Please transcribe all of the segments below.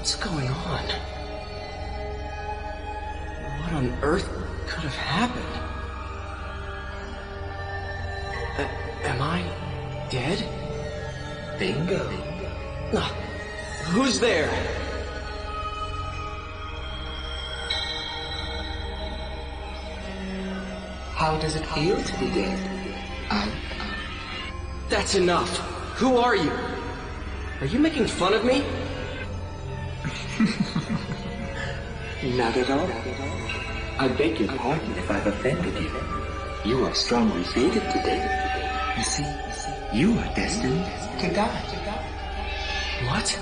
What's going on? What on earth could have happened? Am I dead? Bingo. Who's there? How does it feel to be dead? That's enough. Who are you? Are you making fun of me? Not at all. I beg your pardon if I've offended you. You are strongly fated today. You see, you are destined to die. What?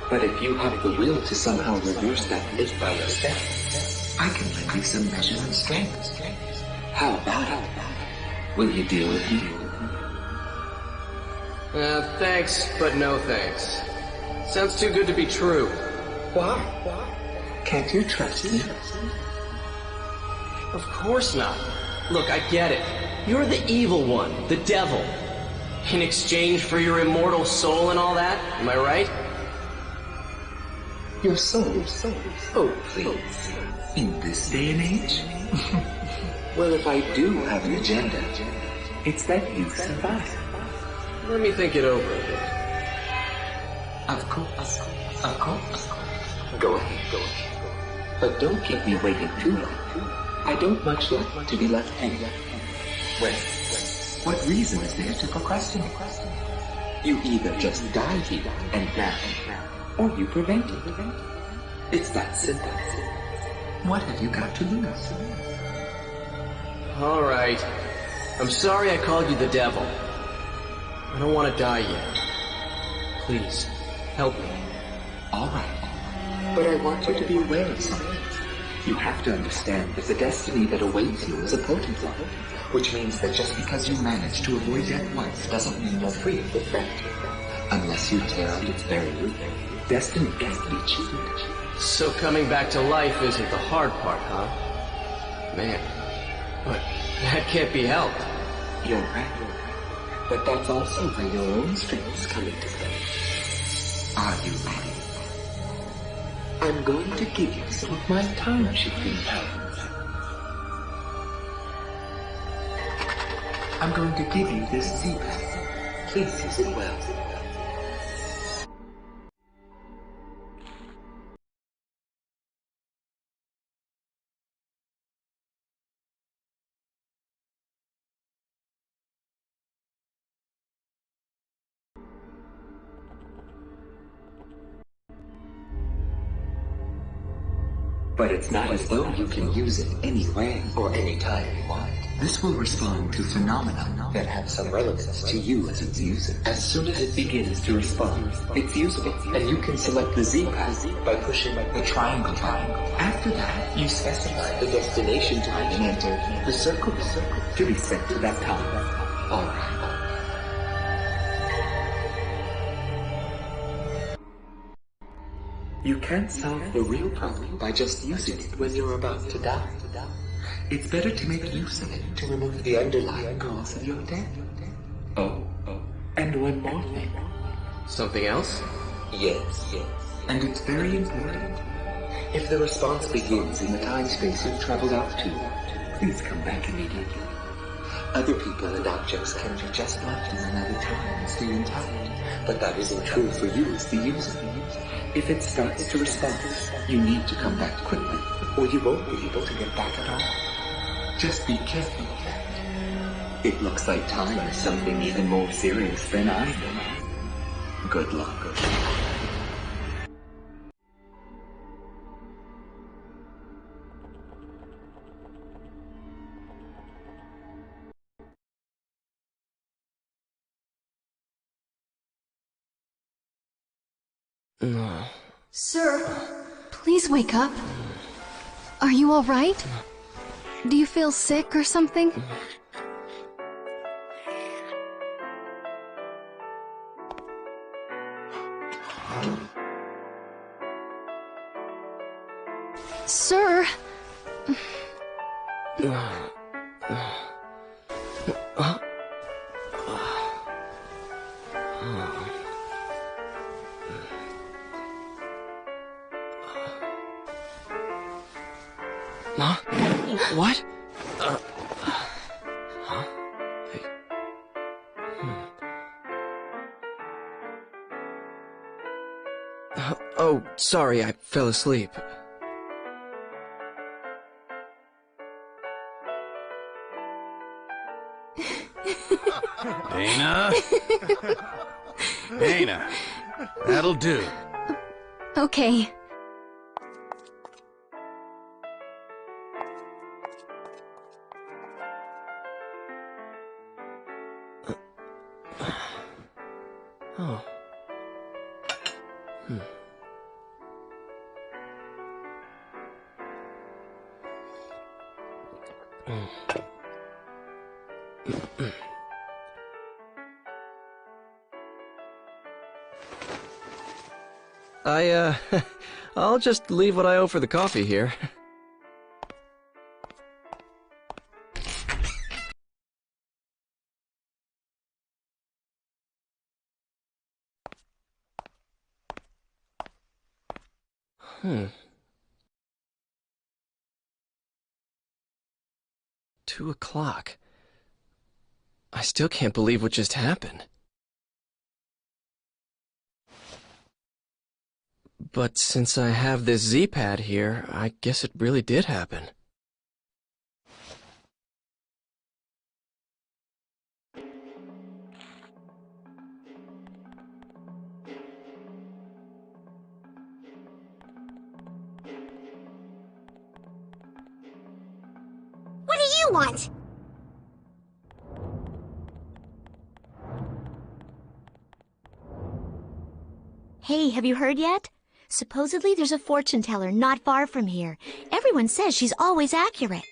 But if you have the will to somehow reverse that fate by yourself, I can lend you some measure of strength. How about it? Will you deal with me? Thanks, but no thanks. Sounds too good to be true. Why? Can't you trust me? Of course not. Look, I get it. You're the evil one, the devil. In exchange for your immortal soul and all that, am I right? Your soul? Oh, please. In this day and age? Well, if I do have an agenda, it's that you survive. Let me think it over a bit. Of course. Go ahead. But don't keep me waiting too long. I don't much like to be left hanging. Well, What reason is there to procrastinate? You either just die here and now, or you prevent it. It's that simple. What have you got to lose? All right. I'm sorry I called you the devil. I don't want to die yet. Please, help me. All right. But I want you to be aware of something. You have to understand that the destiny that awaits you is a potent one, which means that just because you manage to avoid death once doesn't mean you're free of the threat. Unless you tear out its very root, destiny can't be cheated. So coming back to life isn't the hard part, huh? Man, but that can't be helped. You're right. But that's also where your own strengths come into play. Are you ready? I'm going to give you some of my time-shifting powers. I'm going to give you this Z-Pack. Please use it well. But it's not as though you can use it anywhere or anytime you want. This will respond to phenomena that have some relevance to you as its user. As soon as it begins to respond, it's usable, and you can select the Z-Path by pushing the triangle button. After that, you specify the destination time and enter the circle to be sent to that time. Alright. You can't solve the real problem by just using it when you're about to die. It's better to make use of it to remove the underlying cause of your death. Oh, and one more thing. Something else? Yes. And it's very important. If the response begins in the time-space you've traveled out to, please come back immediately. Other people and objects can be just left in another time and stay intact, but that isn't true for you as the user. If it starts to respond, you need to come back quickly, or you won't be able to get back at all. Just be careful of that. It looks like time is something even more serious than I know. Good luck. Sir, please wake up. Are you all right? Do you feel sick or something? Sir? What? Oh, sorry, I fell asleep. Dana? Dana, that'll do. Okay. Oh. I'll just leave what I owe for the coffee here. Hmm. 2 o'clock. I still can't believe what just happened. But since I have this Z-pad here, I guess it really did happen. you want? Hey, have you heard yet? Supposedly there's a fortune teller not far from here. Everyone says she's always accurate.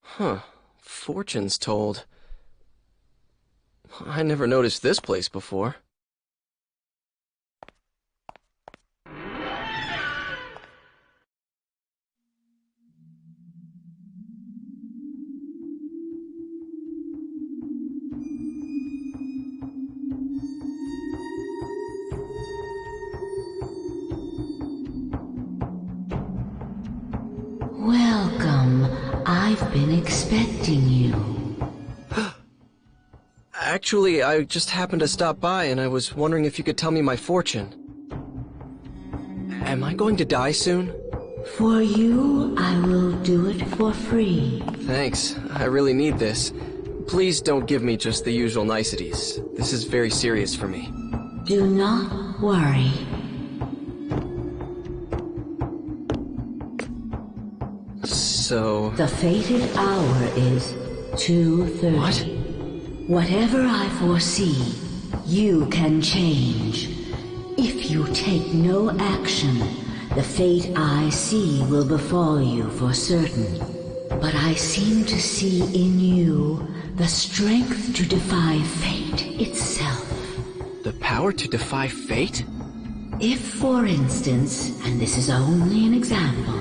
Huh. Fortunes told. I never noticed this place before. Welcome. I've been expecting you. Actually, I just happened to stop by and I was wondering if you could tell me my fortune. Am I going to die soon? For you, I will do it for free. Thanks. I really need this. Please don't give me just the usual niceties. This is very serious for me. Do not worry. So... The fated hour is 2:30. What? Whatever I foresee, you can change. If you take no action, the fate I see will befall you for certain. But I seem to see in you the strength to defy fate itself. The power to defy fate? If, for instance, and this is only an example,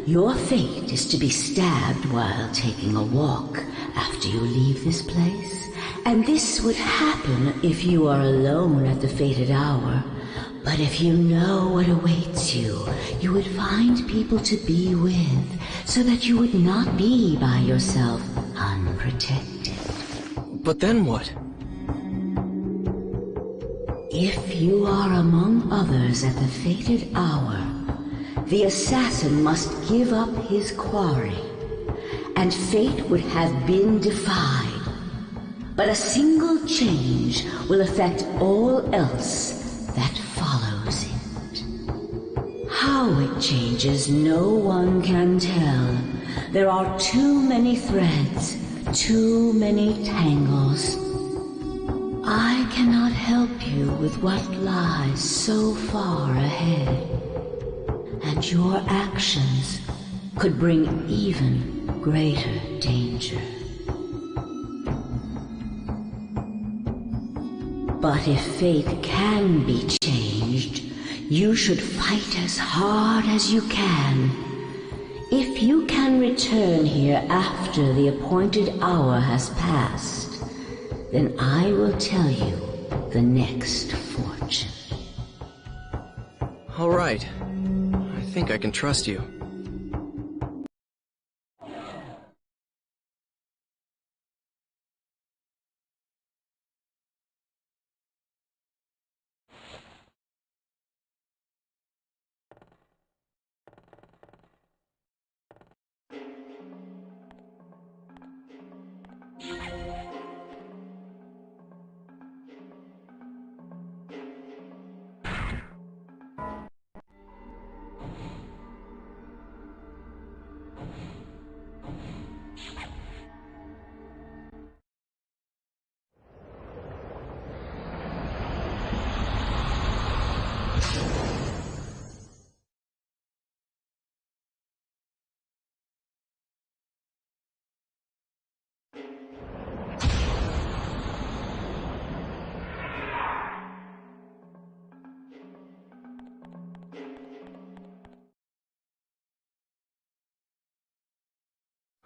your fate is to be stabbed while taking a walk after you leave this place, and this would happen if you are alone at the fated hour. But if you know what awaits you, you would find people to be with, so that you would not be by yourself, unprotected. But then what? If you are among others at the fated hour, the assassin must give up his quarry, and fate would have been defied. But a single change will affect all else that follows it. How it changes, no one can tell. There are too many threads, too many tangles. I cannot help you with what lies so far ahead. And your actions could bring even greater danger. But if fate can be changed, you should fight as hard as you can. If you can return here after the appointed hour has passed, then I will tell you the next fortune. All right. I think I can trust you.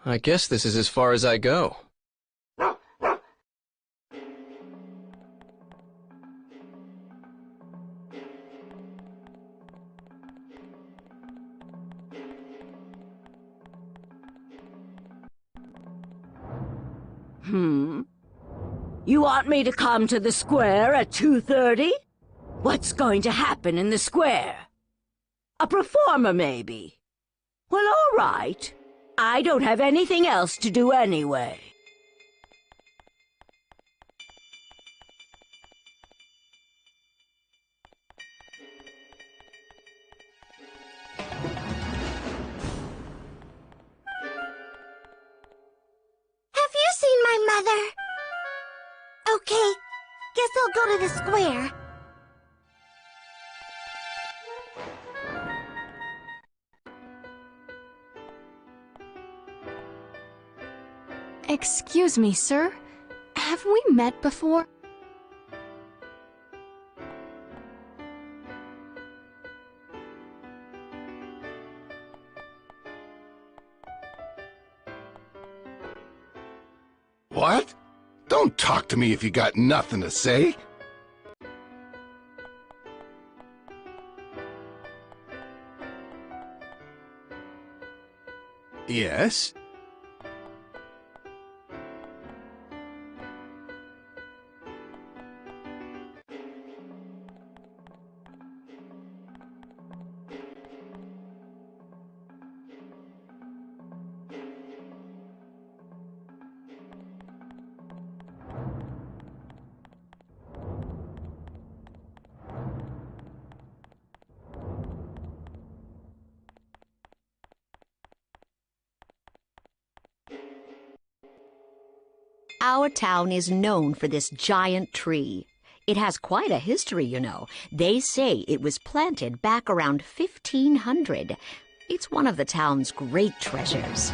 I guess this is as far as I go. You want me to come to the square at 2:30? What's going to happen in the square? A performer, maybe? Well, all right. I don't have anything else to do anyway. Have you seen my mother? Okay, guess I'll go to the square. Excuse me, sir. Have we met before? What? Don't talk to me if you got nothing to say. Yes? Our town is known for this giant tree. It has quite a history, you know. They say it was planted back around 1500. It's one of the town's great treasures.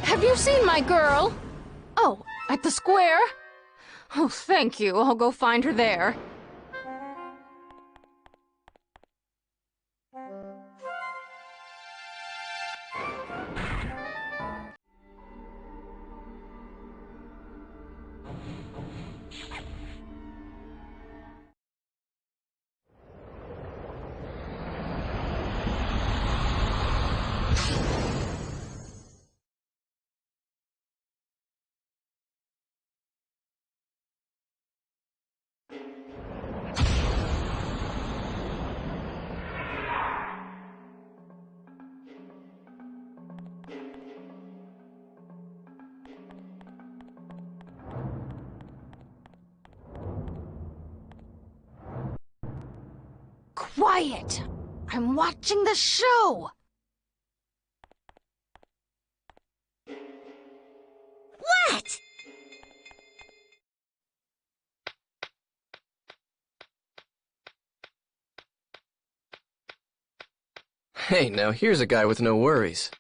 Have you seen my girl? Oh, at the square? Oh, thank you. I'll go find her there. Quiet! I'm watching the show! What? Hey, now here's a guy with no worries.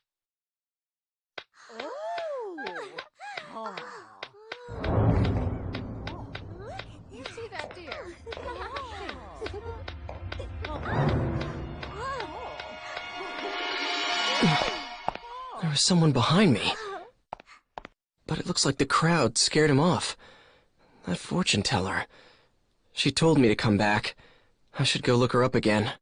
You see that deer? There was someone behind me. But it looks like the crowd scared him off. That fortune teller. She told me to come back. I should go look her up again.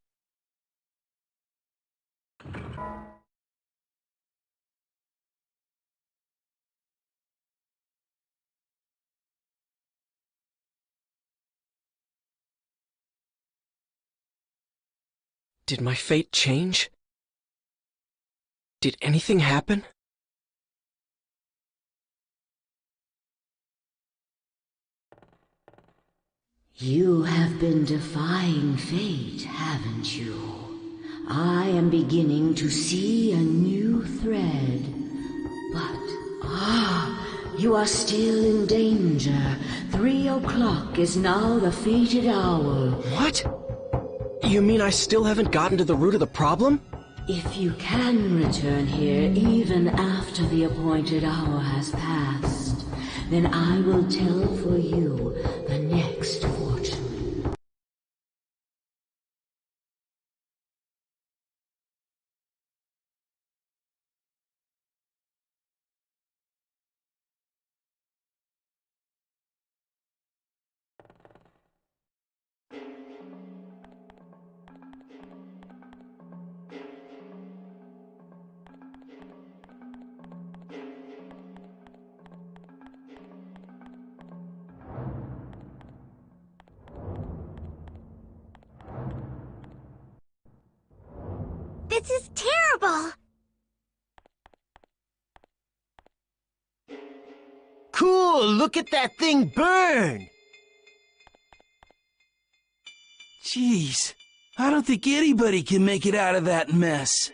Did my fate change? Did anything happen? You have been defying fate, haven't you? I am beginning to see a new thread. But, you are still in danger. 3 o'clock is now the fated hour. What? You mean I still haven't gotten to the root of the problem? If you can return here even after the appointed hour has passed, then I will tell for you the next fortune. This is terrible! Cool! Look at that thing burn! Jeez, I don't think anybody can make it out of that mess.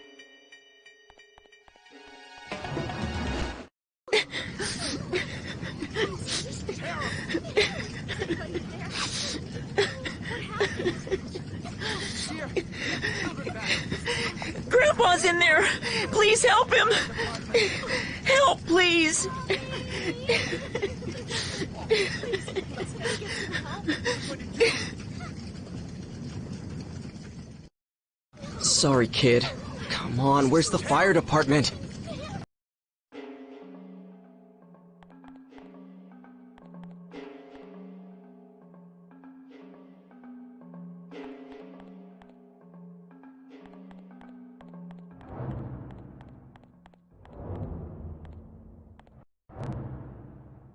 Grandpa's in there! Please help him! Help, please! Sorry, kid. Come on, where's the fire department?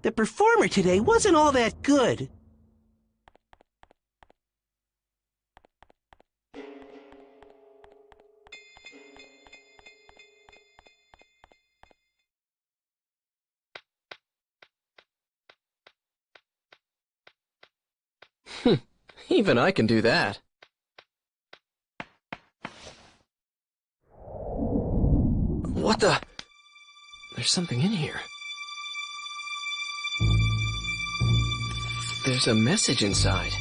The performer today wasn't all that good. Even I can do that. What the? There's something in here. There's a message inside.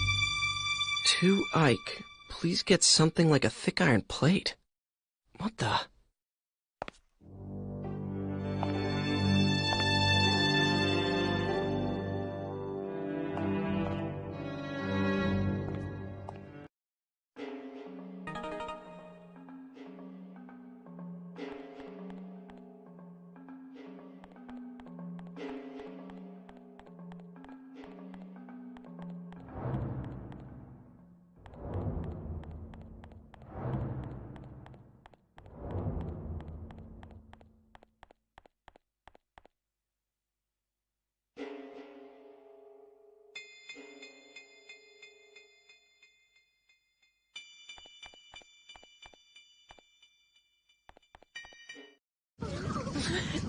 To Ike, please get something like a thick iron plate. What the?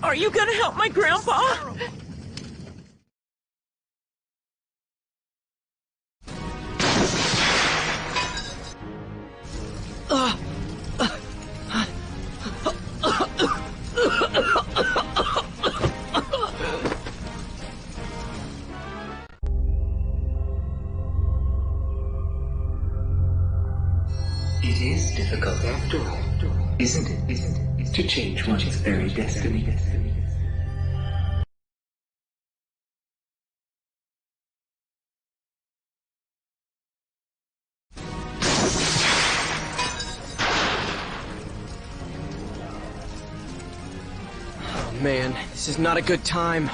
Are you gonna help my grandpa? It is difficult after all, isn't it, to change one's very destiny. Oh man, this is not a good time.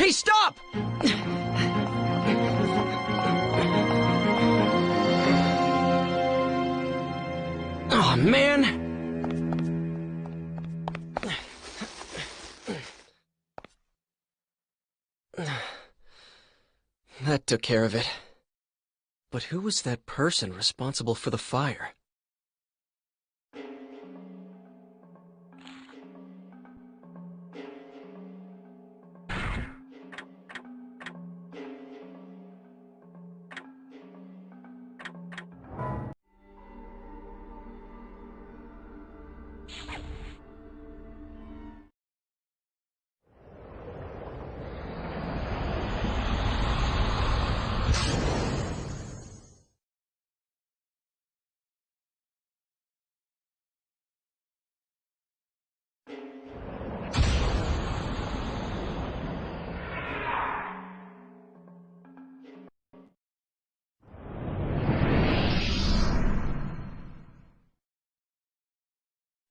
Hey, stop! Oh, man! That took care of it. But who was that person responsible for the fire?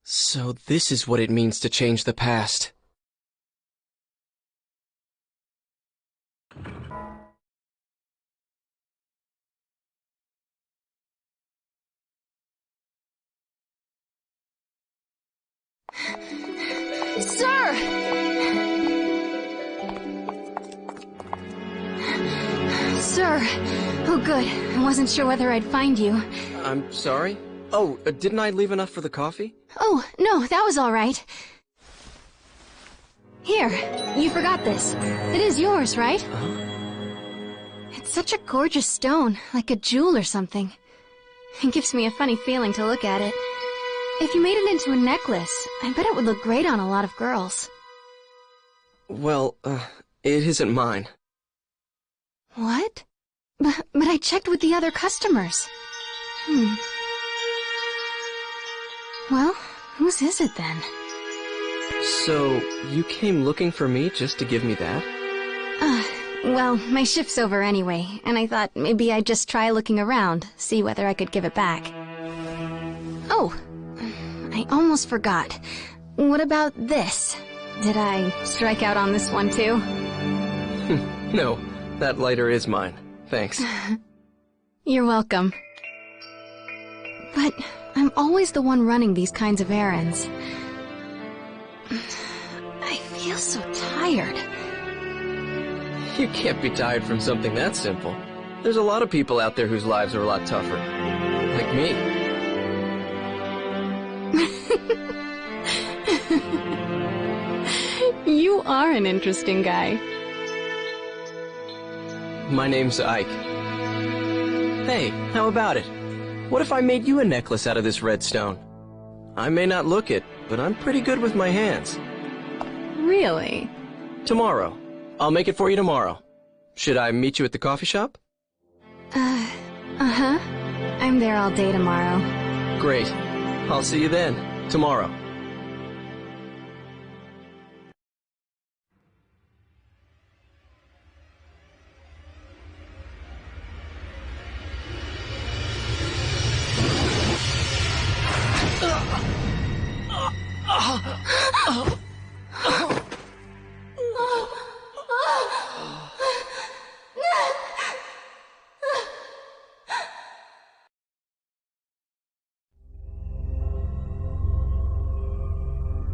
So this is what it means to change the past. Sir! Sir! Oh, good. I wasn't sure whether I'd find you. I'm sorry? Oh, didn't I leave enough for the coffee? Oh, no, that was all right. Here, you forgot this. It is yours, right? It's such a gorgeous stone, like a jewel or something. It gives me a funny feeling to look at it. If you made it into a necklace, I bet it would look great on a lot of girls. Well, it isn't mine. What? But I checked with the other customers. Well, whose is it then? So, you came looking for me just to give me that? Well, my shift's over anyway, and I thought maybe I'd just try looking around, see whether I could give it back. Oh, I almost forgot. What about this? Did I strike out on this one too? No, that lighter is mine. Thanks. You're welcome. But I'm always the one running these kinds of errands. I feel so tired. You can't be tired from something that simple. There's a lot of people out there whose lives are a lot tougher. Like me. You are an interesting guy. My name's Ike. Hey, how about it? What if I made you a necklace out of this red stone? I may not look it, but I'm pretty good with my hands. Really? Tomorrow. I'll make it for you tomorrow. Should I meet you at the coffee shop? Uh-huh. I'm there all day tomorrow. Great. I'll see you then. Tomorrow.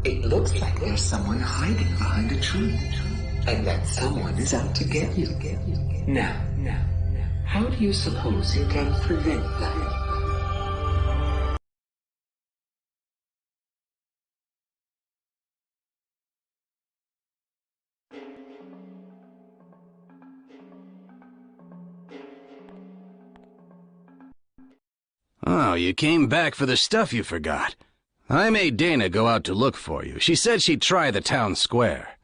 It looks like there's someone hiding behind a tree, and that someone is out to get you. Now, how do you suppose you can prevent that? Oh, you came back for the stuff you forgot. I made Dana go out to look for you. She said she'd try the town square.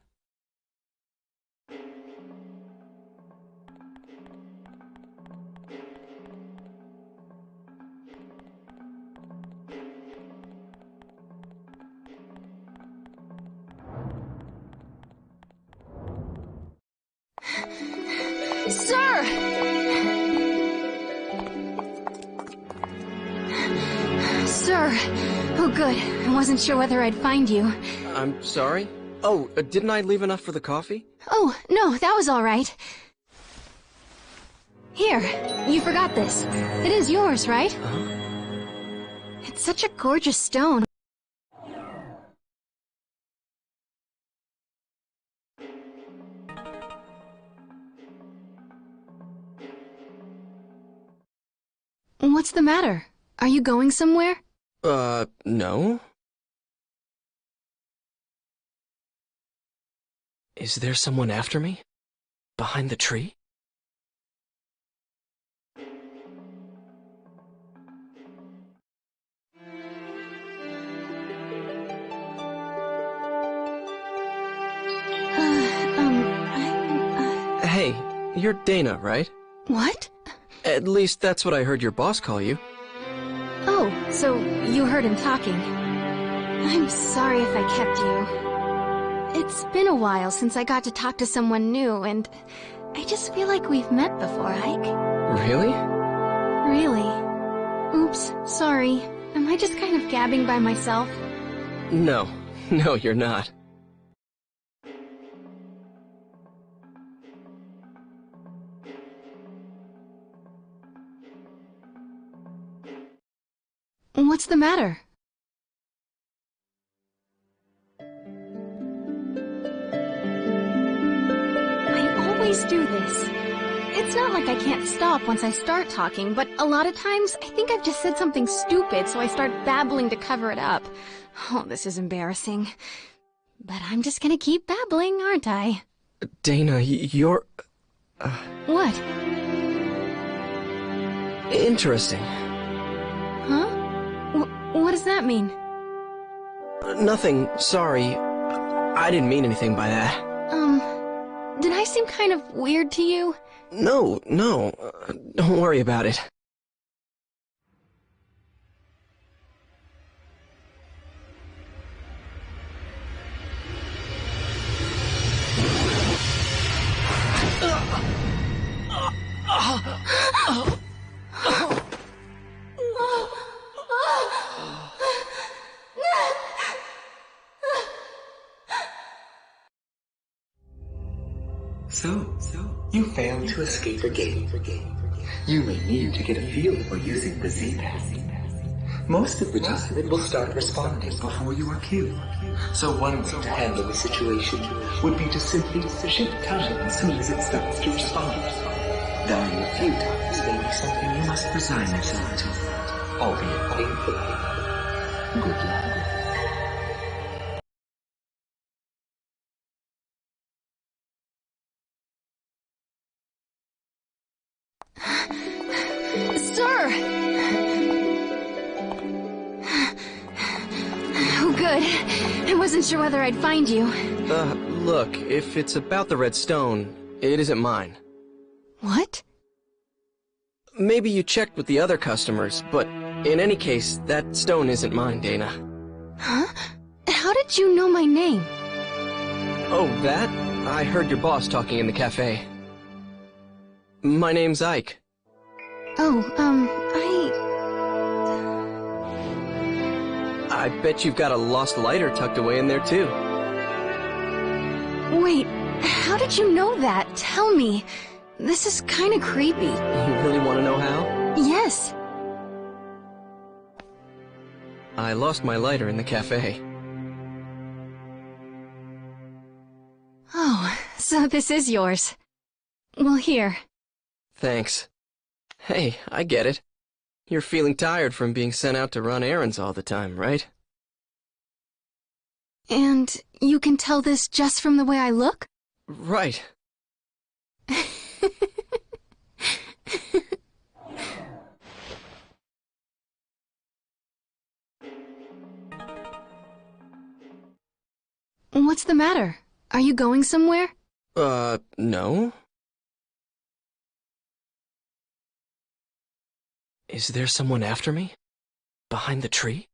Sir! Sir! Oh, good. I wasn't sure whether I'd find you. I'm sorry? Oh, didn't I leave enough for the coffee? Oh, no, that was all right. Here, you forgot this. It is yours, right? It's such a gorgeous stone. What's the matter? Are you going somewhere? No. Is there someone after me? Behind the tree? Hey, you're Dana, right? What? At least that's what I heard your boss call you. Oh, so you heard him talking. I'm sorry if I kept you. It's been a while since I got to talk to someone new, and I just feel like we've met before, Ike. Really? Really? Oops, sorry. Am I just kind of gabbing by myself? No, you're not. What's the matter? I always do this. It's not like I can't stop once I start talking, but a lot of times I think I've just said something stupid, so I start babbling to cover it up. Oh, this is embarrassing. But I'm just gonna keep babbling, aren't I? Dana, you're... What? Interesting. Huh? What does that mean? Nothing, sorry. I didn't mean anything by that. Did I seem kind of weird to you? No, don't worry about it. So, you failed to escape again. You may need to get a feel for using the Z-Pass. Most of the time, it will start responding before you are killed. So one way to handle the situation would be to simply shift time as soon as it starts to respond. Dying a few times may be something you must resign yourself to, albeit painfully. Good luck. Sir! Oh, good. I wasn't sure whether I'd find you. Look, if it's about the red stone, it isn't mine. What? Maybe you checked with the other customers, but in any case, that stone isn't mine, Dana. Huh? How did you know my name? Oh, that? I heard your boss talking in the cafe. My name's Ike. Oh, I bet you've got a lost lighter tucked away in there, too. Wait, how did you know that? Tell me. This is kinda creepy. You really want to know how? Yes. I lost my lighter in the cafe. Oh, so this is yours. Well, here. Thanks. Hey, I get it. You're feeling tired from being sent out to run errands all the time, right? And you can tell this just from the way I look? Right. What's the matter? Are you going somewhere? No. Is there someone after me? Behind the tree?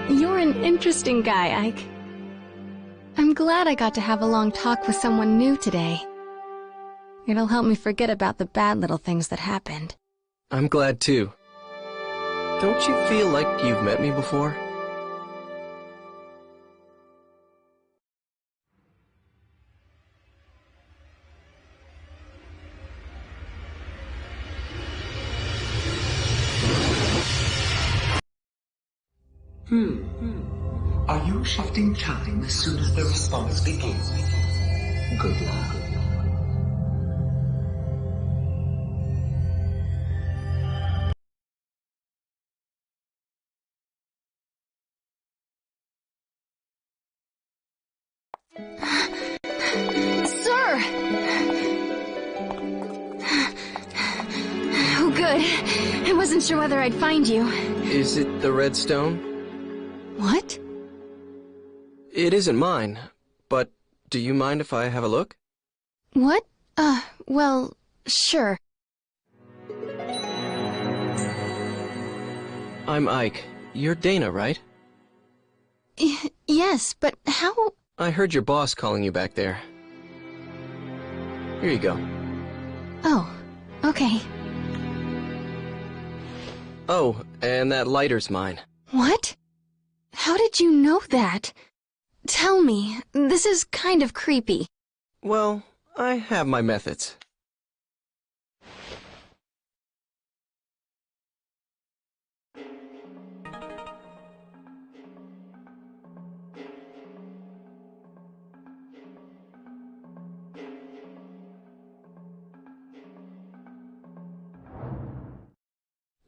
You're an interesting guy, Ike. I'm glad I got to have a long talk with someone new today. It'll help me forget about the bad little things that happened. I'm glad too. Don't you feel like you've met me before? Are you shifting time as soon as the response begins? Good luck. Sir! Oh, good. I wasn't sure whether I'd find you. Is it the red stone? What? It isn't mine, but do you mind if I have a look? What? Well, sure. I'm Ike. You're Dana, right? Yes, but how? I heard your boss calling you back there. Here you go. Oh, okay. Oh, and that lighter's mine. What? How did you know that? Tell me, this is kind of creepy. Well, I have my methods.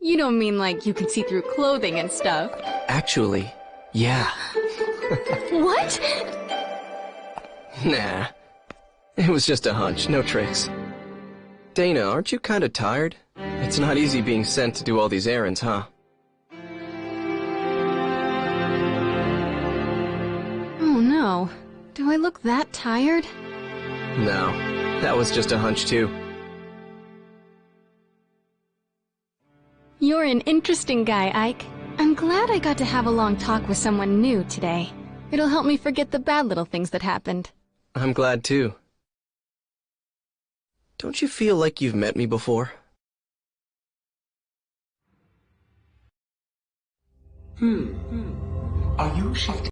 You don't mean like you can see through clothing and stuff? Actually, yeah. What? Nah. It was just a hunch, no tricks. Dana, aren't you kinda tired? It's not easy being sent to do all these errands, huh? Oh no. Do I look that tired? No, that was just a hunch too. You're an interesting guy, Ike. I'm glad I got to have a long talk with someone new today. It'll help me forget the bad little things that happened. I'm glad too. Don't you feel like you've met me before? Are you shifting?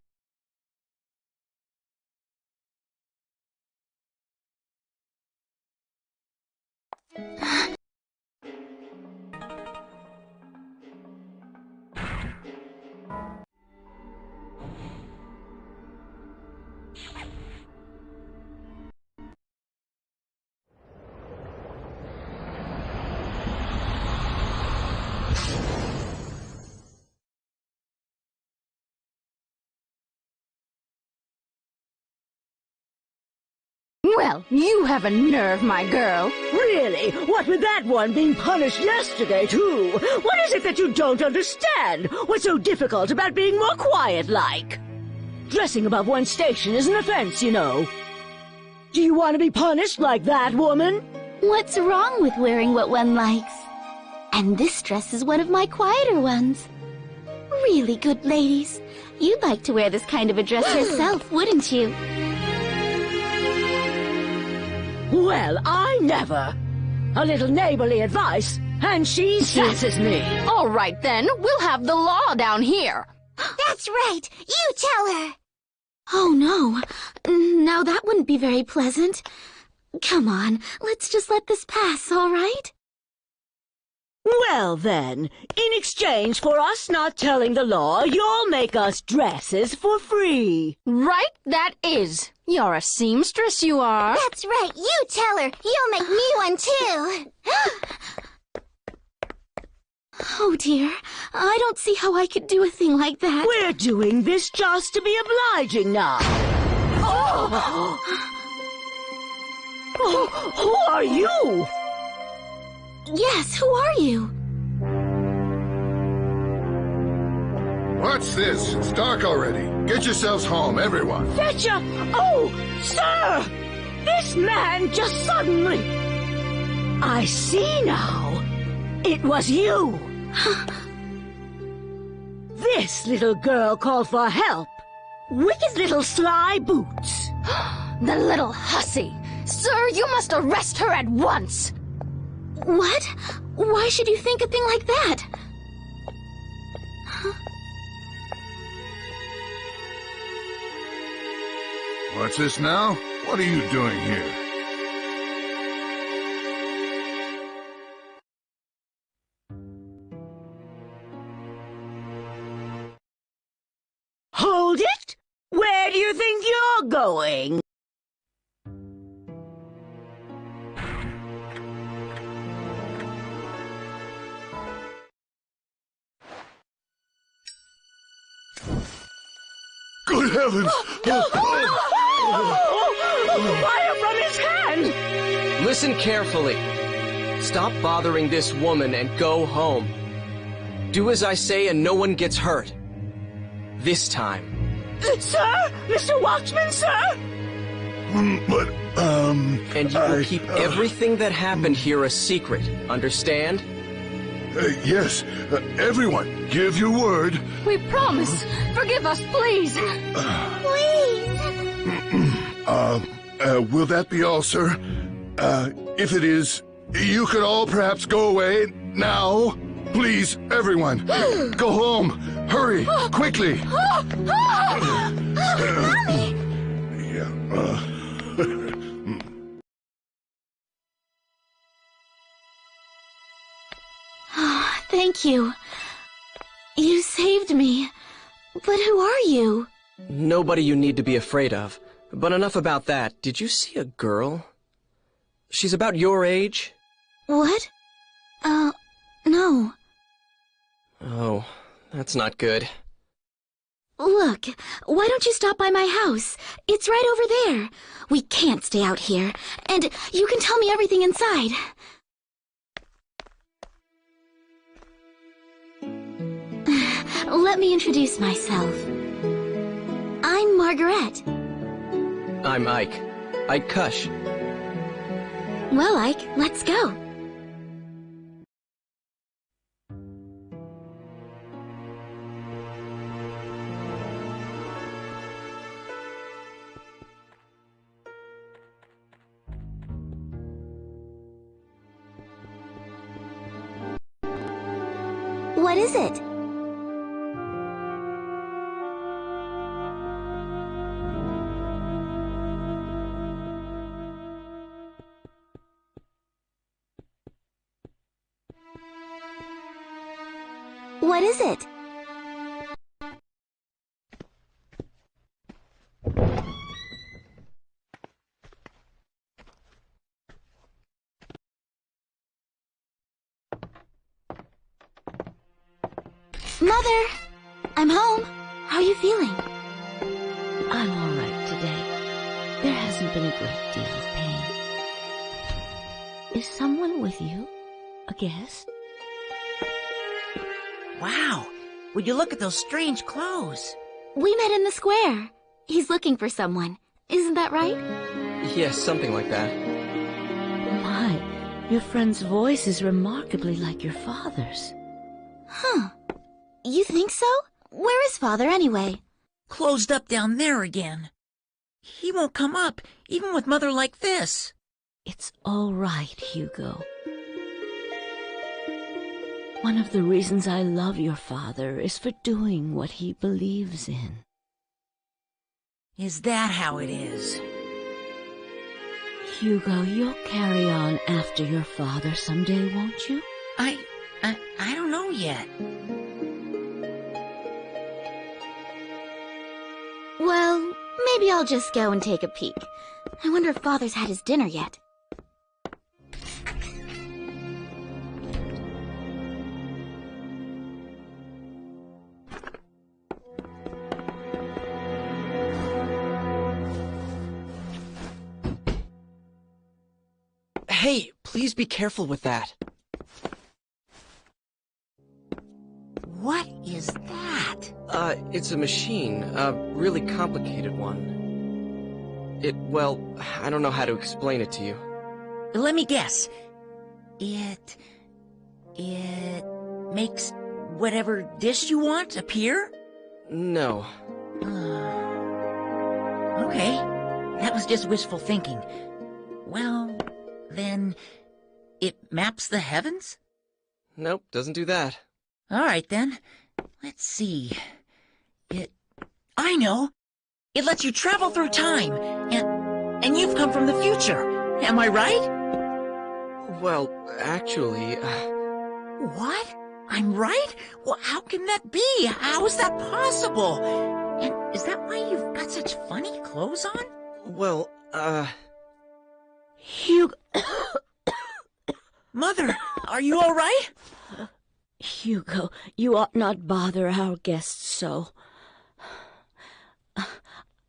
Well, you have a nerve, my girl. Really? What with that one being punished yesterday, too? What is it that you don't understand? What's so difficult about being more quiet-like? Dressing above one's station is an offense, you know. Do you want to be punished like that, woman? What's wrong with wearing what one likes? And this dress is one of my quieter ones. Really good ladies. You'd like to wear this kind of a dress yourself, wouldn't you? Well, I never. A little neighborly advice, and she sasses me. All right, then. We'll have the law down here. That's right. You tell her. Oh, no. Now that wouldn't be very pleasant. Come on, let's just let this pass, all right? Well, then, in exchange for us not telling the law, you'll make us dresses for free. Right, that is. You're a seamstress, you are. That's right. You tell her. You'll make me one, too. Oh, dear. I don't see how I could do a thing like that. We're doing this just to be obliging now. Oh! Oh, who are you? Yes, who are you? What's this? It's dark already. Get yourselves home, everyone. Fetcher! Oh, sir! This man just suddenly... I see now. It was you. This little girl called for help. Wicked little sly boots. The little hussy. Sir, you must arrest her at once! What? Why should you think a thing like that? Huh? What's this now? What are you doing here? Hold it! Where do you think you're going? Good heavens! Fire from his hand! Listen carefully. Stop bothering this woman and go home. Do as I say and no one gets hurt. This time. Sir? Mr. Watchman, sir? But, And you will keep everything that happened here a secret, understand? Yes, everyone, give your word. We promise. Forgive us, please. Please. Will that be all, sir? If it is, you could all perhaps go away now. Please, everyone, go home. Hurry, quickly. Thank you. You saved me. But who are you? Nobody you need to be afraid of. But enough about that. Did you see a girl? She's about your age? What? No. Oh, that's not good. Look, why don't you stop by my house? It's right over there. We can't stay out here, and you can tell me everything inside. Let me introduce myself. I'm Margaret. I'm Ike. Ike Kush. Well, Ike, let's go. What is it? What is it? Mother! I'm home. How are you feeling? I'm all right today. There hasn't been a great deal of pain. Is someone with you? A guest? Wow! Would you look at those strange clothes? We met in the square. He's looking for someone. Isn't that right? Yes, something like that. My, your friend's voice is remarkably like your father's. Huh. You think so? Where is Father, anyway? Closed up down there again. He won't come up, even with Mother like this. It's all right, Hugo. One of the reasons I love your father is for doing what he believes in. Is that how it is? Hugo, you'll carry on after your father someday, won't you? I don't know yet. Well, maybe I'll just go and take a peek. I wonder if Father's had his dinner yet. Hey, please be careful with that. What is that? It's a machine. A really complicated one. Well, I don't know how to explain it to you. Let me guess. It makes whatever dish you want appear? No. Okay. That was just wishful thinking. Well, then, it maps the heavens? Nope, doesn't do that. All right, then. Let's see. I know! It lets you travel through time, and you've come from the future. Am I right? Well, actually, What? I'm right? Well, how can that be? How is that possible? And is that why you've got such funny clothes on? well, Hugo... Mother, are you all right? Hugo, you ought not bother our guests so.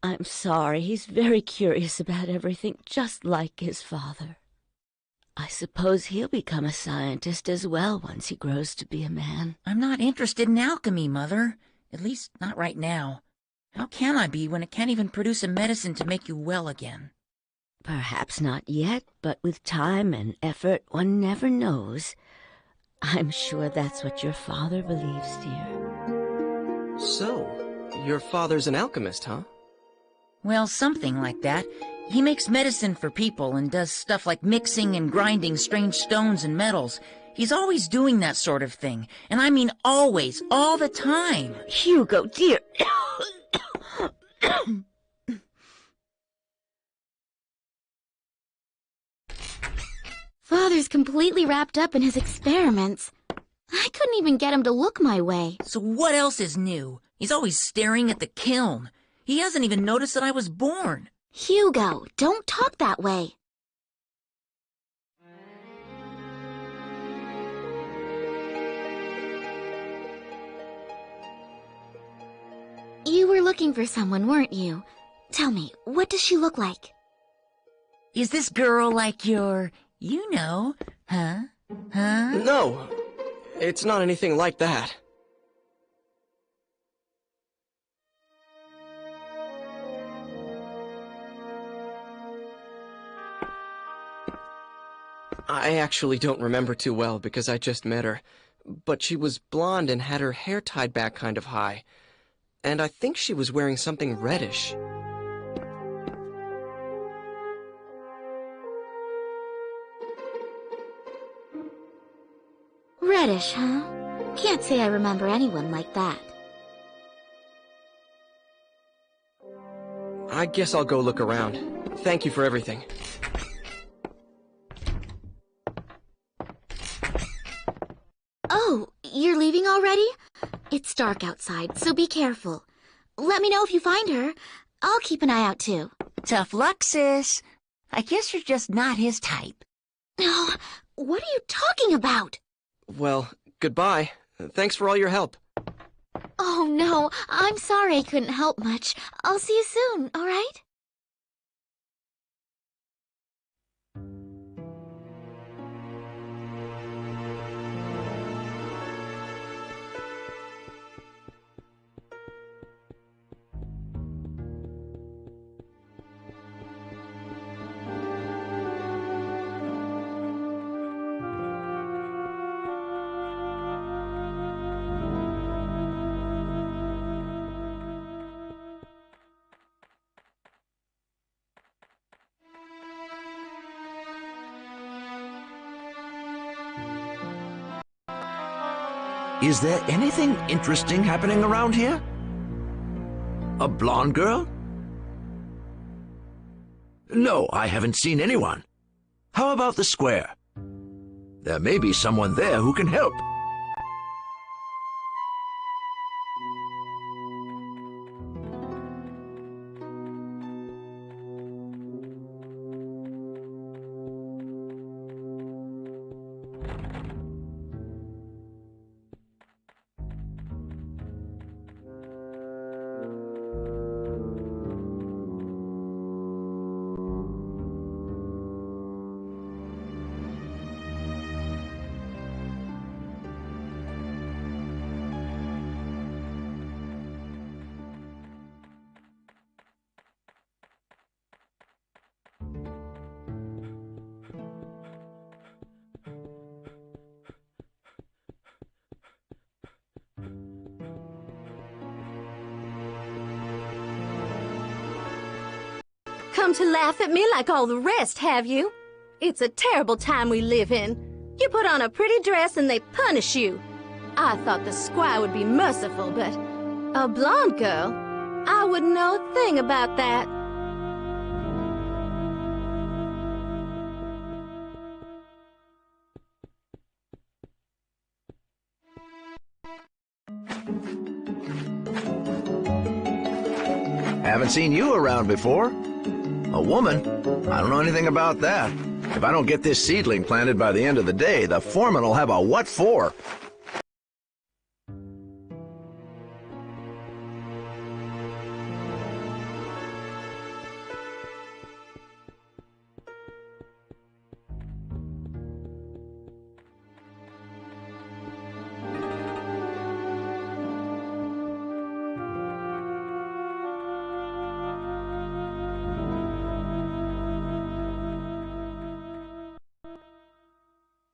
I'm sorry, he's very curious about everything, just like his father. I suppose he'll become a scientist as well once he grows to be a man. I'm not interested in alchemy, Mother. At least, not right now. How can I be when it can't even produce a medicine to make you well again? Perhaps not yet, but with time and effort, one never knows. I'm sure that's what your father believes, dear. so, your father's an alchemist, huh? Well, something like that. He makes medicine for people and does stuff like mixing and grinding strange stones and metals. He's always doing that sort of thing. And I mean always, all the time. Hugo, dear. Father's completely wrapped up in his experiments. I couldn't even get him to look my way. So what else is new? He's always staring at the kiln. He hasn't even noticed that I was born. Hugo, don't talk that way. You were looking for someone, weren't you? Tell me, what does she look like? Is this girl like your... you know, huh? Huh? No, it's not anything like that. I actually don't remember too well because I just met her, but she was blonde and had her hair tied back kind of high, and I think she was wearing something reddish. Reddish, huh? Can't say I remember anyone like that. I guess I'll go look around. Thank you for everything. Oh, you're leaving already? It's dark outside, so be careful. Let me know if you find her. I'll keep an eye out, too. Tough luck, sis. I guess you're just not his type. No, what are you talking about? Well, goodbye. Thanks for all your help. Oh, no, I'm sorry I couldn't help much. I'll see you soon, all right? Is there anything interesting happening around here? A blonde girl? No, I haven't seen anyone. How about the square? There may be someone there who can help. come to laugh at me like all the rest, have you? It's a terrible time we live in. You put on a pretty dress and they punish you. I thought the squire would be merciful, but a blonde girl? I wouldn't know a thing about that. Haven't seen you around before. A woman? I don't know anything about that. If I don't get this seedling planted by the end of the day, the foreman will have a what for.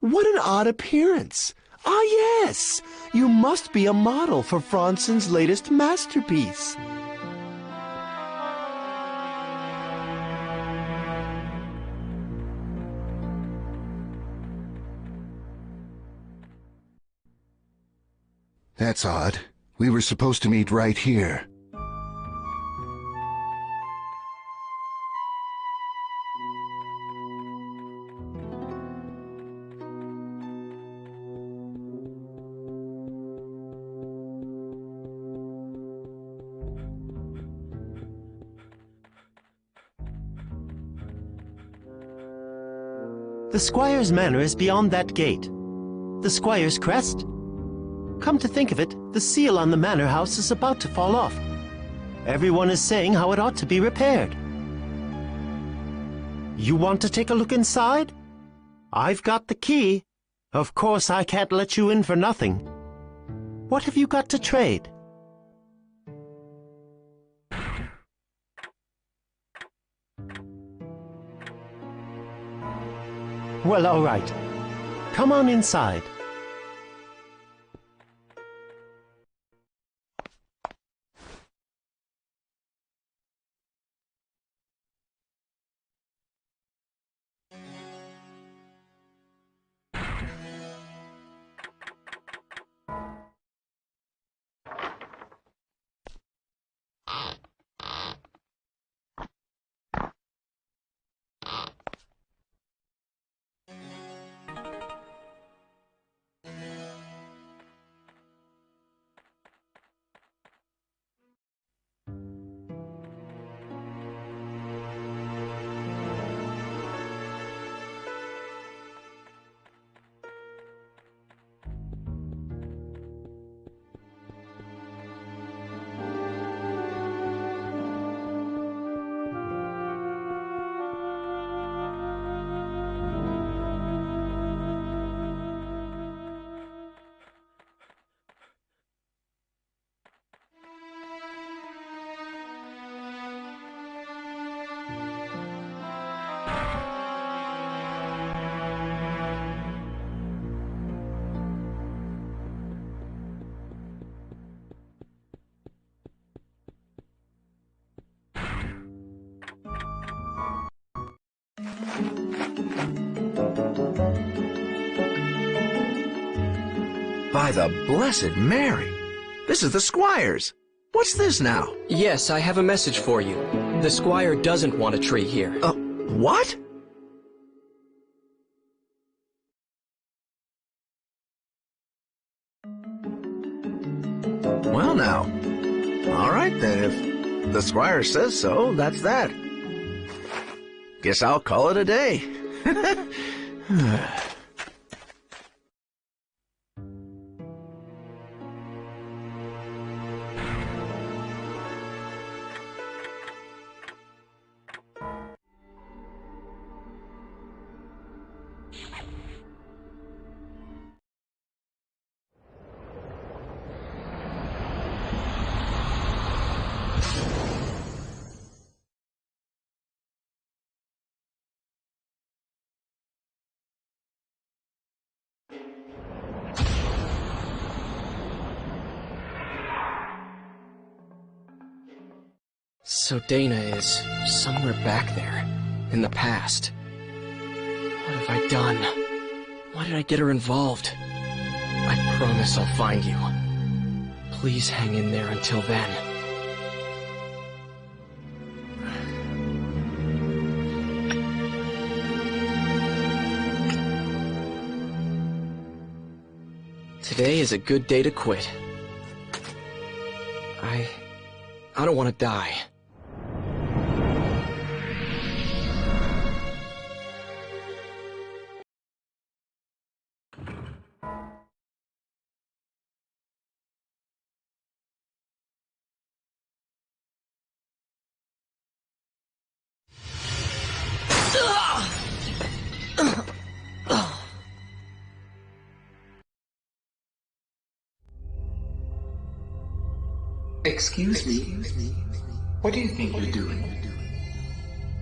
What an odd appearance! Ah, yes! You must be a model for Fronson's latest masterpiece. That's odd. We were supposed to meet right here. The squire's manor is beyond that gate. The squire's crest? Come to think of it, the seal on the manor house is about to fall off. Everyone is saying how it ought to be repaired. You want to take a look inside? I've got the key. Of course I can't let you in for nothing. What have you got to trade? Well, all right. Come on inside. By the Blessed Mary! This is the squire's. What's this now? Yes, I have a message for you. The squire doesn't want a tree here. What? Well now. All right then, if the squire says so, that's that. Guess I'll call it a day. So Dana is somewhere back there, in the past. What have I done? Why did I get her involved? I promise I'll find you. Please hang in there until then. Today is a good day to quit. I don't want to die. Excuse me. What do you think you're doing?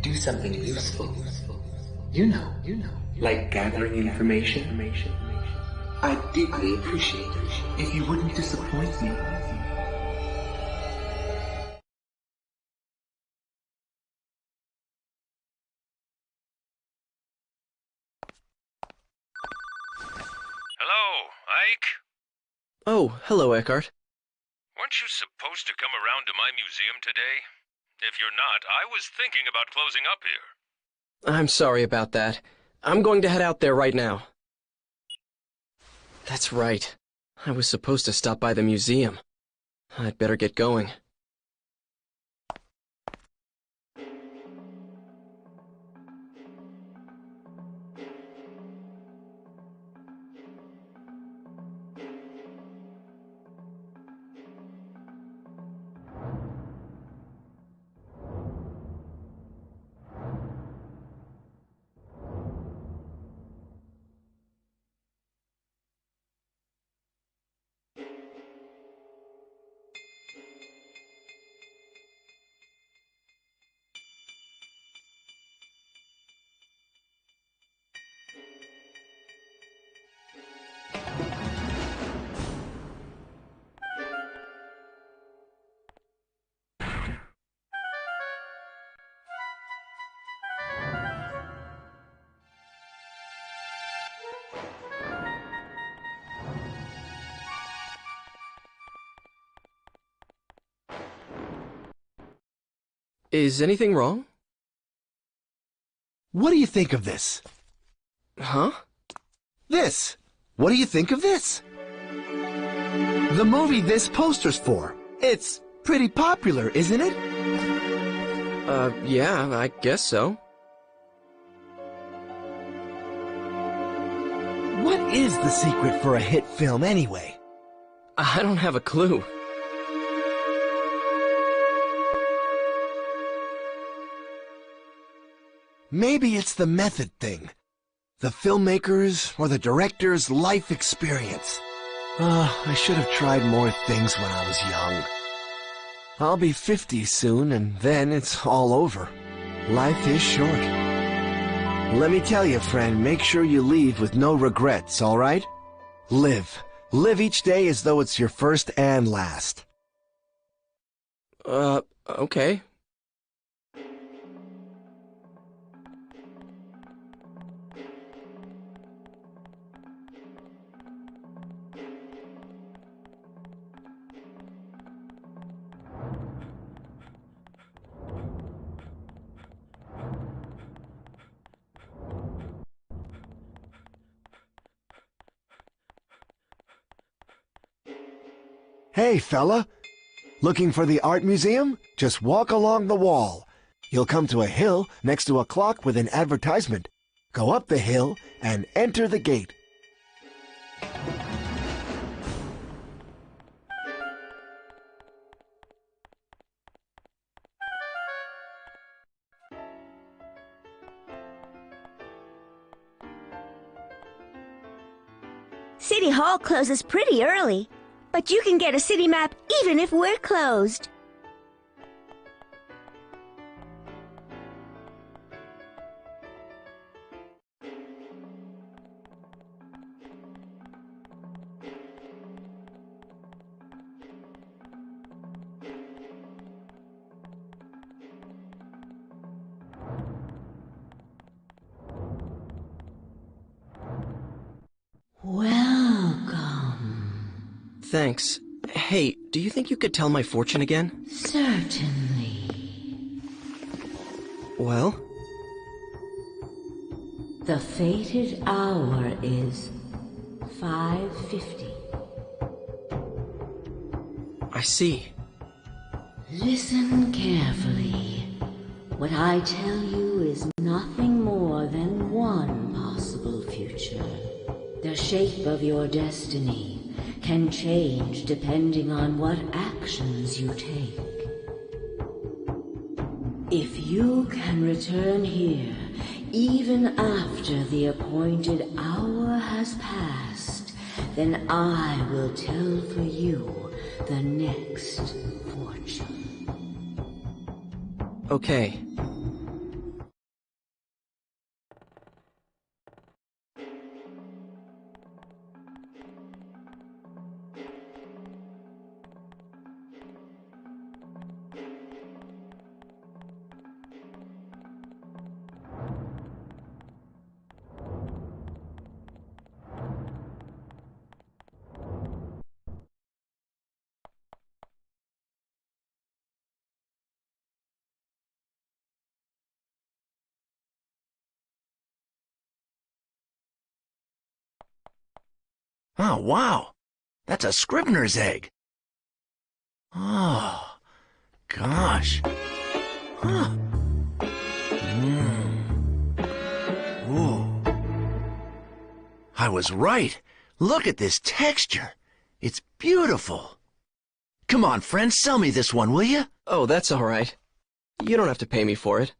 Do something useful. You know, like gathering information. I'd deeply appreciate it if you wouldn't disappoint me. Hello, Ike? Oh, hello, Eckhart. Weren't you supposed to come around to my museum today? If you're not, I was thinking about closing up here. I'm sorry about that. I'm going to head out there right now. That's right. I was supposed to stop by the museum. I'd better get going. Is anything wrong? What do you think of this? Huh? This! What do you think of this? The movie this poster's for. It's pretty popular, isn't it? Yeah, I guess so. What is the secret for a hit film anyway? I don't have a clue. Maybe it's the method thing. The filmmaker's or the director's life experience. I should have tried more things when I was young. I'll be 50 soon, and then it's all over. Life is short. Let me tell you, friend, make sure you leave with no regrets, all right? Live. Live each day as though it's your first and last. Okay. Hey, fella. Looking for the art museum? Just walk along the wall. You'll come to a hill next to a clock with an advertisement. Go up the hill and enter the gate. City Hall closes pretty early, but you can get a city map even if we're closed. Thanks. Hey, do you think you could tell my fortune again? Certainly. Well? The fated hour is 5:50. I see. Listen carefully. What I tell you is nothing more than one possible future. The shape of your destiny can change depending on what actions you take. If you can return here, even after the appointed hour has passed, then I will tell for you the next fortune. Okay. Oh, wow. That's a scrivener's egg. Oh, gosh. Huh. Ooh. I was right. Look at this texture. It's beautiful. Come on, friend, sell me this one, will you? Oh, that's all right. You don't have to pay me for it.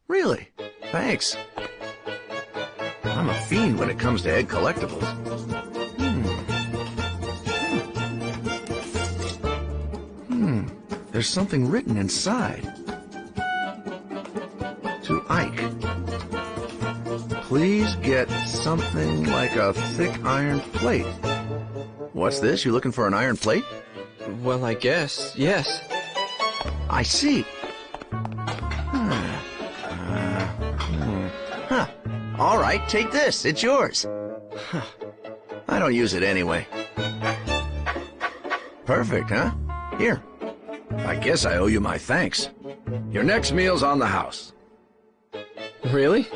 Really? Thanks. I'm a fiend when it comes to egg collectibles. There's something written inside. To Ike. Please get something like a thick iron plate. What's this? You looking for an iron plate? Well, I guess, yes. I see. All right, take this. It's yours. I don't use it anyway. Perfect, huh? Here. I guess I owe you my thanks. Your next meal's on the house. Really?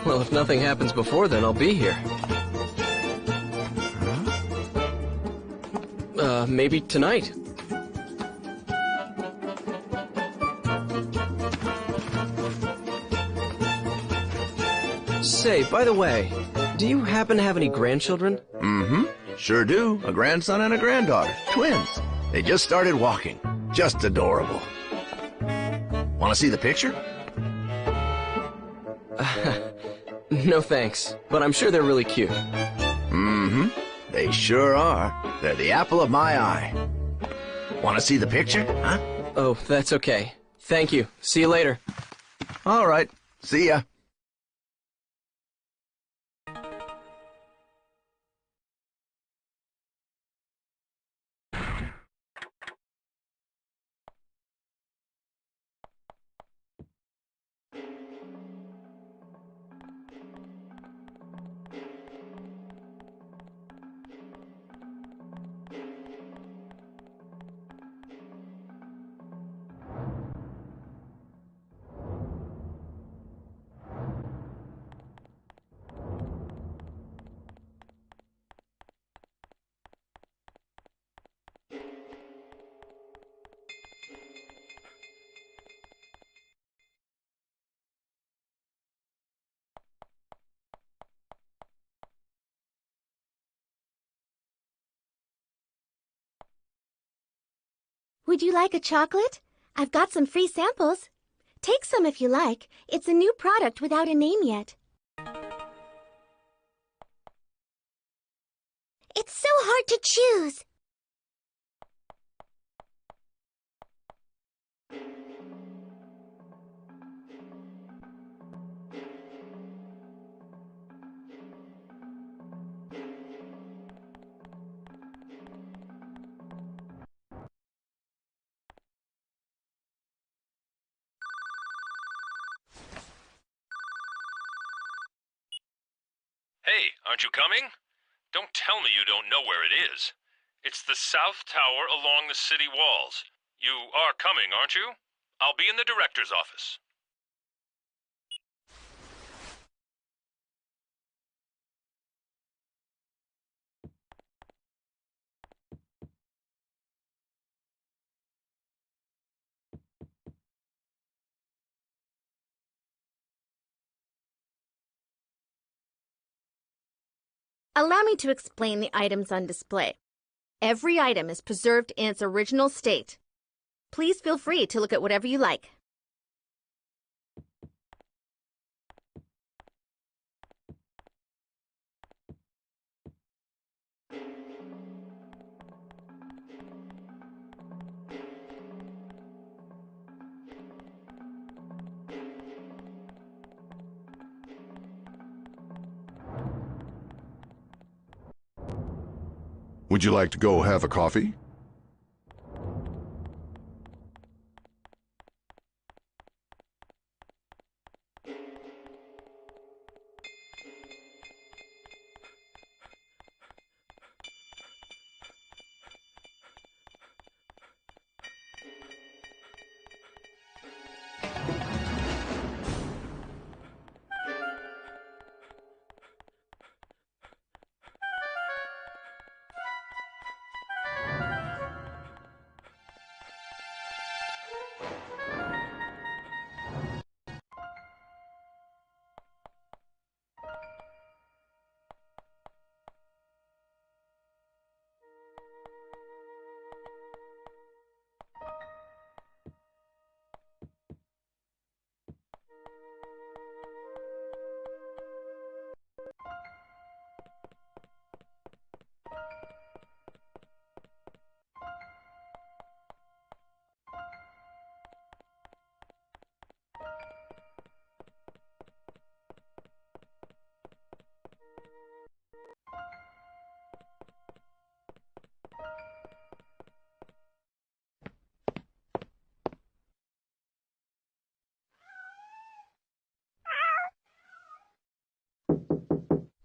Well, if nothing happens before then, I'll be here. Maybe tonight. Say, by the way, do you happen to have any grandchildren? Mm-hmm. Sure do. A grandson and a granddaughter. Twins. They just started walking. Just adorable. Want to see the picture? No thanks, but I'm sure they're really cute. Mm-hmm. They sure are. They're the apple of my eye. Want to see the picture, huh? Oh, that's okay. Thank you. See you later. All right. See ya. Would you like a chocolate? I've got some free samples. Take some if you like. It's a new product without a name yet. It's so hard to choose. Hey, aren't you coming? Don't tell me you don't know where it is. It's the South Tower along the city walls. You are coming, aren't you? I'll be in the director's office. Allow me to explain the items on display. Every item is preserved in its original state. Please feel free to look at whatever you like. Would you like to go have a coffee?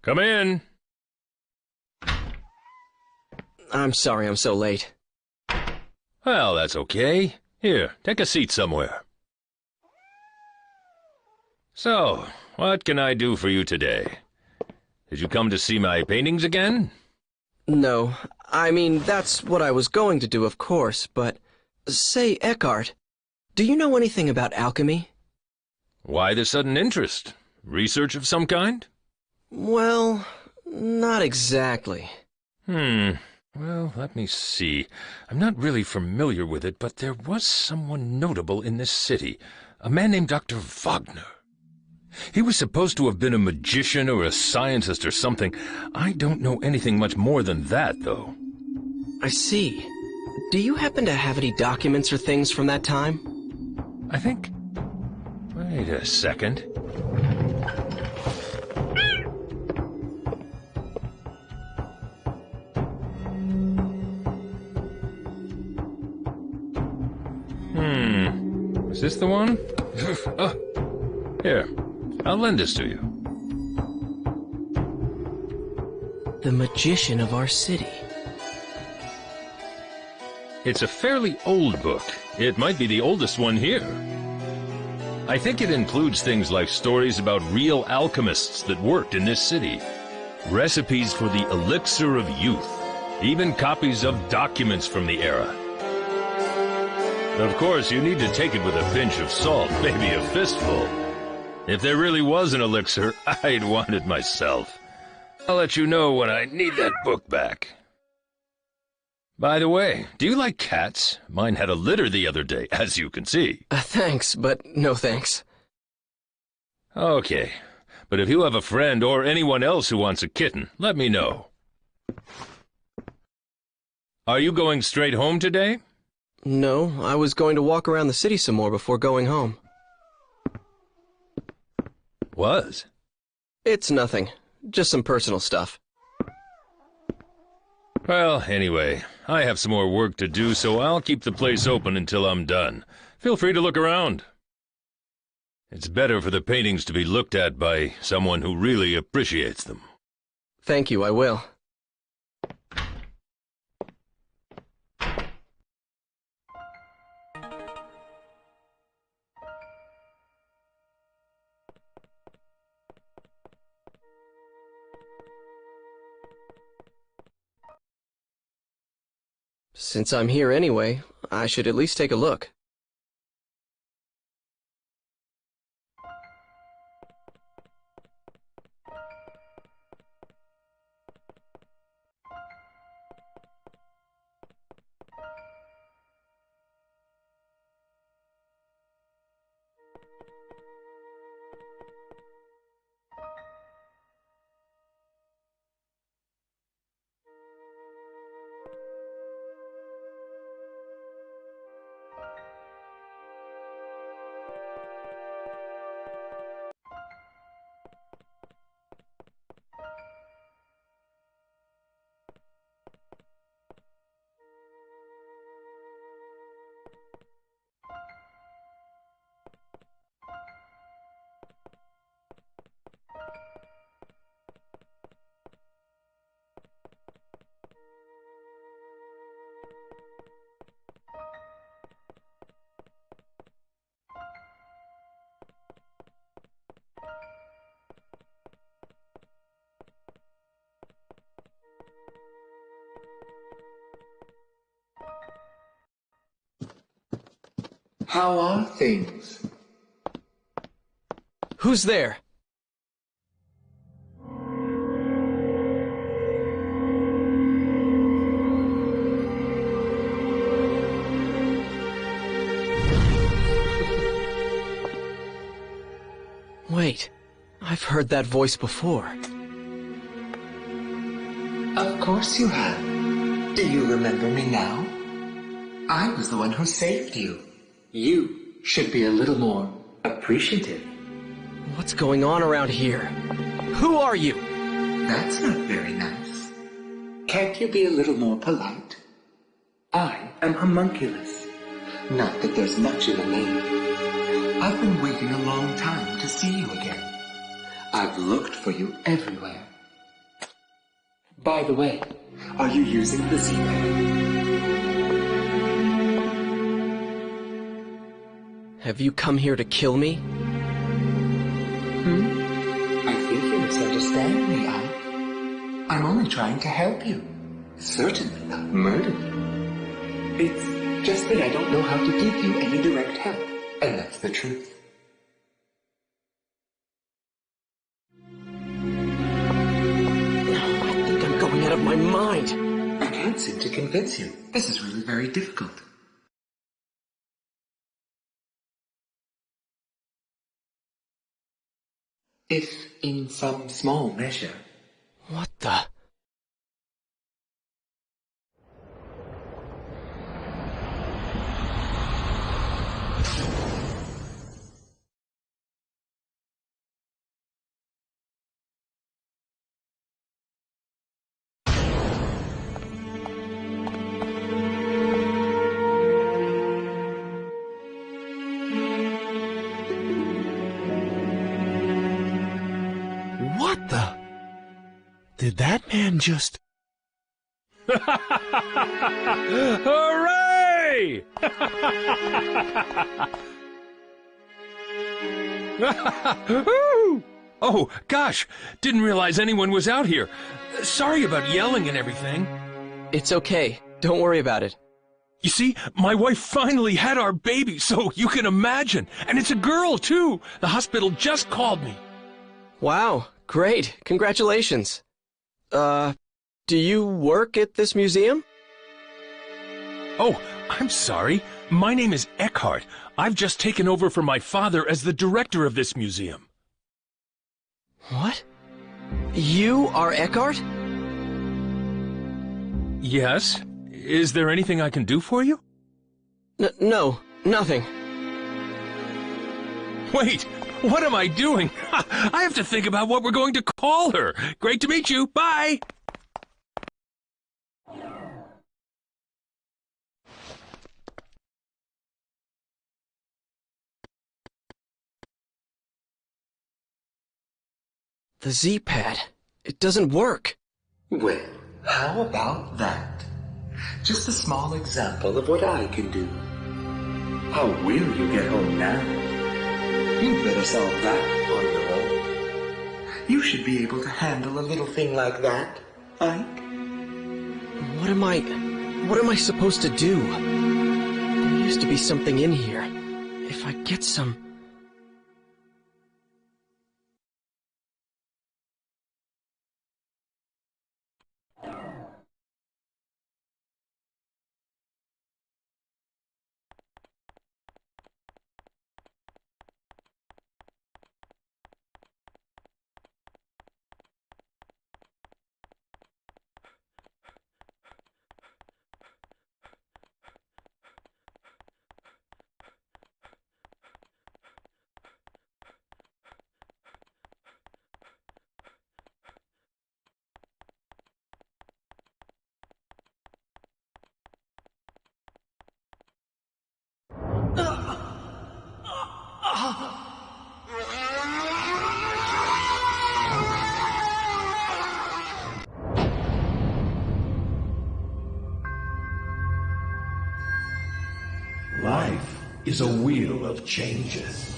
Come in. I'm sorry I'm so late. Well, that's okay. Here, take a seat somewhere. So, what can I do for you today? Did you come to see my paintings again? No, I mean, that's what I was going to do, of course, but... Say, Eckhart, do you know anything about alchemy? Why the sudden interest? Research of some kind? Well, not exactly. Well, let me see. I'm not really familiar with it, but there was someone notable in this city. A man named Dr. Wagner. He was supposed to have been a magician or a scientist or something. I don't know anything much more than that, though. I see. Do you happen to have any documents or things from that time? I think... Wait a second. Is this the one? Oh, here, I'll lend this to you. The magician of our city. It's a fairly old book. It might be the oldest one here. I think it includes things like stories about real alchemists that worked in this city, recipes for the elixir of youth, even copies of documents from the era. Of course, you need to take it with a pinch of salt, maybe a fistful. If there really was an elixir, I'd want it myself. I'll let you know when I need that book back. By the way, do you like cats? Mine had a litter the other day, as you can see. Thanks, but no thanks. Okay, but if you have a friend or anyone else who wants a kitten, let me know. Are you going straight home today? No, I was going to walk around the city some more before going home. Was? It's nothing. Just some personal stuff. Well, anyway, I have some more work to do, so I'll keep the place open until I'm done. Feel free to look around. It's better for the paintings to be looked at by someone who really appreciates them. Thank you, I will. Since I'm here anyway, I should at least take a look. How are things? Who's there? Wait, I've heard that voice before. Of course you have. Do you remember me now? I was the one who saved you. You should be a little more appreciative. What's going on around here? Who are you? That's not very nice. Can't you be a little more polite? I am homunculus. Not that there's much in the name. I've been waiting a long time to see you again. I've looked for you everywhere. By the way, are you using the Z-Pad? Have you come here to kill me? I think you misunderstand me, I'm only trying to help you. Certainly not murder you. It's just that I don't know how to give you any direct help, and that's the truth. I think I'm going out of my mind. I can't seem to convince you. This is really very difficult. If in some small measure. What the? What the? Did that man just... Hooray! Oh, gosh, didn't realize anyone was out here. Sorry about yelling and everything. It's okay. Don't worry about it. You see, my wife finally had our baby, so you can imagine. And it's a girl, too. The hospital just called me. Wow, great. Congratulations. Do you work at this museum? Oh, I'm sorry. My name is Eckhart. I've just taken over for my father as the director of this museum. What? You are Eckhart? Yes? Is there anything I can do for you? No, nothing. Wait, what am I doing? I have to think about what we're going to call her. Great to meet you. Bye! The Z-Pad. It doesn't work. Well, how about that? Just a small example of what I can do. How will you get home now? You'd better solve that on your own. You should be able to handle a little thing like that, Ike. What am I supposed to do? There used to be something in here. If I get some... Life is a wheel of changes.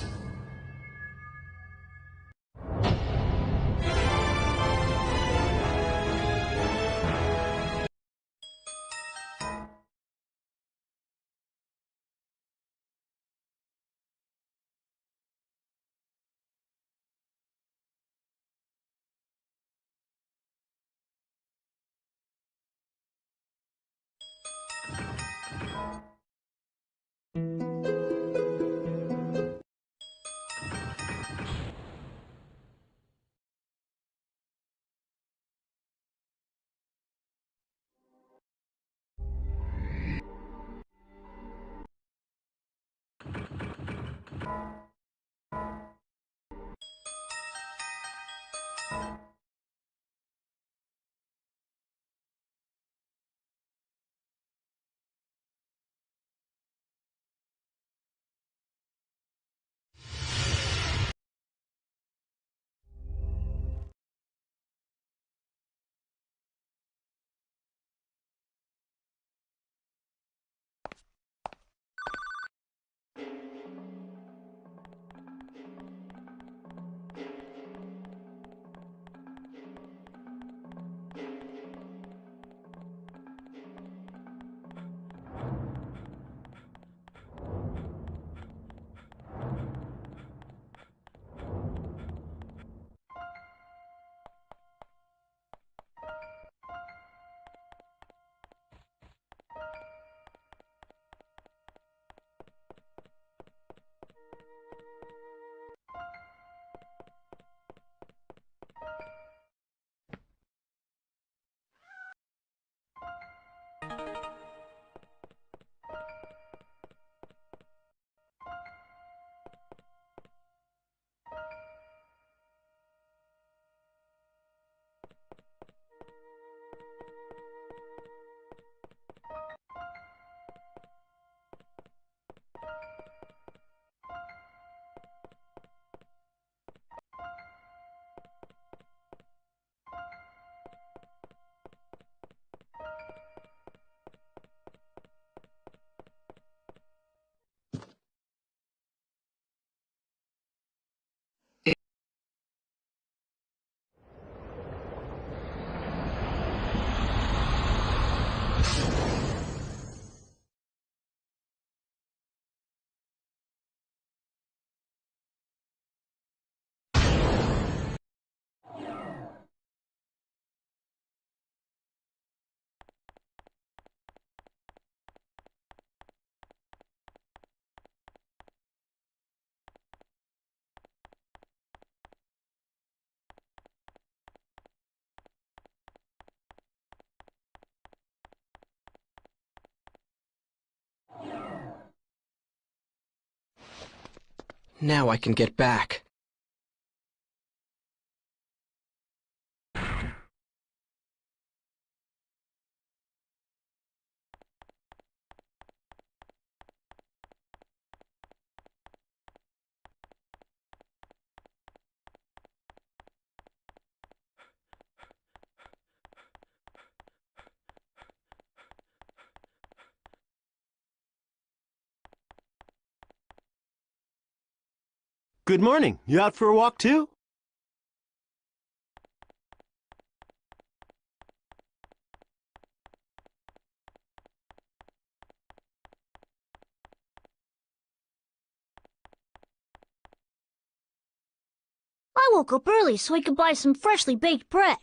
Now I can get back. Good morning. You out for a walk too? I woke up early so I could buy some freshly baked bread.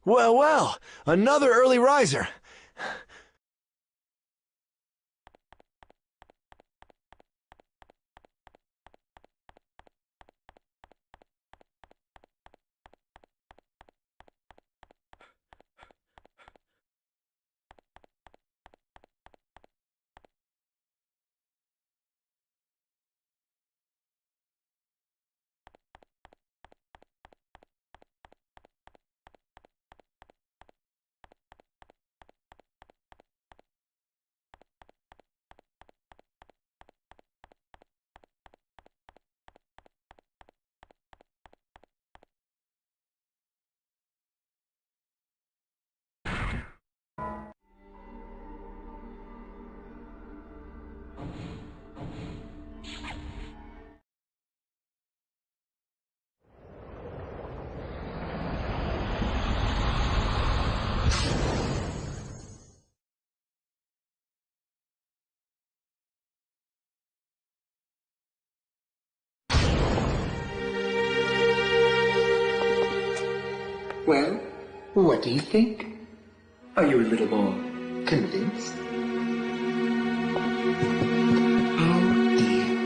Well, well, another early riser. Well, what do you think? Are you a little more convinced? Oh dear.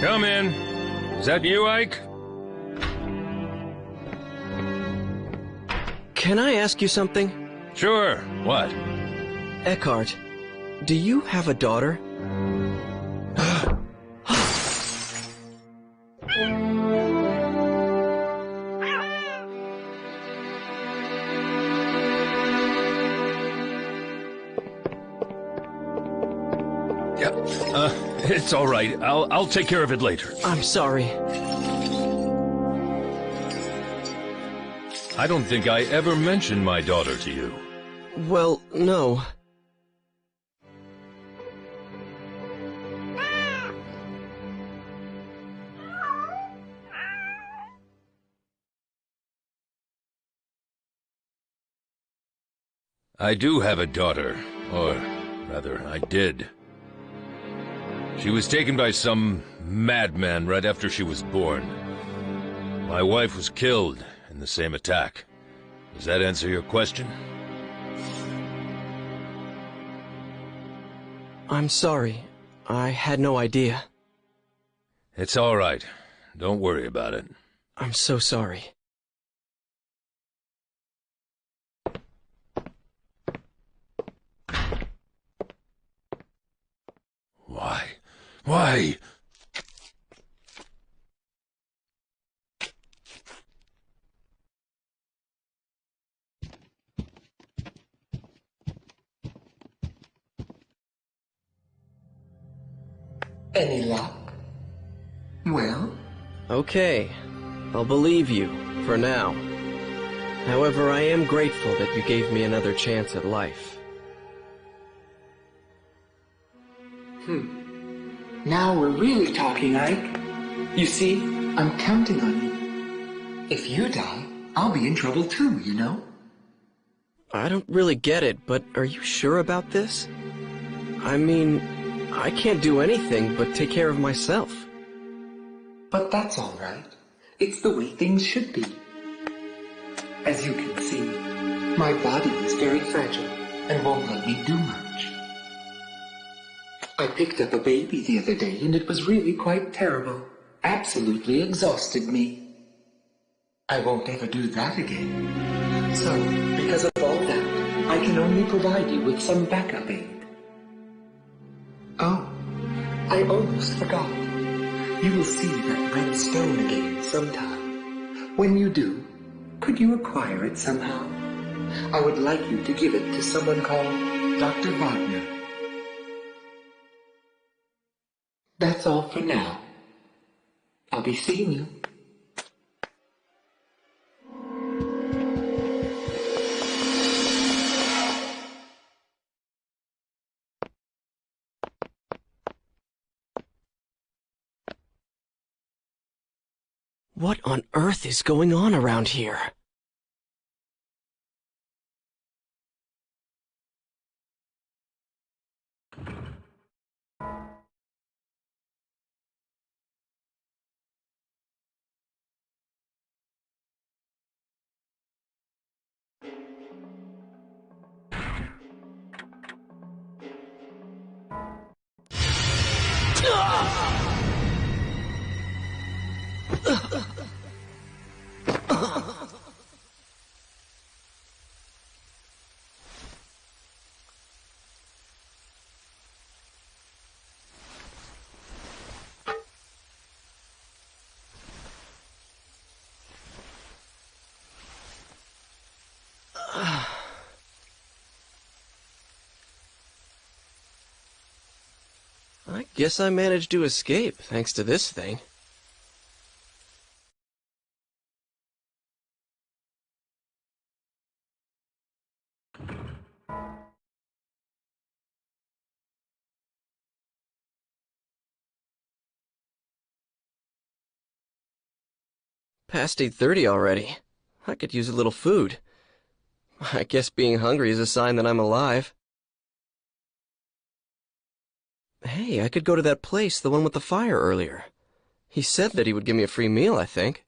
Come in. Is that you, Ike? Can I ask you something? Sure. What? Eckhart, do you have a daughter? It's all right. I'll take care of it later. I'm sorry. I don't think I ever mentioned my daughter to you. Well, no. I do have a daughter, or rather, I did. She was taken by some madman right after she was born. My wife was killed in the same attack. Does that answer your question? I'm sorry. I had no idea. It's all right. Don't worry about it. I'm so sorry. Why? Why? Any luck? Well? Okay. I'll believe you, for now. However, I am grateful that you gave me another chance at life. Now we're really talking, Ike. You see, I'm counting on you. If you die, I'll be in trouble too, you know? I don't really get it, but are you sure about this? I mean, I can't do anything but take care of myself. But that's all right. It's the way things should be. As you can see, my body is very fragile and won't let me do much. I picked up a baby the other day and it was really quite terrible. Absolutely exhausted me. I won't ever do that again. So, because of all that, I can only provide you with some backup aid. Oh, I almost forgot. You will see that red stone again sometime. When you do, could you acquire it somehow? I would like you to give it to someone called Dr. Wagner. That's all for now. I'll be seeing you. What on earth is going on around here? I guess I managed to escape, thanks to this thing. Past 8:30 already. I could use a little food. I guess being hungry is a sign that I'm alive. Hey, I could go to that place, the one with the fire earlier. He said that he would give me a free meal, I think.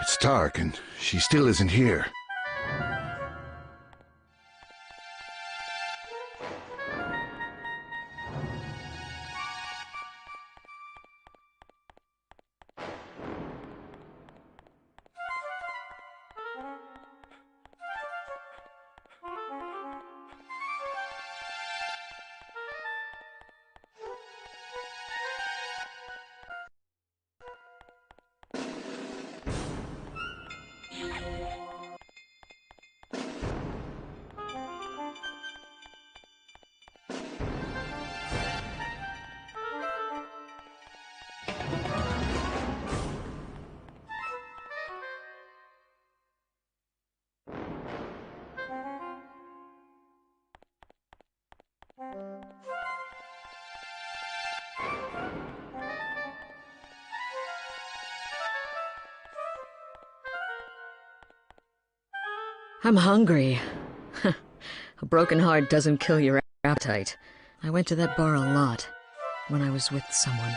It's dark and she still isn't here. I'm hungry. A broken heart doesn't kill your appetite. I went to that bar a lot when I was with someone.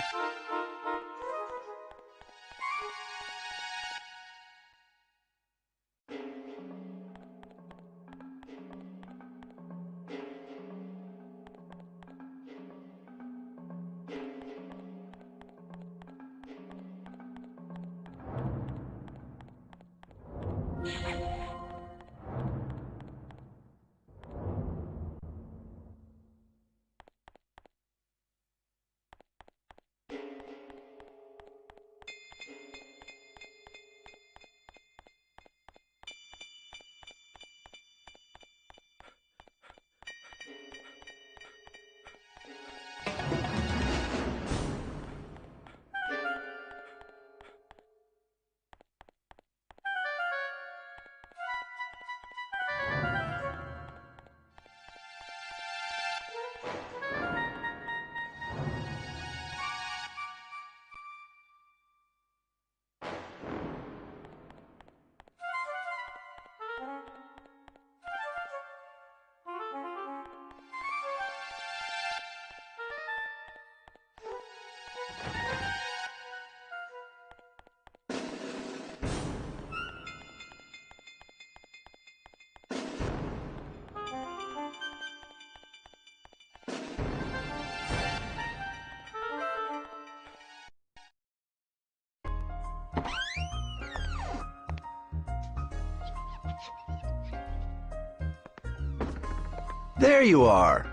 There you are.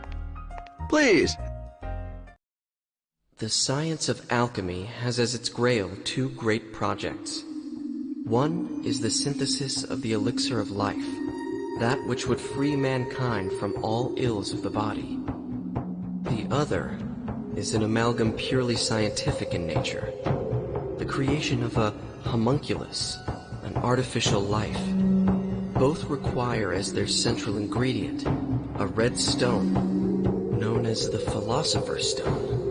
Please. The science of alchemy has as its grail two great projects. One is the synthesis of the elixir of life, that which would free mankind from all ills of the body. The other is an amalgam purely scientific in nature, the creation of a homunculus, an artificial life. Both require as their central ingredient a red stone, known as the Philosopher's Stone.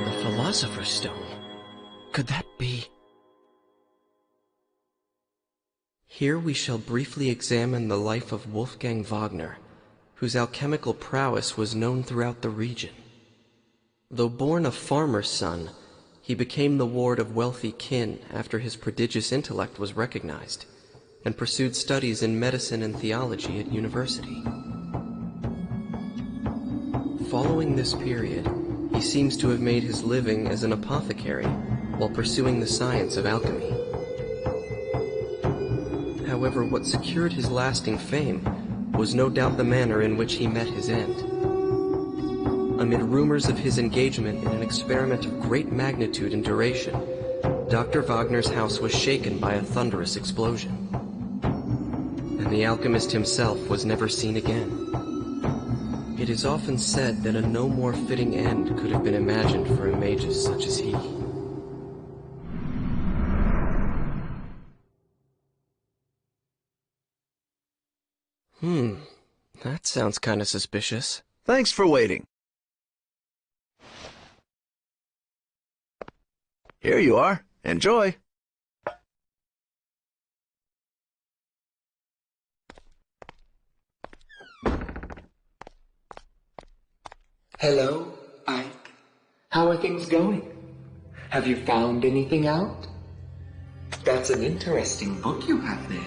The Philosopher's Stone? Could that be? Here we shall briefly examine the life of Wolfgang Wagner, whose alchemical prowess was known throughout the region. Though born a farmer's son, he became the ward of wealthy kin after his prodigious intellect was recognized, and pursued studies in medicine and theology at university. Following this period, he seems to have made his living as an apothecary while pursuing the science of alchemy. However, what secured his lasting fame was no doubt the manner in which he met his end. Amid rumors of his engagement in an experiment of great magnitude and duration, Dr. Wagner's house was shaken by a thunderous explosion, and the alchemist himself was never seen again. It is often said that a no more fitting end could have been imagined for a magus such as he. That sounds kinda suspicious. Thanks for waiting. Here you are. Enjoy. Hello, Ike. How are things going? Have you found anything out? That's an interesting book you have there.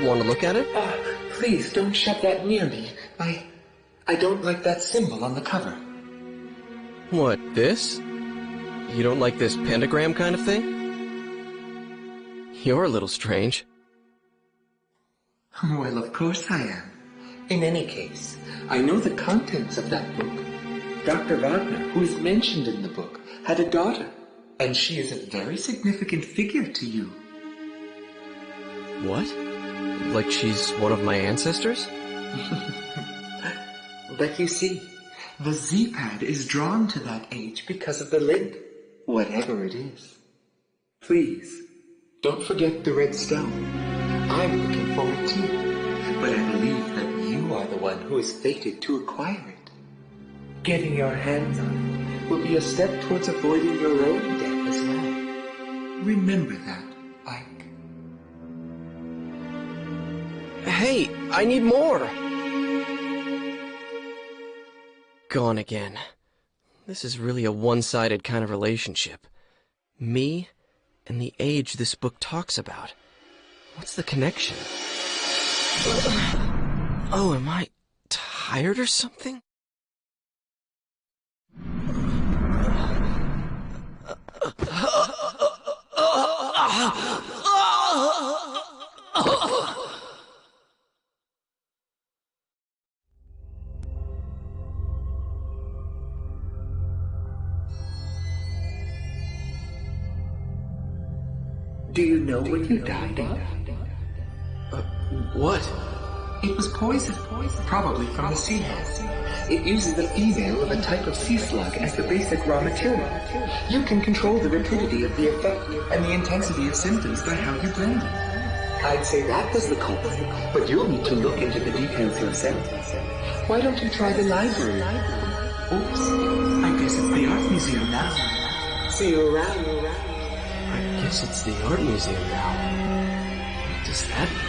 Want to look at it? Please don't shove that near me. I don't like that symbol on the cover. What, this? You don't like this pentagram kind of thing? You're a little strange. Well, of course I am. In any case, I know the contents of that book. Dr. Wagner, who is mentioned in the book, had a daughter, and she is a very significant figure to you. What? Like she's one of my ancestors? But you see, the Z-pad is drawn to that age because of the lid, whatever it is. Please, don't forget the red stone. I'm looking forward to it, but I believe that you are the one who is fated to acquire it. Getting your hands on it will be a step towards avoiding your own death as well. Remember that, Ike. Hey, I need more! Gone again. This is really a one-sided kind of relationship. Me and the age this book talks about. What's the connection? Oh, am I tired or something? Do you know what you died of? What? It was poison, probably from the sea hens. It uses the female of a type of sea slug as the basic raw material. You can control the rapidity of the effect and the intensity of symptoms by how you blend it. I'd say that was the culprit, but you'll need to look into the details yourself. Why don't you try the library? Oops, I guess it's the art museum now. See you around. I guess it's the art museum now. What does that mean?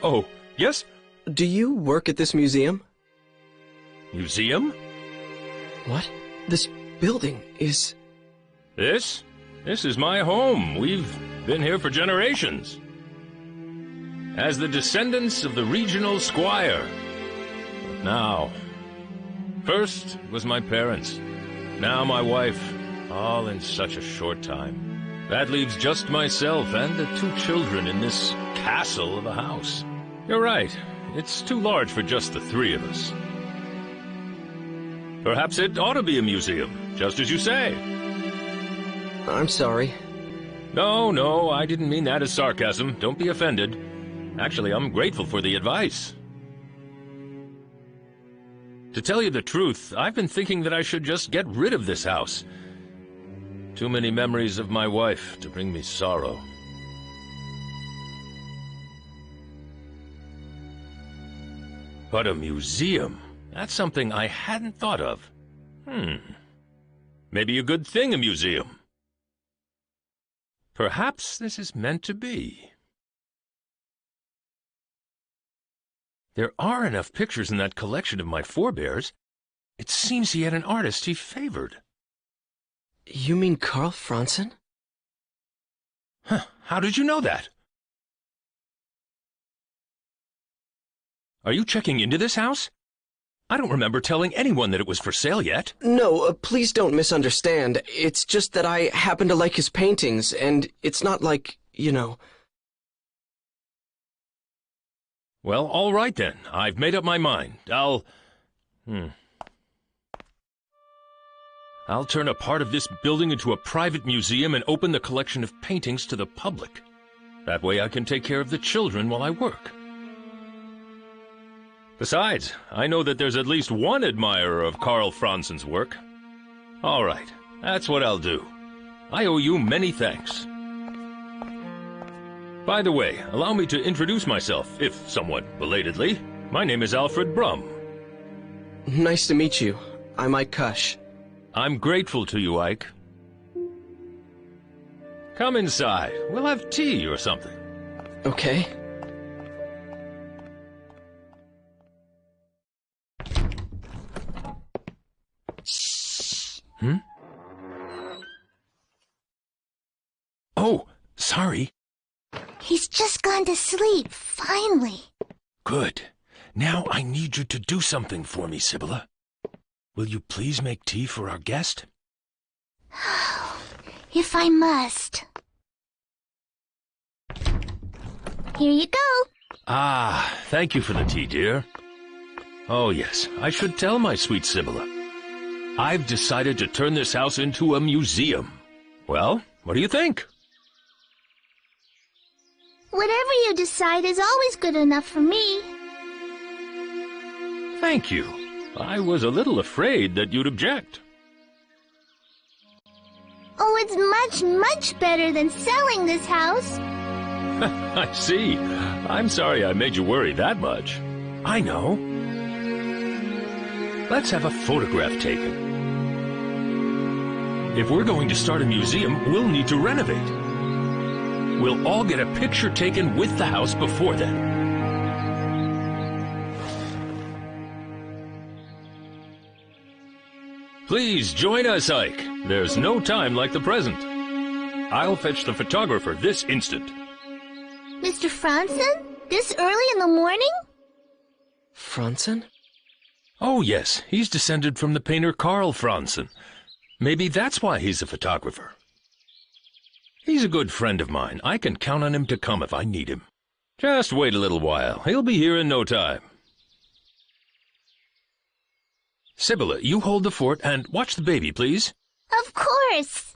Oh, yes? Do you work at this museum? Museum? What? This building is... This is my home. We've been here for generations. As the descendants of the regional squire. But now... First was my parents. Now my wife. All in such a short time. That leaves just myself and the 2 children in this castle of a house. You're right. It's too large for just the 3 of us. Perhaps it ought to be a museum, just as you say. I'm sorry. No, I didn't mean that as sarcasm. Don't be offended. Actually, I'm grateful for the advice. To tell you the truth, I've been thinking that I should just get rid of this house. Too many memories of my wife to bring me sorrow. But a museum, that's something I hadn't thought of. Maybe a good thing, a museum. Perhaps this is meant to be. There are enough pictures in that collection of my forebears. It seems he had an artist he favored. You mean Carl Franzen? Huh, how did you know that? Are you checking into this house? I don't remember telling anyone that it was for sale yet. No, please don't misunderstand. It's just that I happen to like his paintings, and it's not like, you know... Well, all right then. I've made up my mind. I'll turn a part of this building into a private museum and open the collection of paintings to the public. That way I can take care of the children while I work. Besides, I know that there's at least one admirer of Carl Franzen's work. All right, that's what I'll do. I owe you many thanks. By the way, allow me to introduce myself, if somewhat belatedly. My name is Alfred Brum. Nice to meet you. I'm Ike Kush. I'm grateful to you, Ike. Come inside. We'll have tea or something. Okay. Oh, sorry. He's just gone to sleep, finally. Good. Now I need you to do something for me, Sibylla. Will you please make tea for our guest? If I must. Here you go. Ah, thank you for the tea, dear. Oh, yes, I should tell my sweet Sibylla. I've decided to turn this house into a museum. Well, what do you think? Whatever you decide is always good enough for me. Thank you. I was a little afraid that you'd object. Oh, it's much, much better than selling this house. I see. I'm sorry I made you worry that much. I know. Let's have a photograph taken. If we're going to start a museum, we'll need to renovate. We'll all get a picture taken with the house before then. Please join us, Ike. There's no time like the present. I'll fetch the photographer this instant. Mr. Franzen? This early in the morning? Franzen? Oh, yes. He's descended from the painter Carl Franzen. Maybe that's why he's a photographer. He's a good friend of mine. I can count on him to come if I need him. Just wait a little while. He'll be here in no time. Sibylla, you hold the fort and watch the baby, please. Of course.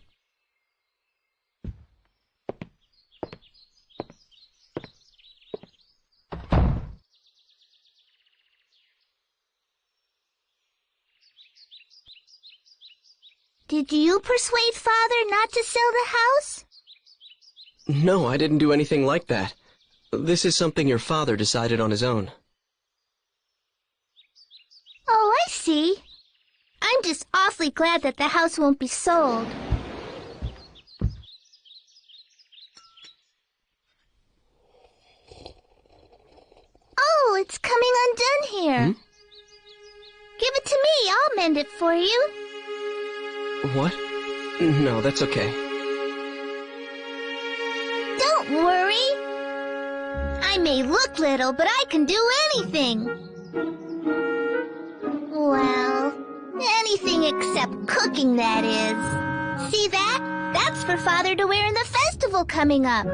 Did you persuade Father not to sell the house? No, I didn't do anything like that. This is something your father decided on his own. Oh, I see. I'm just awfully glad that the house won't be sold. Oh, it's coming undone here. Give it to me. I'll mend it for you. What? No, that's okay. Don't worry. I may look little, but I can do anything. Well, anything except cooking, that is. See that? That's for Father to wear in the festival coming up.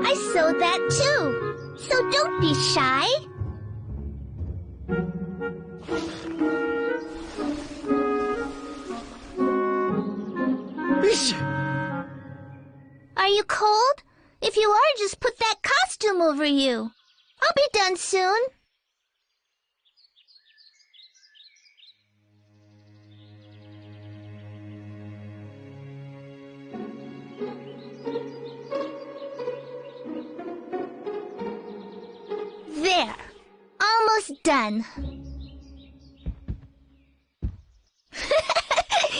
I sewed that too, so don't be shy. Are you cold? If you are, just put that costume over you. I'll be done soon. There. Almost done.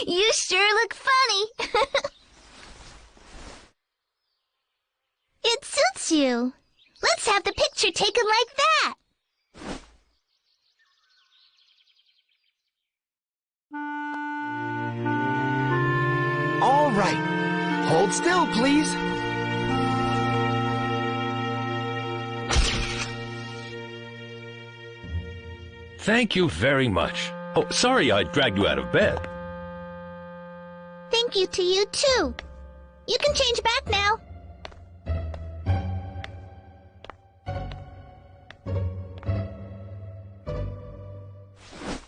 You sure look funny. It suits you. Let's have the picture taken like that. All right. Hold still, please. Thank you very much. Oh, sorry I dragged you out of bed. Thank you to you, too. You can change back now.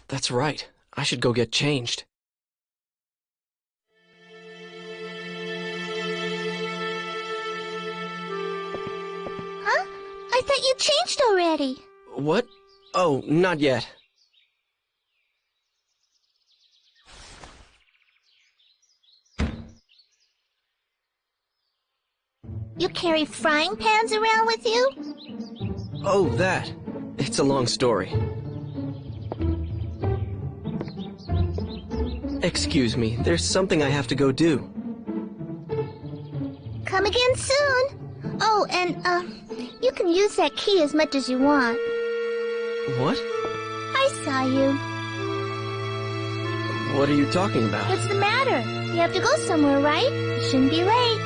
That's right. I should go get changed. Huh? I thought you changed already. What? Oh, not yet. You carry frying pans around with you? Oh, that. It's a long story. Excuse me, there's something I have to go do. Come again soon. Oh, and, you can use that key as much as you want. What? I saw you. What are you talking about? What's the matter? You have to go somewhere, right? You shouldn't be late.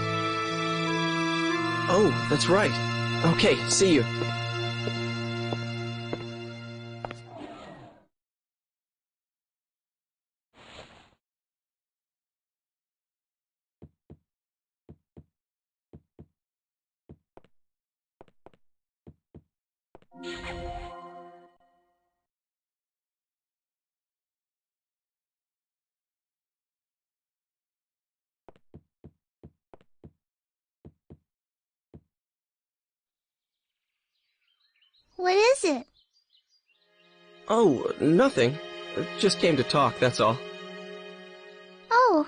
Oh, that's right. Okay, see you. What is it? Oh, nothing. Just came to talk, that's all. Oh,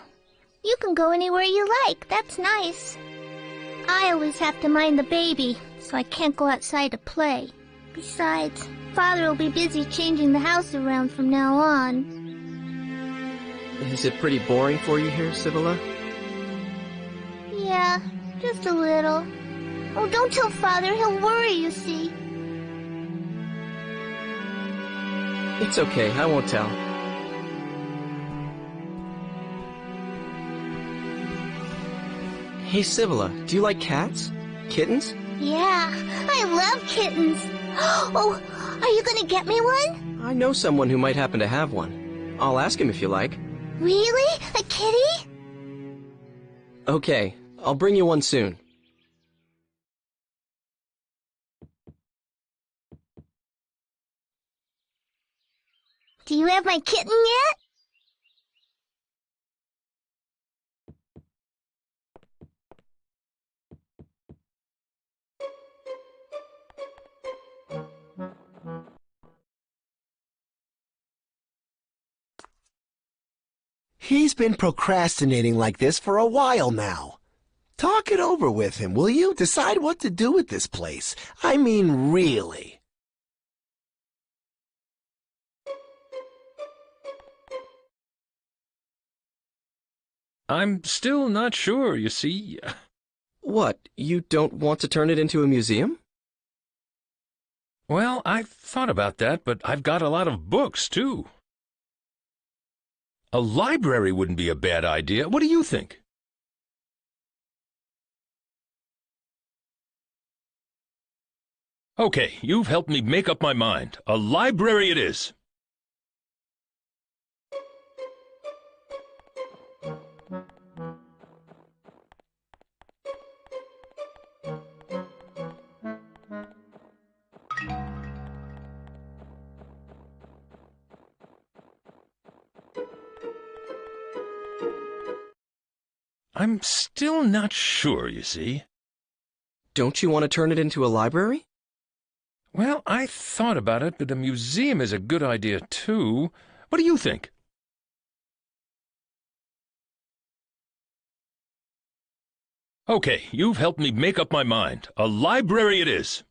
you can go anywhere you like. That's nice. I always have to mind the baby, so I can't go outside to play. Besides, Father will be busy changing the house around from now on. Is it pretty boring for you here, Sibilla? Yeah, just a little. Oh, don't tell Father. He'll worry, you see. It's okay, I won't tell. Hey, Sibilla, do you like cats? Kittens? Yeah, I love kittens. Oh, are you gonna get me one? I know someone who might happen to have one. I'll ask him if you like. Really? A kitty? Okay, I'll bring you one soon. Do you have my kitten yet? He's been procrastinating like this for a while now. Talk it over with him, will you? Decide what to do with this place. I mean, really. I'm still not sure, you see. What, you don't want to turn it into a museum? Well, I've thought about that, but I've got a lot of books, too. A library wouldn't be a bad idea. What do you think? Okay, you've helped me make up my mind. A library it is. I'm still not sure, you see. Don't you want to turn it into a library? Well, I thought about it, but a museum is a good idea, too. What do you think? Okay, you've helped me make up my mind. A library it is.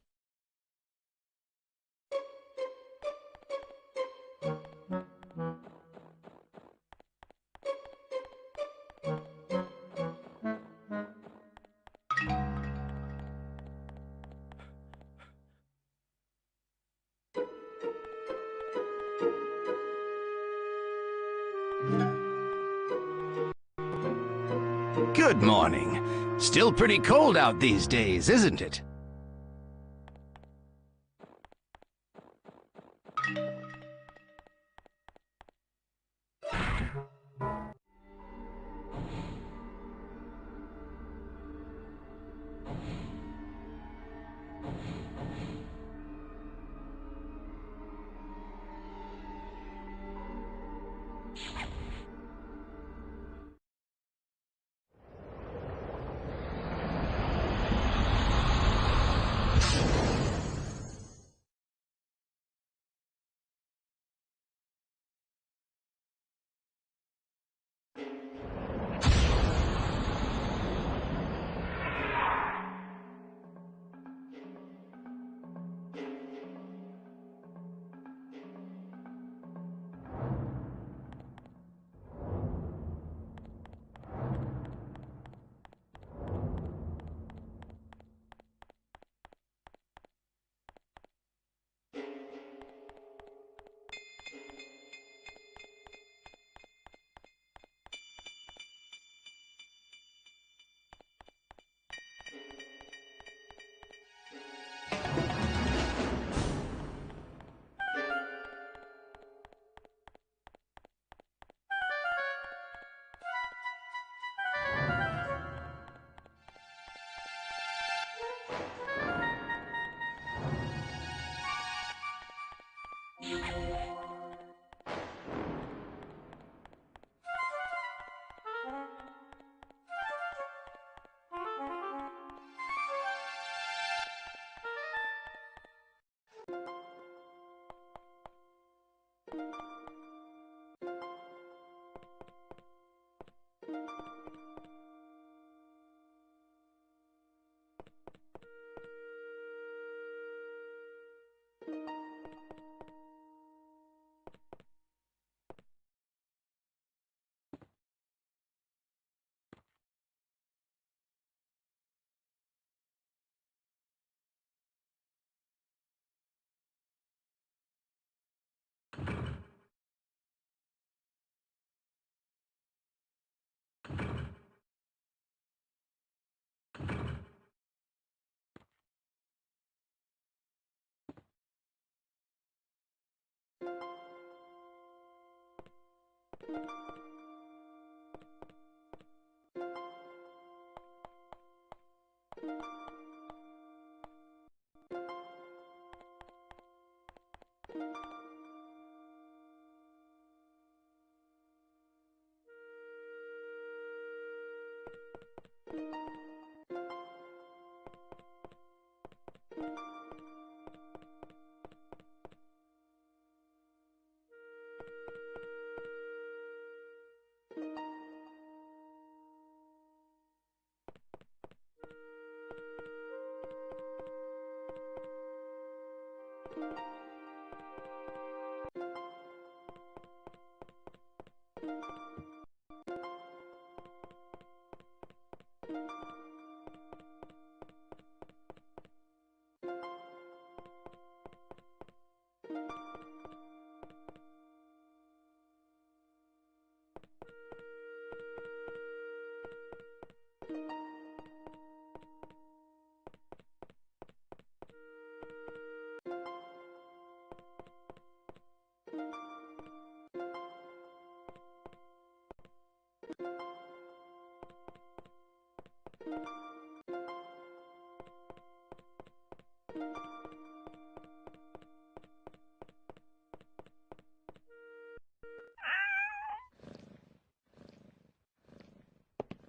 Good morning. Still pretty cold out these days, isn't it?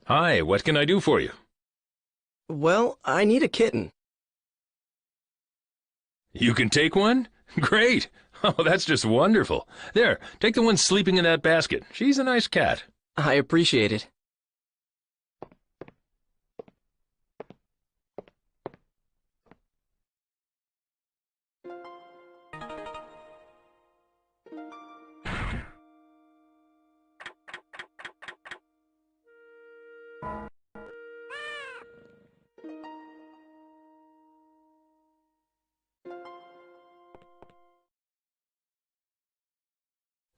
Hi, what can I do for you? Well, I need a kitten. You can take one? Great! Oh, that's just wonderful. There, take the one sleeping in that basket. She's a nice cat. I appreciate it.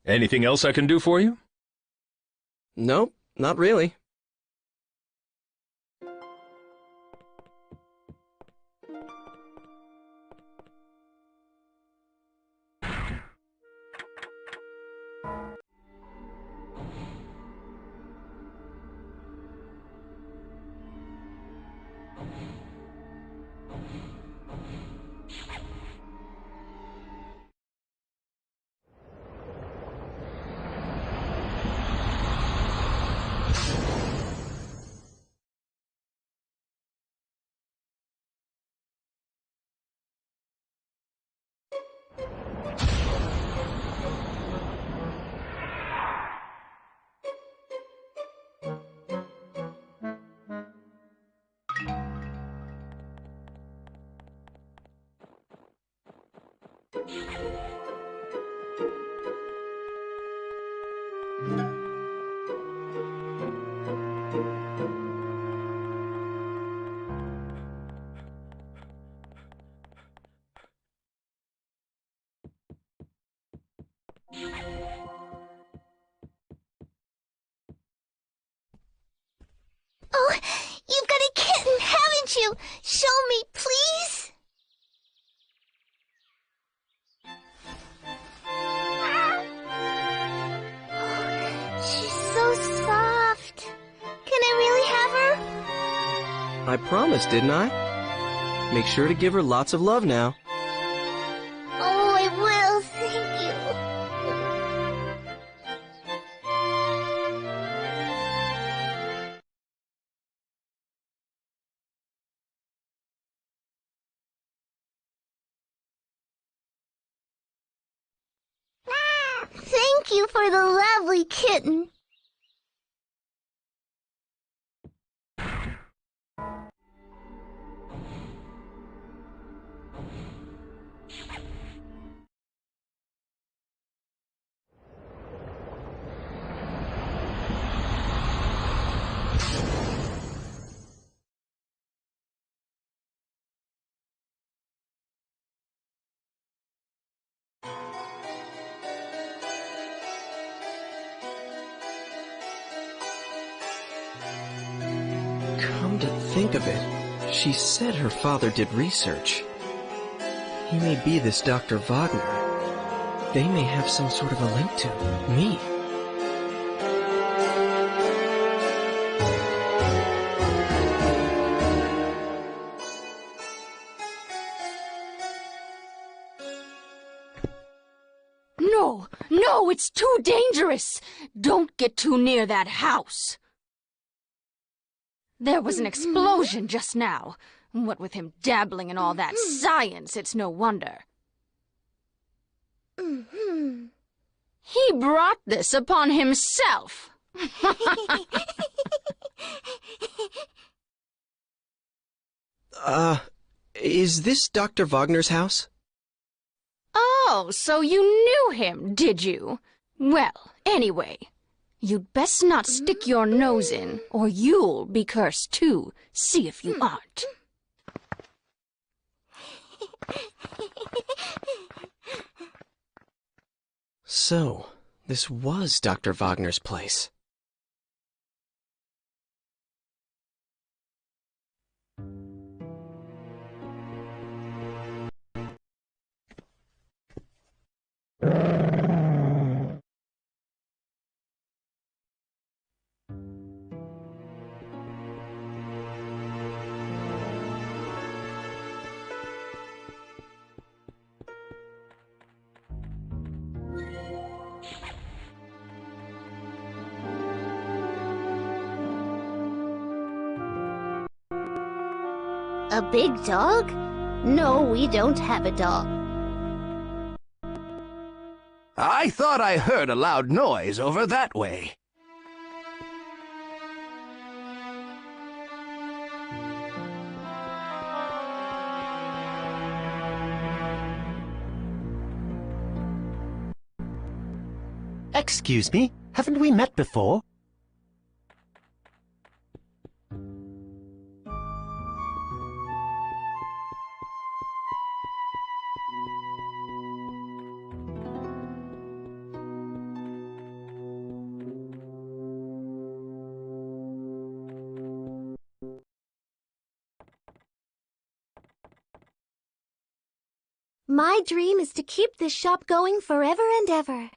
Anything else I can do for you? Nope, not really. Oh, you've got a kitten, haven't you? Show me, please. Oh, she's so soft. Can I really have her? I promised, didn't I? Make sure to give her lots of love now. Oh, I will, thank you. Thank you for the lovely kitten. Come to think of it, she said her father did research. He may be this Dr. Wagner. They may have some sort of a link to me. No, no, it's too dangerous. Don't get too near that house. There was an explosion just now. What with him dabbling in all that science, it's no wonder. He brought this upon himself. Is this Dr. Wagner's house? Oh, so you knew him, did you? Well, anyway, you'd best not stick your nose in, or you'll be cursed too. See if you aren't. So, this was Dr. Wagner's place. A big dog? No, we don't have a dog. I thought I heard a loud noise over that way. Excuse me, haven't we met before? My dream is to keep this shop going forever and ever.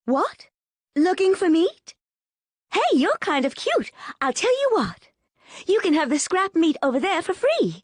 What? Looking for meat? Hey, you're kind of cute. I'll tell you what. You can have the scrap meat over there for free.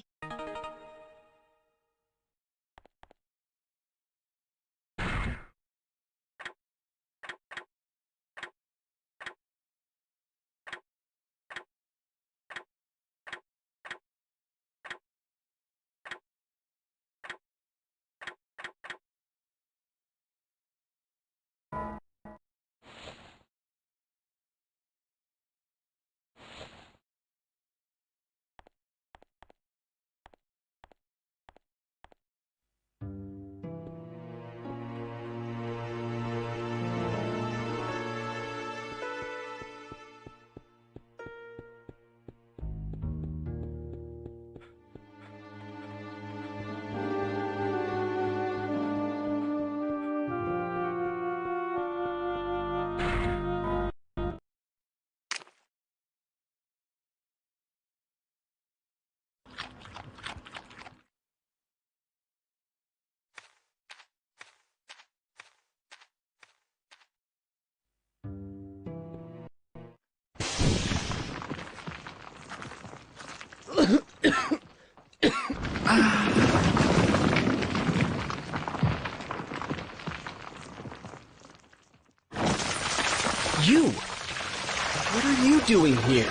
You! What are you doing here?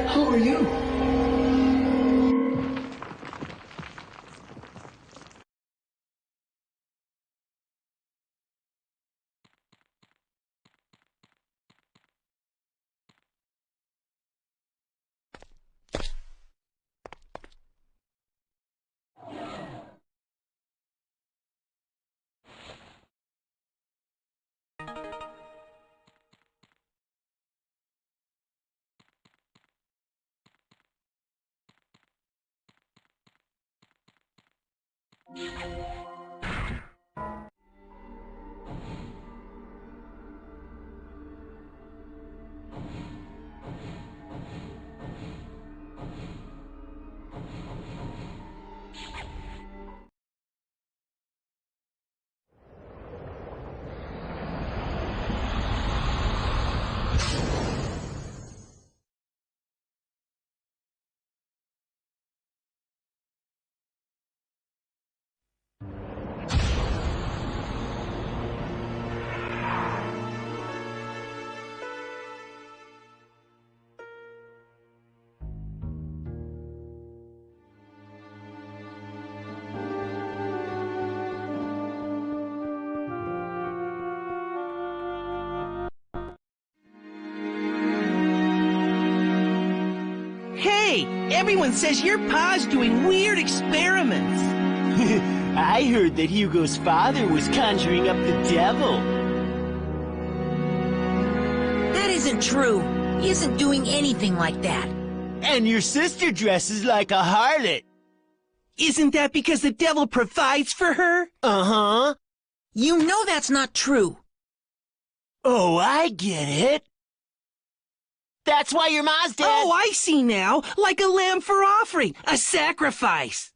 Who are you? Everyone says your pa's doing weird experiments. I heard that Hugo's father was conjuring up the devil. That isn't true. He isn't doing anything like that. And your sister dresses like a harlot. Isn't that because the devil provides for her? Uh-huh. You know that's not true. Oh, I get it. That's why your ma's dead. Oh, I see now. Like a lamb for offering. A sacrifice.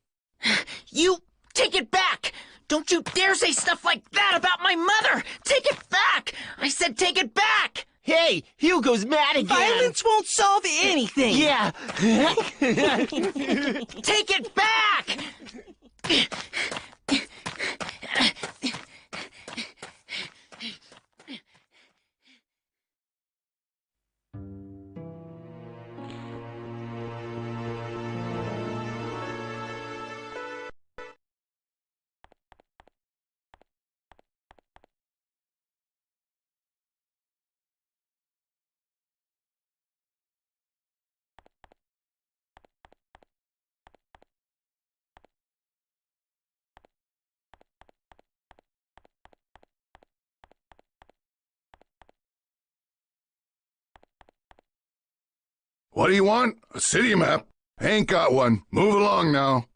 You take it back. Don't you dare say stuff like that about my mother. Take it back. I said take it back. Hey, Hugo's mad again. Violence won't solve anything. Yeah. Take it back. What do you want? A city map? Ain't got one. Move along now.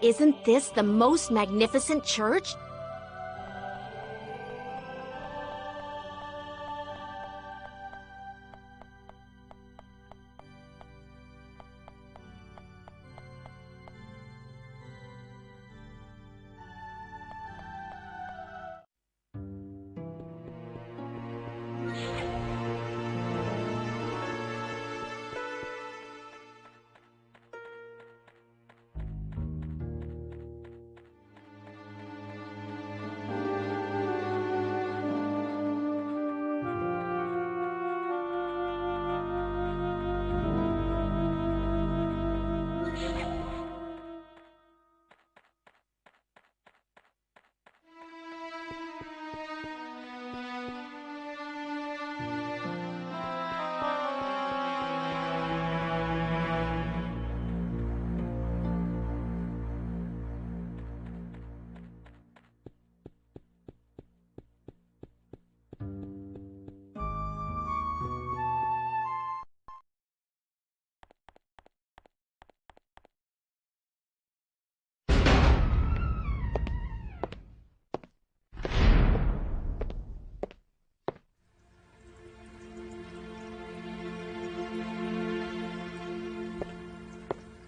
Isn't this the most magnificent church?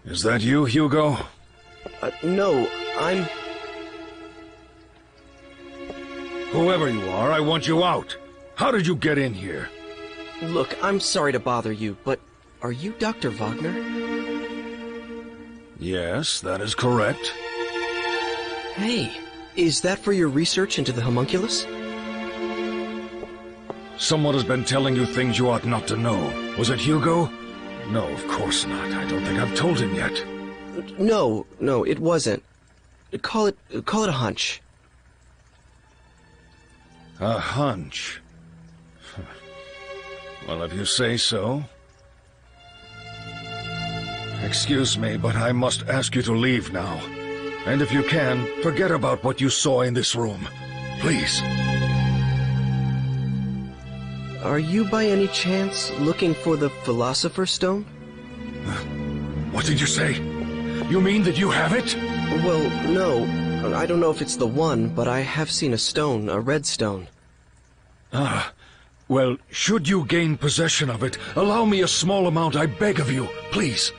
Is that you, Hugo? No, I'm... Whoever you are, I want you out. How did you get in here? Look, I'm sorry to bother you, but are you Dr. Wagner? Yes, that is correct. Hey, is that for your research into the homunculus? Someone has been telling you things you ought not to know. Was it Hugo? No, of course not. I don't think I've told him yet. No, it wasn't. Call it a hunch. A hunch? Well, if you say so. Excuse me, but I must ask you to leave now. And if you can, forget about what you saw in this room. Please. Are you by any chance looking for the Philosopher's Stone? What did you say? You mean that you have it? Well, no. I don't know if it's the one, but I have seen a stone, a red stone. Ah. Well, should you gain possession of it, allow me a small amount, I beg of you, please.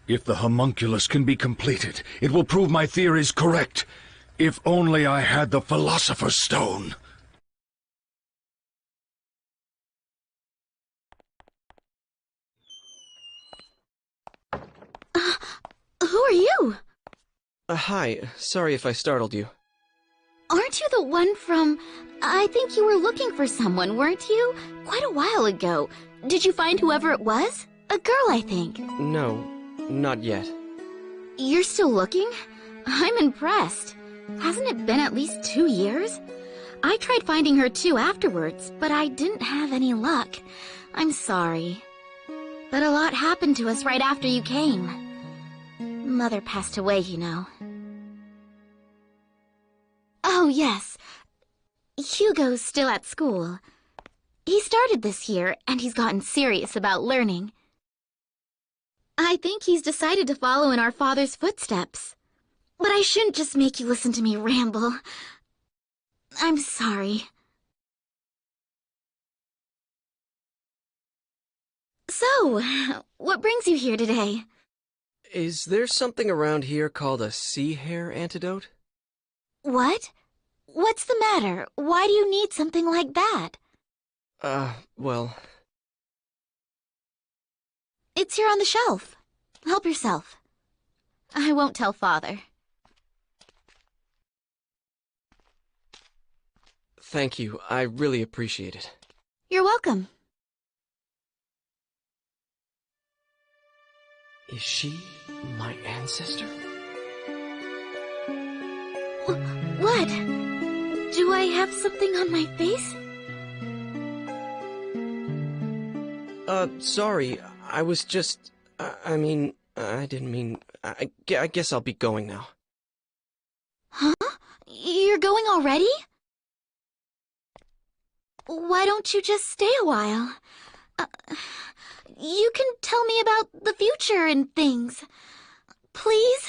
If the homunculus can be completed, it will prove my theories correct. If only I had the Philosopher's Stone. Who are you? Hi. Sorry if I startled you. Aren't you the one from... I think you were looking for someone, weren't you? Quite a while ago. Did you find whoever it was? A girl, I think. No, not yet. You're still looking? I'm impressed. Hasn't it been at least 2 years? I tried finding her too afterwards, but I didn't have any luck. I'm sorry. But a lot happened to us right after you came. Mother passed away, you know. Oh, yes. Hugo's still at school. He started this year, and he's gotten serious about learning. I think he's decided to follow in our father's footsteps. But I shouldn't just make you listen to me ramble. I'm sorry. So, what brings you here today? Is there something around here called a sea hare antidote? What? What's the matter? Why do you need something like that? Well... It's here on the shelf. Help yourself. I won't tell Father. Thank you. I really appreciate it. You're welcome. Is she my ancestor? What? Do I have something on my face? Sorry. I was just... I didn't mean... I guess I'll be going now. Huh? You're going already? Why don't you just stay a while? You can tell me about the future and things. Please?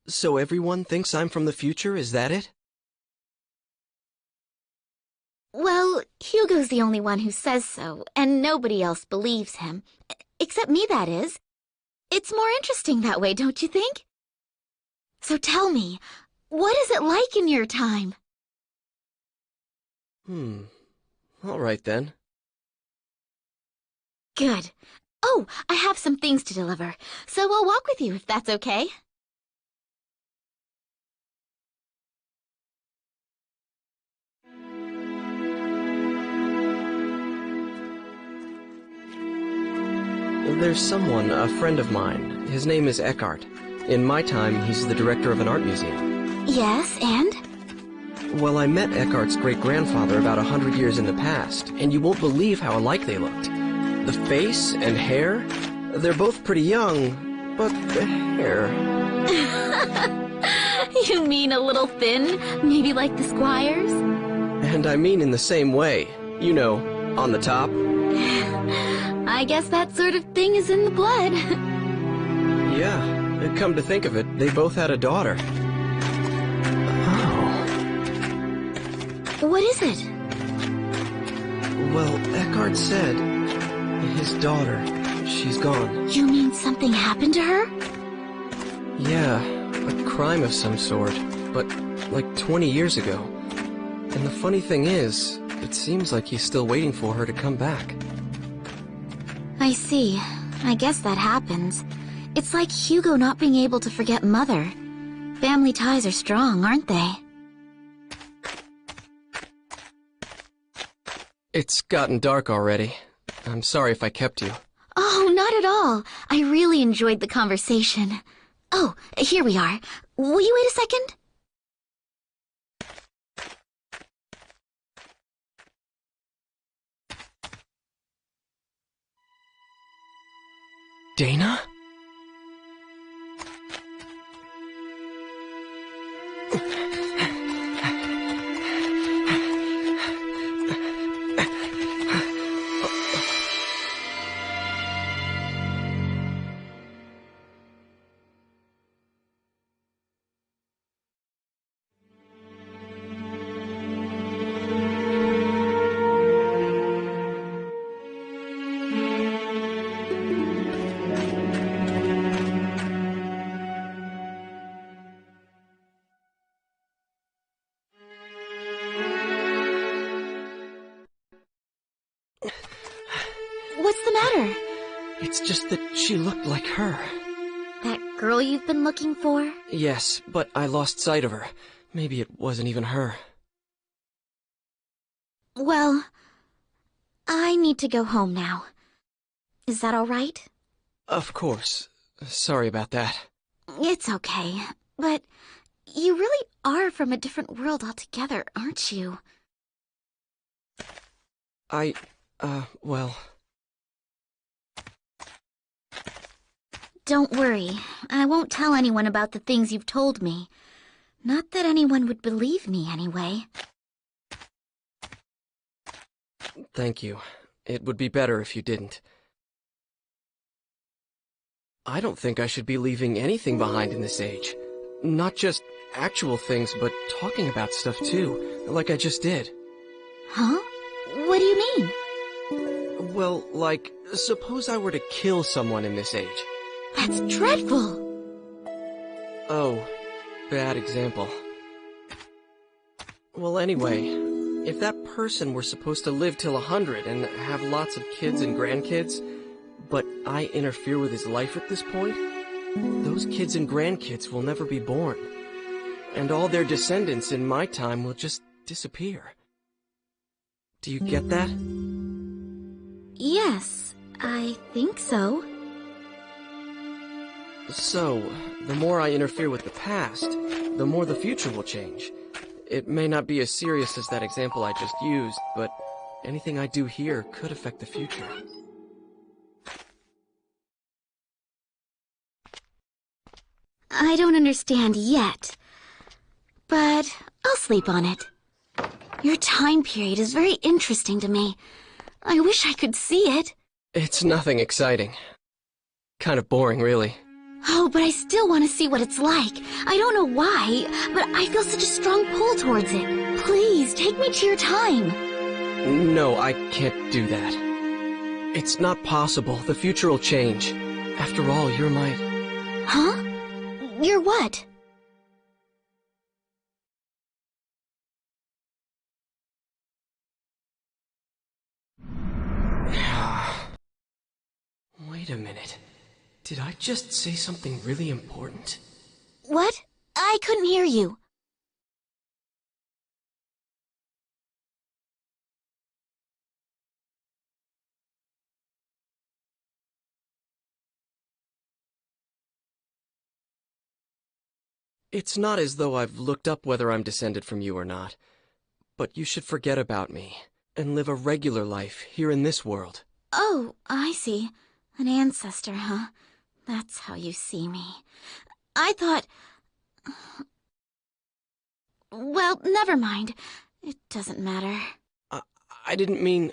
So everyone thinks I'm from the future, is that it? Well, Hugo's the only one who says so, and nobody else believes him. Except me, that is. It's more interesting that way, don't you think? So tell me, what is it like in your time? All right then. Good. Oh, I have some things to deliver, so I'll walk with you if that's okay. There's someone, a friend of mine. His name is Eckhart. In my time, he's the director of an art museum. Yes, and? Well, I met Eckhart's great-grandfather about 100 years in the past, and you won't believe how alike they looked. The face and hair, they're both pretty young, but the hair... You mean a little thin? Maybe like the Squires? And I mean in the same way. You know, on the top. I guess that sort of thing is in the blood. Yeah, come to think of it, they both had a daughter. What is it? Well, Eckhart said his daughter, she's gone. You mean something happened to her? Yeah, a crime of some sort, but like 20 years ago. And the funny thing is, it seems like he's still waiting for her to come back. I see. I guess that happens. It's like Hugo not being able to forget Mother. Family ties are strong, aren't they? It's gotten dark already. I'm sorry if I kept you. Oh, not at all. I really enjoyed the conversation. Oh, here we are. Will you wait a second? Dana? matter? It's just that she looked like her. That girl you've been looking for? Yes, but I lost sight of her. Maybe it wasn't even her. Well, I need to go home now. Is that all right? Of course. Sorry about that. It's okay, but you really are from a different world altogether, aren't you? Well... Don't worry. I won't tell anyone about the things you've told me. Not that anyone would believe me, anyway. Thank you. It would be better if you didn't. I don't think I should be leaving anything behind in this age. Not just actual things, but talking about stuff too, like I just did. Huh? What do you mean? Well, like, suppose I were to kill someone in this age. That's dreadful! Oh, bad example. Well, anyway, if that person were supposed to live till 100 and have lots of kids and grandkids, but I interfere with his life at this point, those kids and grandkids will never be born. And all their descendants in my time will just disappear. Do you get that? Yes, I think so. So, the more I interfere with the past, the more the future will change. It may not be as serious as that example I just used, but anything I do here could affect the future. I don't understand yet, but I'll sleep on it. Your time period is very interesting to me. I wish I could see it. It's nothing exciting. Kind of boring, really. Oh, but I still want to see what it's like. I don't know why, but I feel such a strong pull towards it. Please, take me to your time. No, I can't do that. It's not possible. The future will change. After all, you're my... Huh? You're what? Wait a minute. Did I just say something really important? What? I couldn't hear you. It's not as though I've looked up whether I'm descended from you or not. But you should forget about me and live a regular life here in this world. Oh, I see. An ancestor, huh? That's how you see me. I thought... Well, never mind. It doesn't matter. I didn't mean...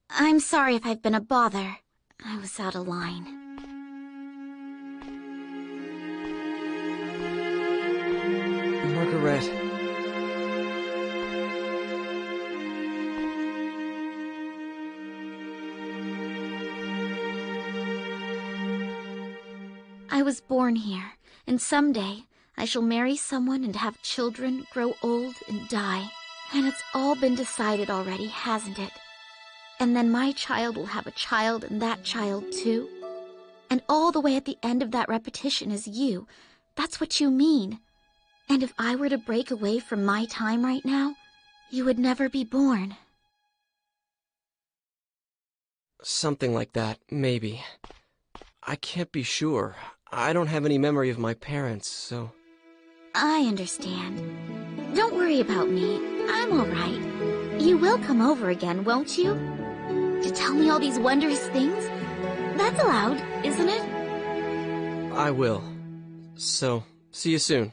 I'm sorry if I've been a bother. I was out of line. Margaret... I was born here, and someday I shall marry someone and have children, grow old, and die. And it's all been decided already, hasn't it? And then my child will have a child and that child too. And all the way at the end of that repetition is you. That's what you mean. And if I were to break away from my time right now, you would never be born. Something like that, maybe. I can't be sure. I don't have any memory of my parents, so... I understand. Don't worry about me. I'm all right. You will come over again, won't you? To tell me all these wondrous things? That's allowed, isn't it? I will. So, see you soon.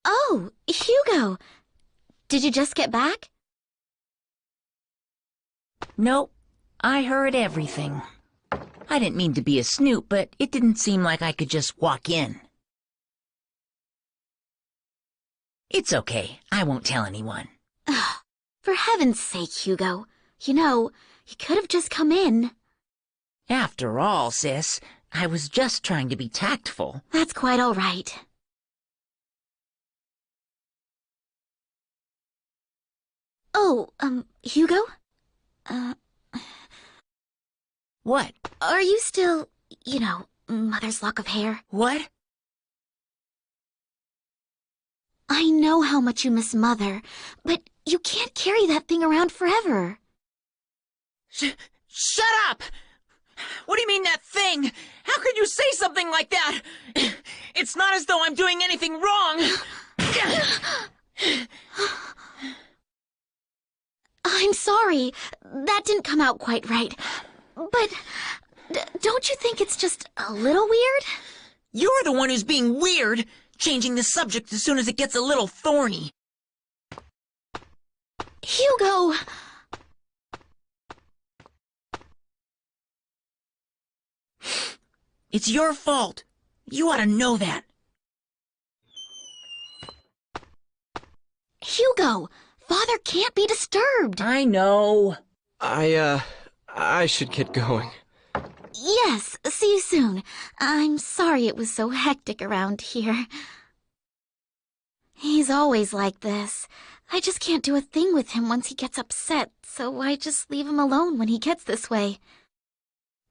Oh, Hugo! Did you just get back? Nope. I heard everything. I didn't mean to be a snoop, but it didn't seem like I could just walk in. It's okay. I won't tell anyone. For heaven's sake, Hugo. You know, you could have just come in. After all, sis, I was just trying to be tactful. That's quite all right. Oh, Hugo? What? Are you still, Mother's lock of hair? What? I know how much you miss Mother, but you can't carry that thing around forever. Shut up! What do you mean, that thing? How could you say something like that? It's not as though I'm doing anything wrong! I'm sorry. That didn't come out quite right. But don't you think it's just a little weird? You're the one who's being weird, changing the subject as soon as it gets a little thorny. Hugo! It's your fault. You ought to know that. Hugo! Father can't be disturbed. I know. I should get going. Yes, see you soon. I'm sorry it was so hectic around here. He's always like this. I just can't do a thing with him once he gets upset, so I just leave him alone when he gets this way.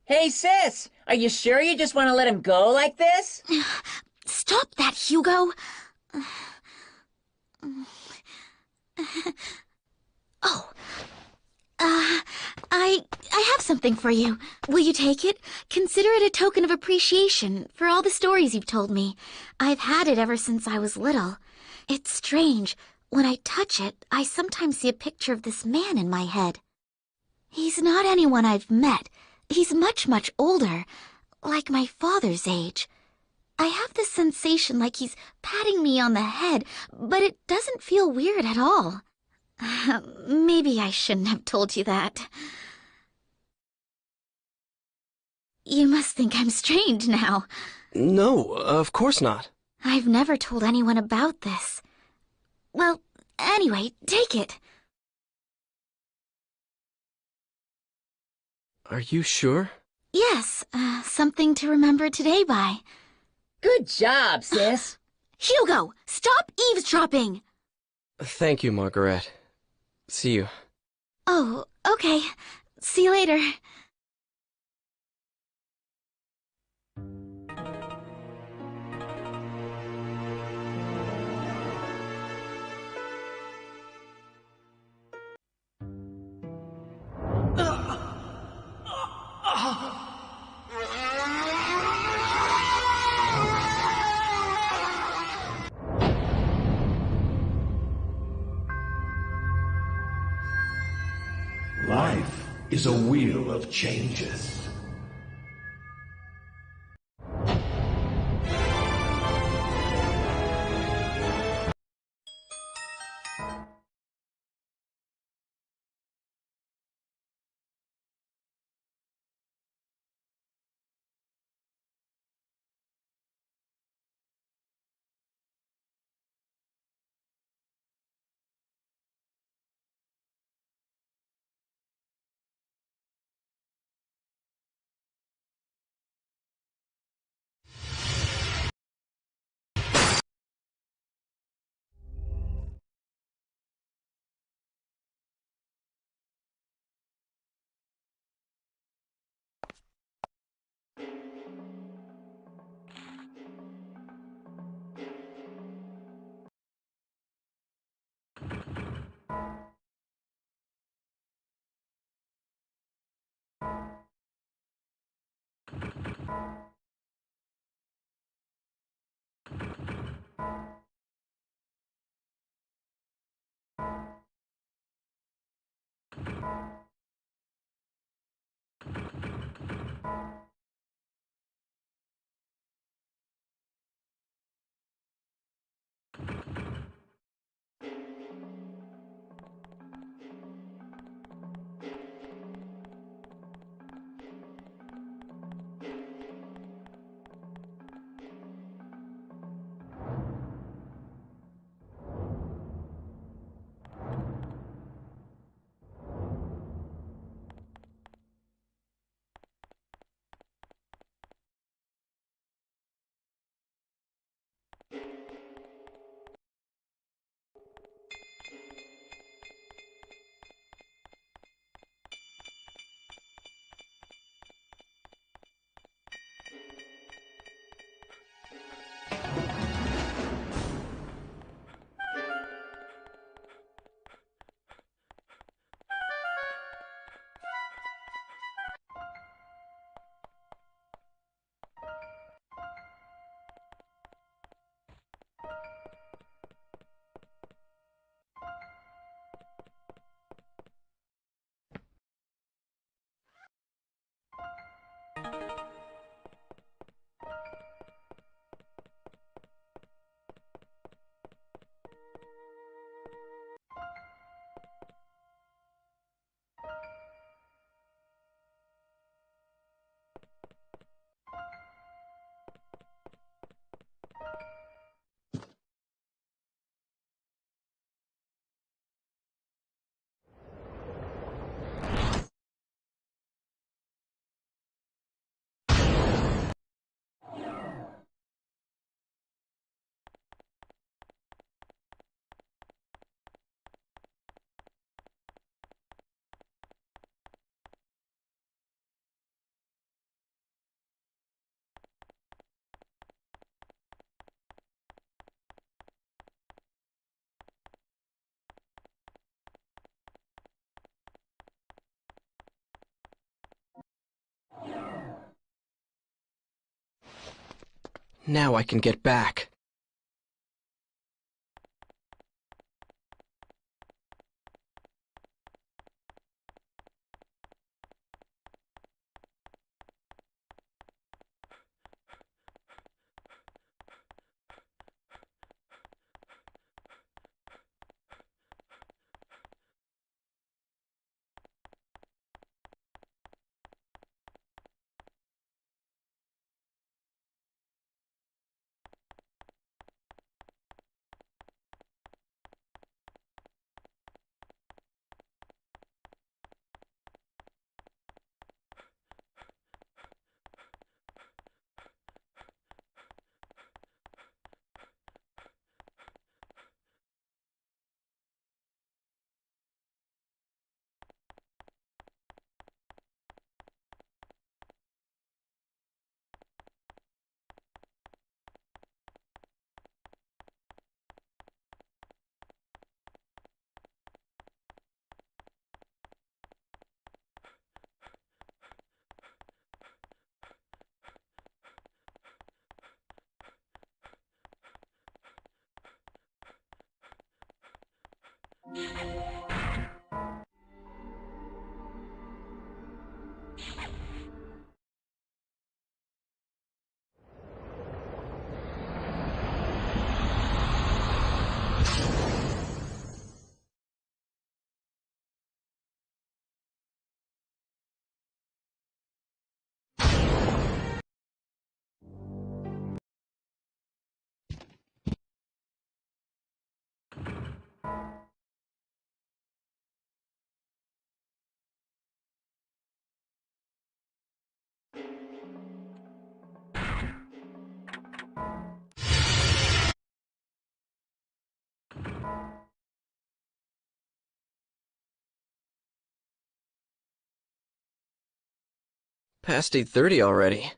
Hey, sis! Are you sure you just want to let him go like this? Stop that, Hugo! Oh. I have something for you. Will you take it? Consider it a token of appreciation for all the stories you've told me. I've had it ever since I was little. It's strange. When I touch it, I sometimes see a picture of this man in my head. He's not anyone I've met. He's much, much older, like my father's age. I have this sensation like he's patting me on the head, but it doesn't feel weird at all. Maybe I shouldn't have told you that. You must think I'm strange now. No, of course not. I've never told anyone about this. Well, anyway, take it. Are you sure? Yes, something to remember today by. Good job, sis. Hugo, stop eavesdropping! Thank you, Margaret. See you. Oh, okay. See you later. Life is a wheel of changes. Now I can get back. Past 8:30 already.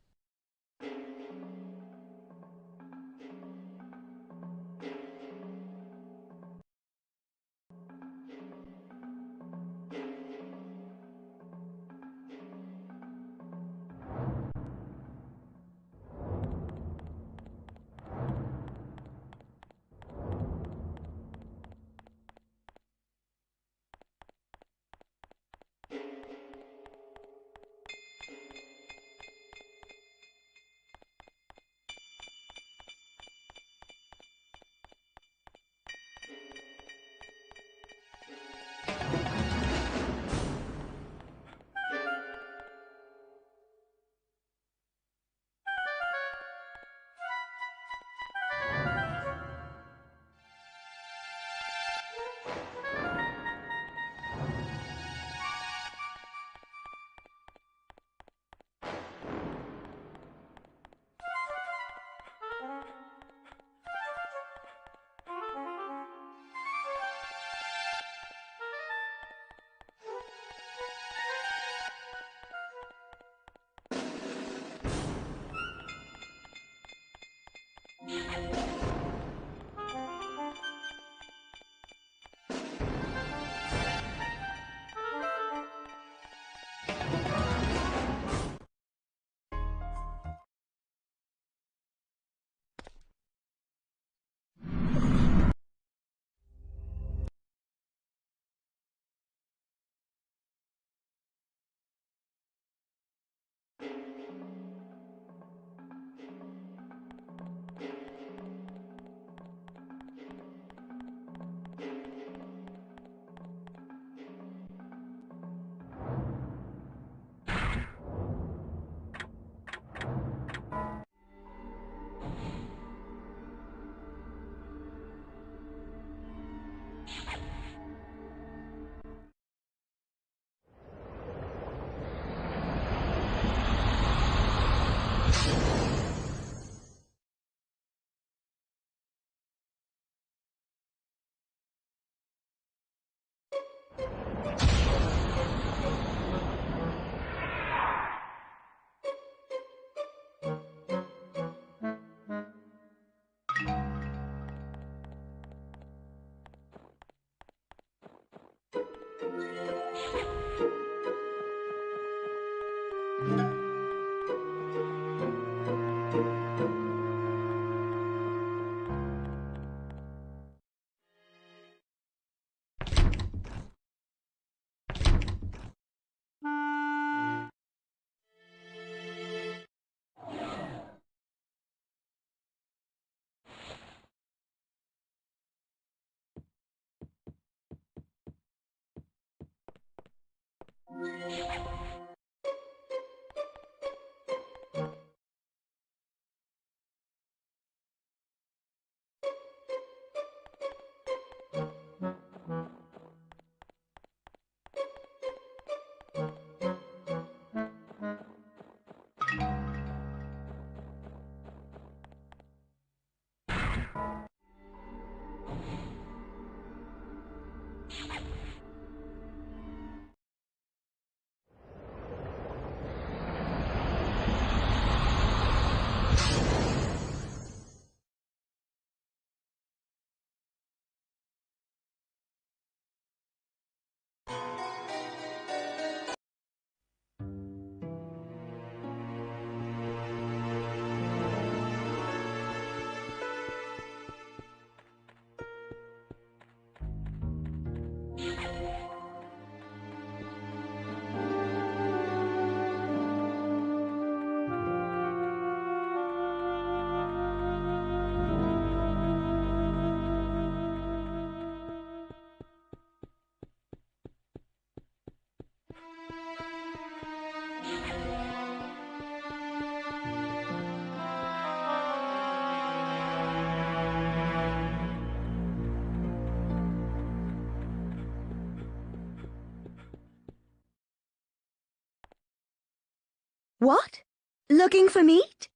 What? Looking for meat?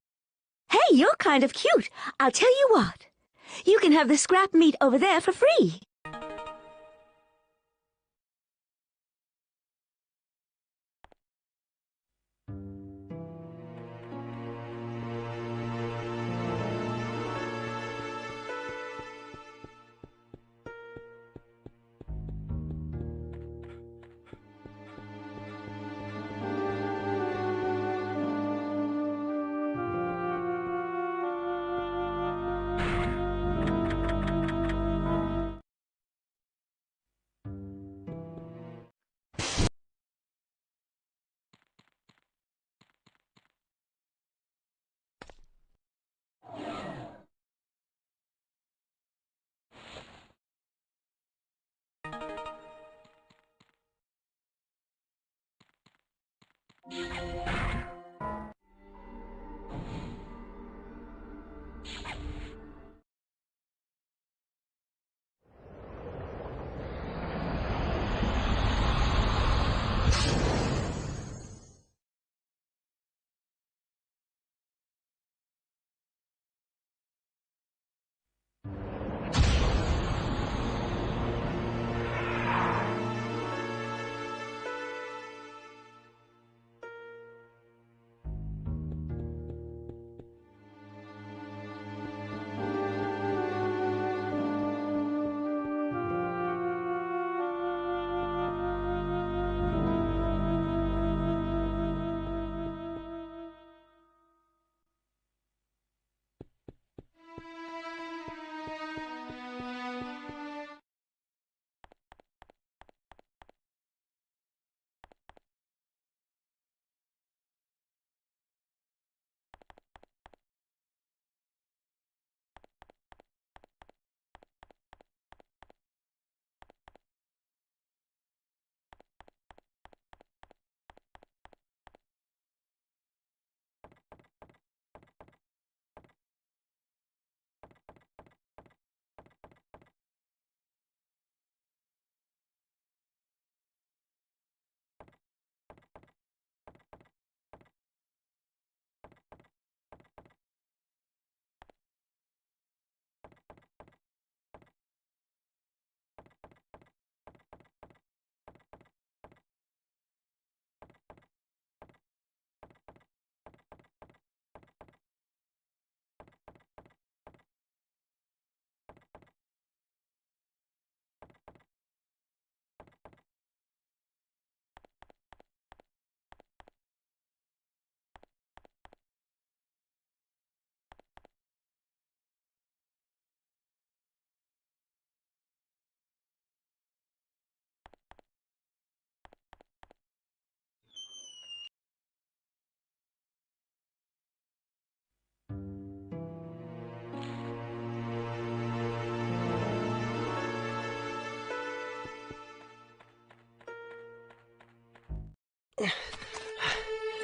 Hey, you're kind of cute. I'll tell you what. You can have the scrap meat over there for free.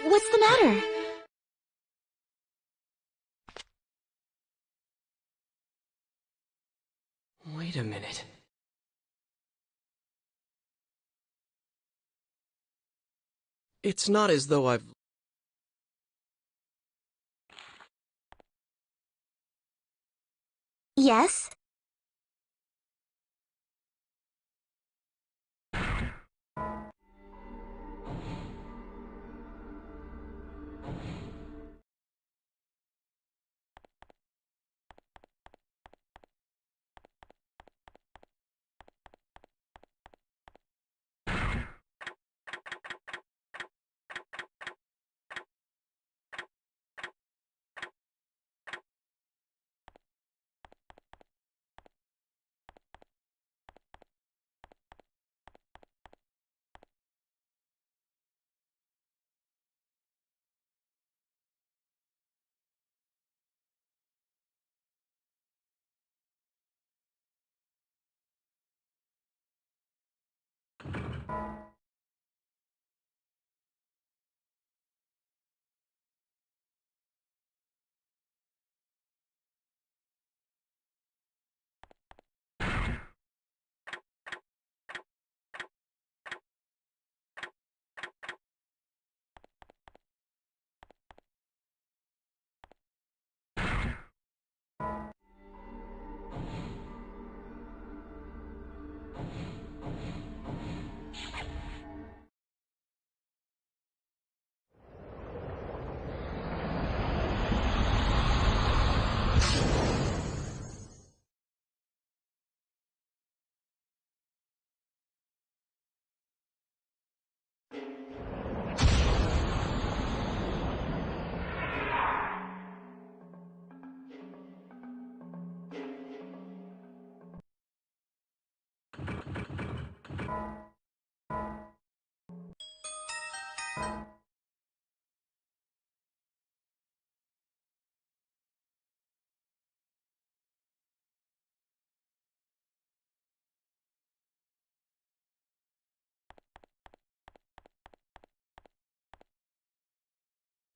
What's the matter? Wait a minute. It's not as though I've... Yes?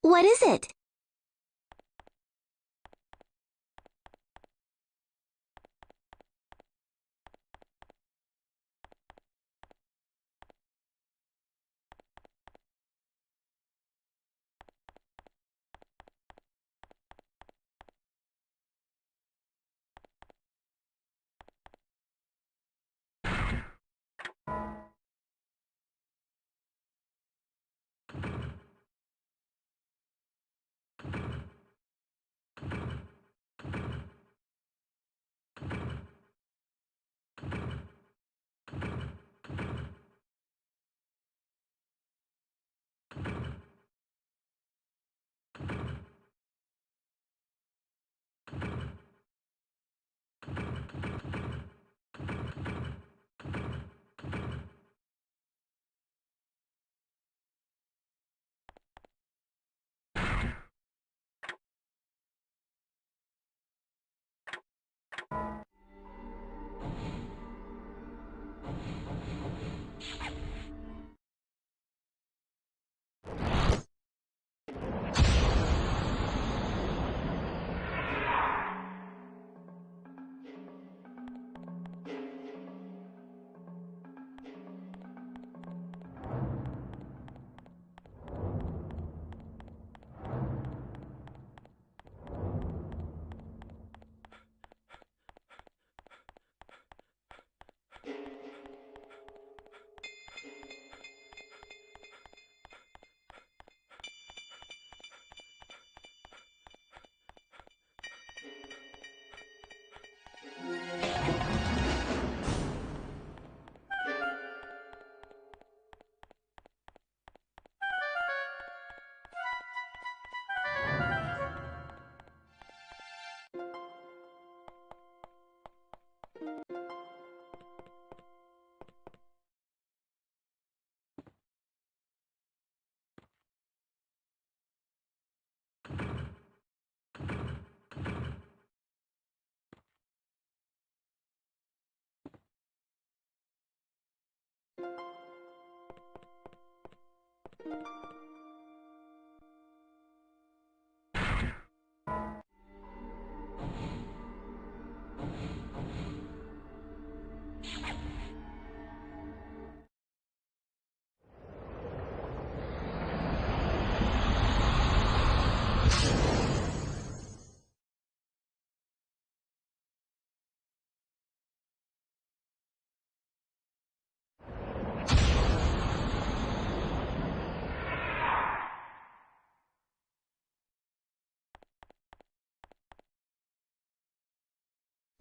What is it?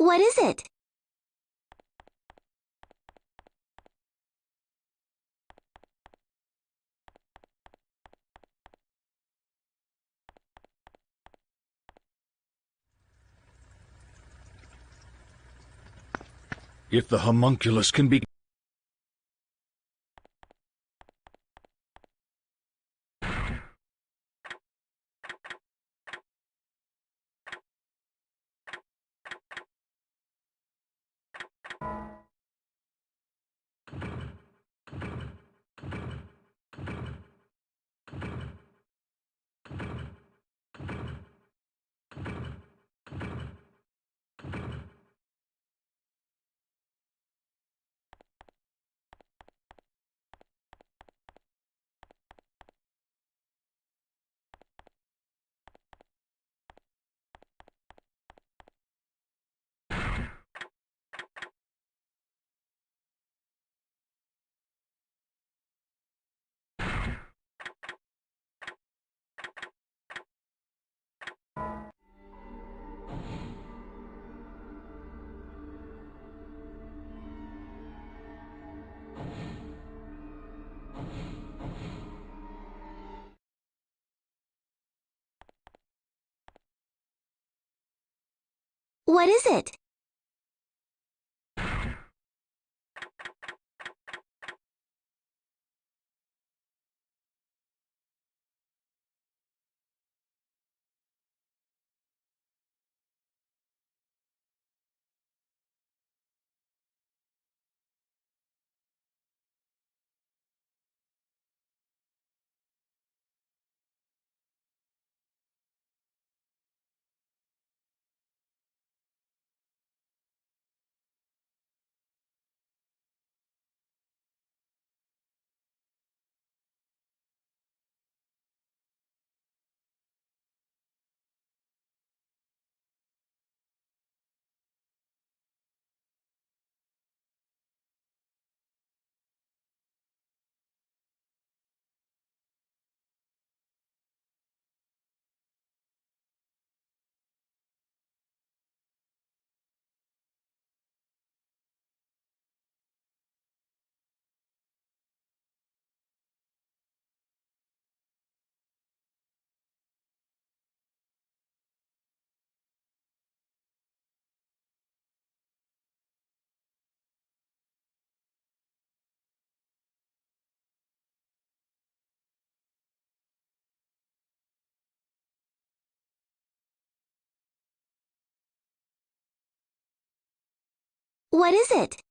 What is it? If the homunculus can be... What is it? What is it?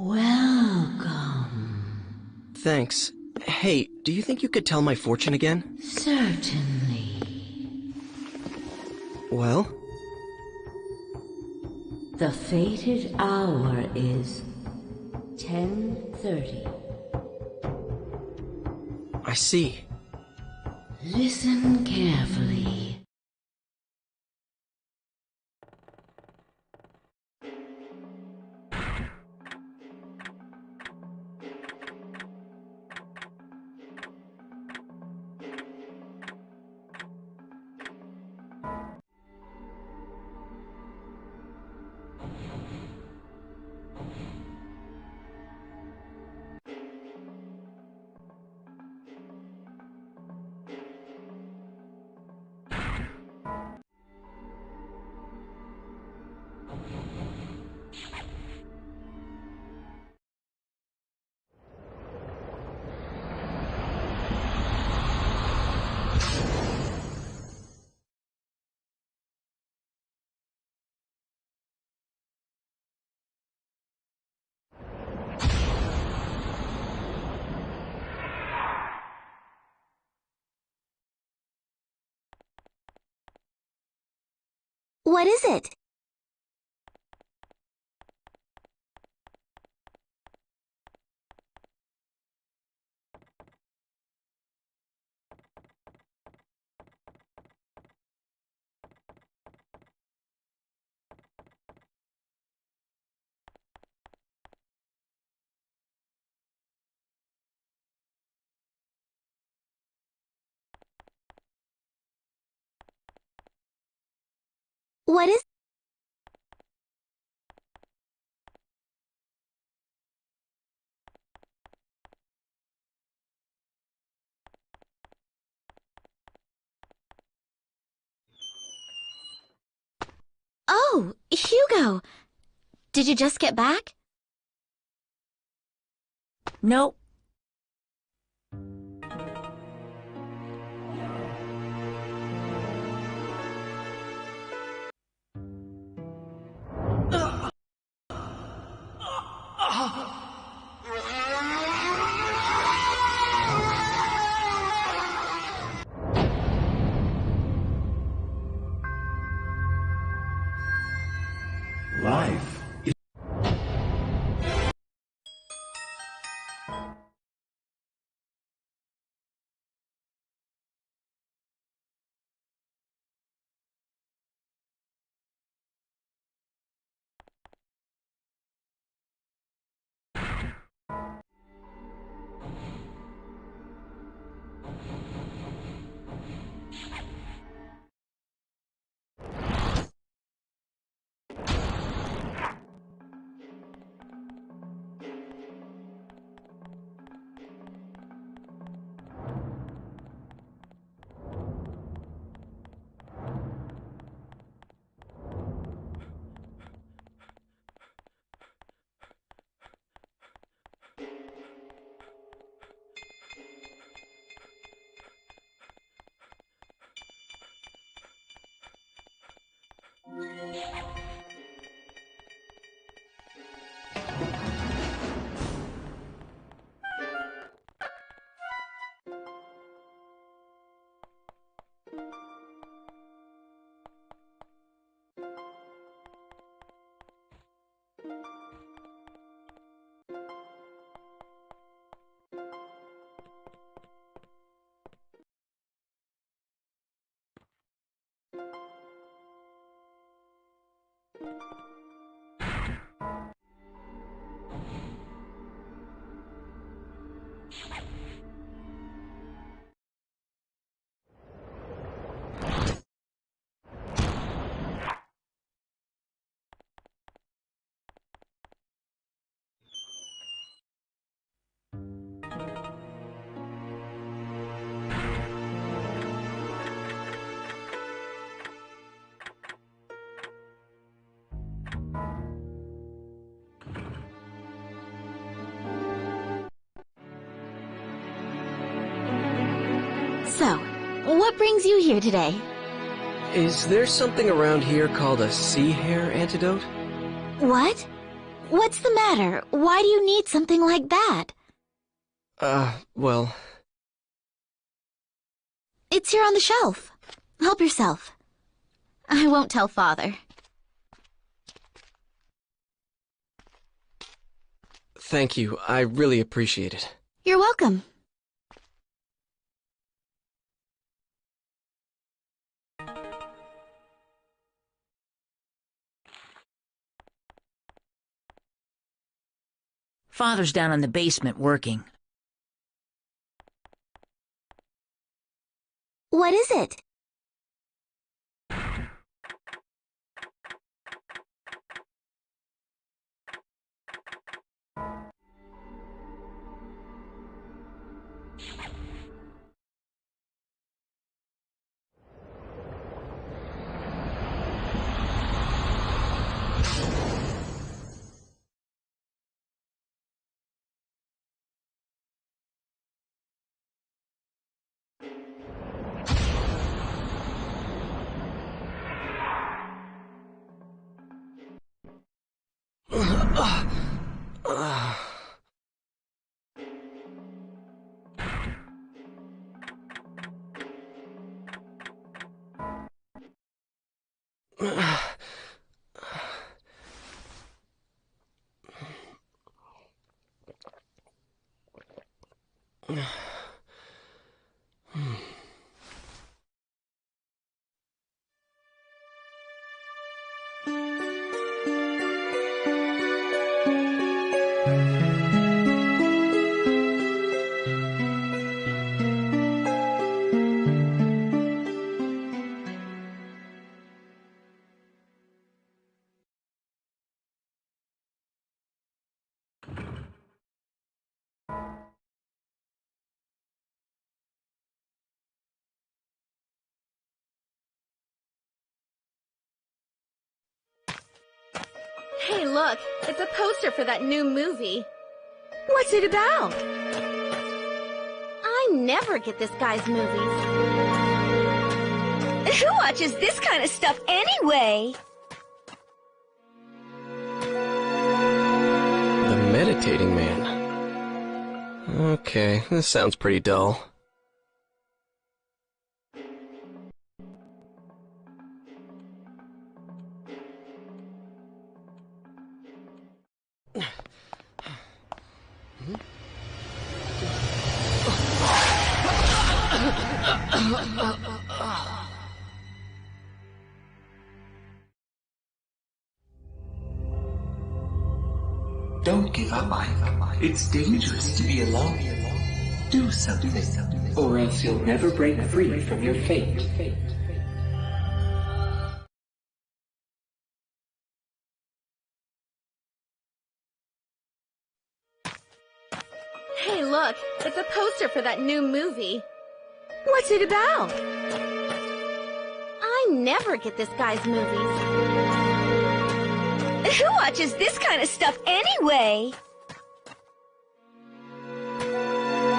Welcome. Thanks. Hey, do you think you could tell my fortune again? Certainly. Well? The fated hour is 10:30. I see. Listen carefully. What is it? What is... Oh, Hugo! Did you just get back? Nope. Life is... So, what brings you here today? Is there something around here called a sea hare antidote? What? What's the matter? Why do you need something like that? Well... It's here on the shelf. Help yourself. I won't tell Father. Thank you. I really appreciate it. You're welcome. Father's down in the basement working. What is it? Hey, look, it's a poster for that new movie. What's it about? I never get this guy's movies. Who watches this kind of stuff anyway? The meditating man. Okay, this sounds pretty dull. Don't give up, Ike. It's dangerous to be alone. Do something, or else you'll never break free from your fate. Hey, look, it's a poster for that new movie. What's it about? I never get this guy's movies. Who watches this kind of stuff anyway?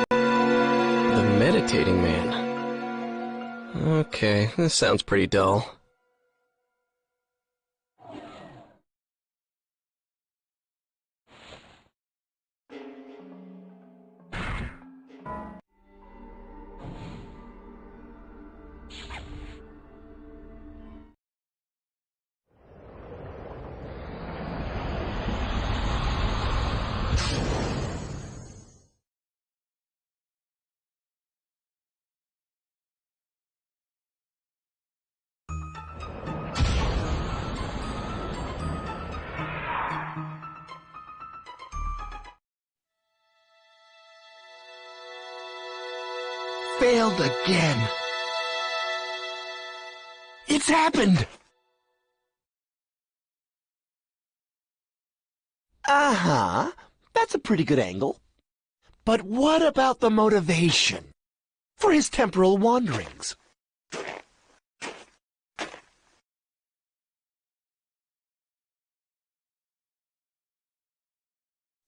The meditating man. Okay, this sounds pretty dull. Failed again. It's happened! Uh-huh. That's a pretty good angle. But what about the motivation for his temporal wanderings?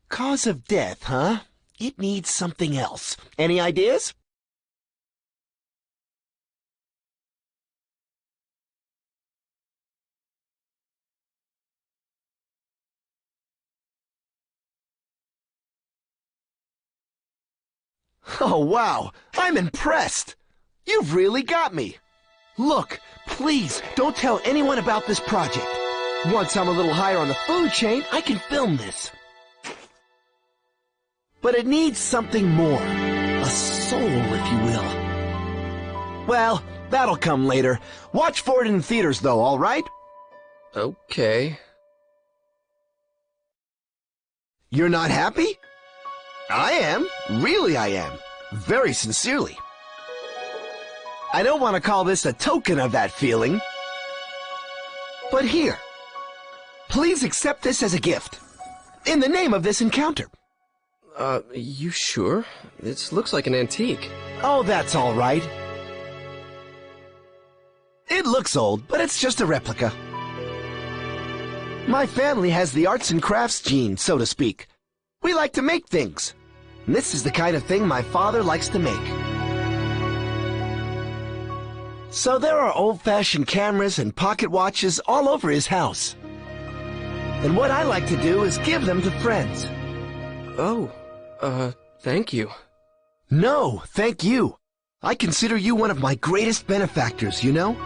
Cause of death, huh? It needs something else. Any ideas? Oh, wow! I'm impressed! You've really got me! Look, please, don't tell anyone about this project. Once I'm a little higher on the food chain, I can film this. But it needs something more. A soul, if you will. Well, that'll come later. Watch for it in theaters, though, all right? Okay. You're not happy? I am. Really, I am. Very sincerely. I don't want to call this a token of that feeling. But here, please accept this as a gift. In the name of this encounter. You sure? This looks like an antique. Oh, that's all right. It looks old, but it's just a replica. My family has the arts and crafts gene, so to speak. We like to make things. And this is the kind of thing my father likes to make. So there are old-fashioned cameras and pocket watches all over his house. And what I like to do is give them to friends. Oh, thank you. No, thank you. I consider you one of my greatest benefactors, you know?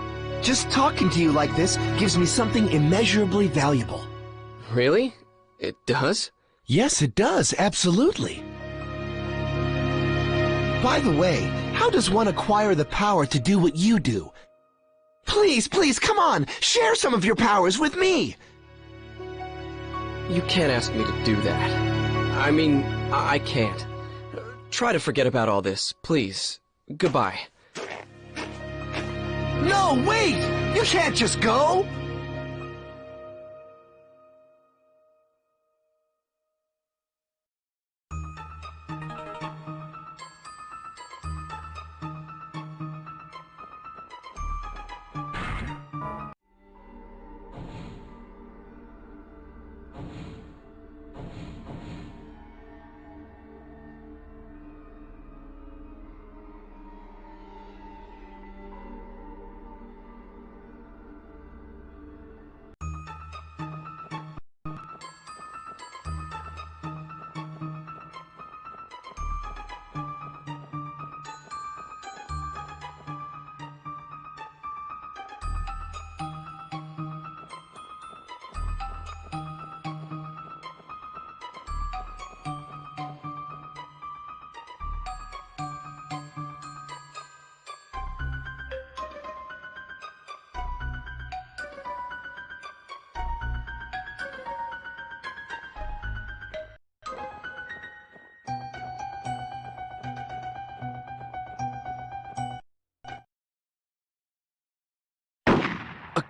Just talking to you like this gives me something immeasurably valuable. Really? It does? Yes, it does, absolutely. By the way, how does one acquire the power to do what you do? Please, please, come on! Share some of your powers with me! You can't ask me to do that. I mean, I can't. Try to forget about all this, please. Goodbye. No, wait! You can't just go!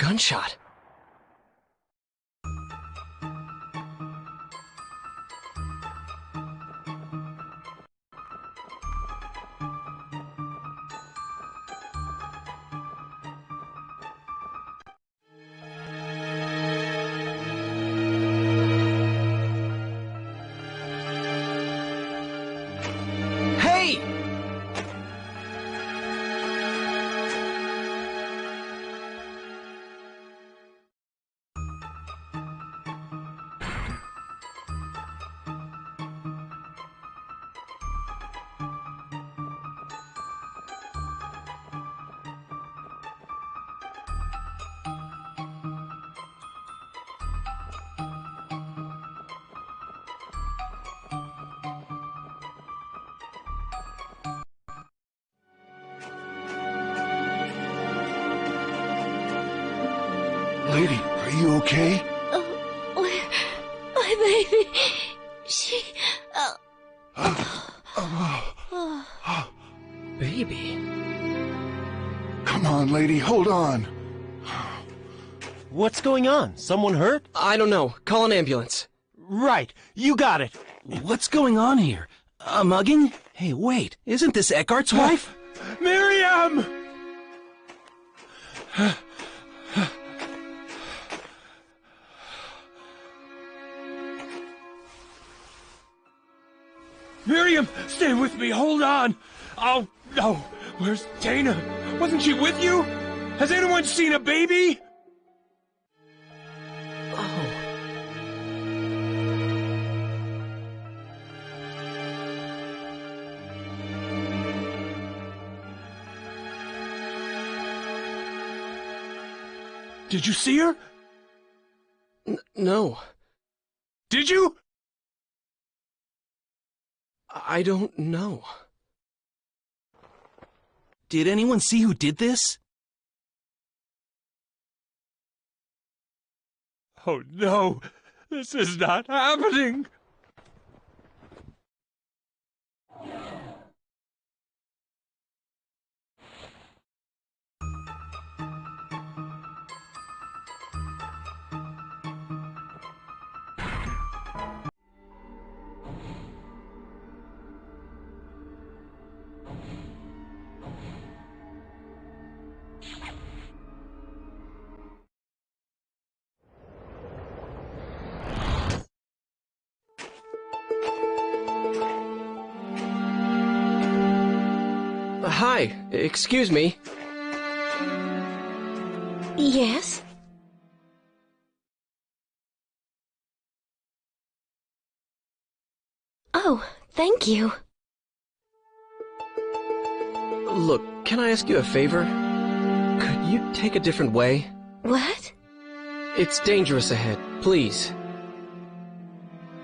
gunshot. Hey! Lady, are you okay? Where? My baby. She... Baby. Come on, lady, hold on. What's going on? Someone hurt? I don't know. Call an ambulance. Right, you got it. What's going on here? A mugging? Hey, wait, isn't this Eckhart's wife? Miriam! Miriam, stay with me. Hold on. Oh, no. Where's Dana? Wasn't she with you? Has anyone seen a baby? Oh. Did you see her? No. Did you? I don't know. Did anyone see who did this? Oh, no. This is not happening. Hi, excuse me. Yes? Oh, thank you. Look, can I ask you a favor? Could you take a different way? What? It's dangerous ahead, please.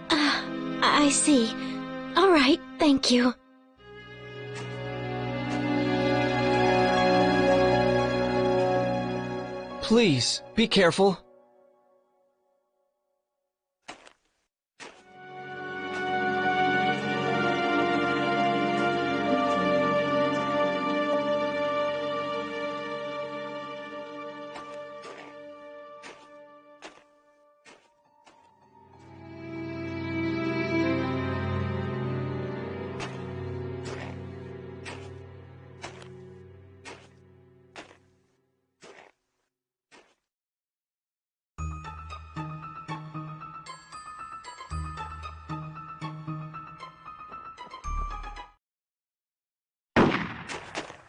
I see. All right, thank you. Please, be careful.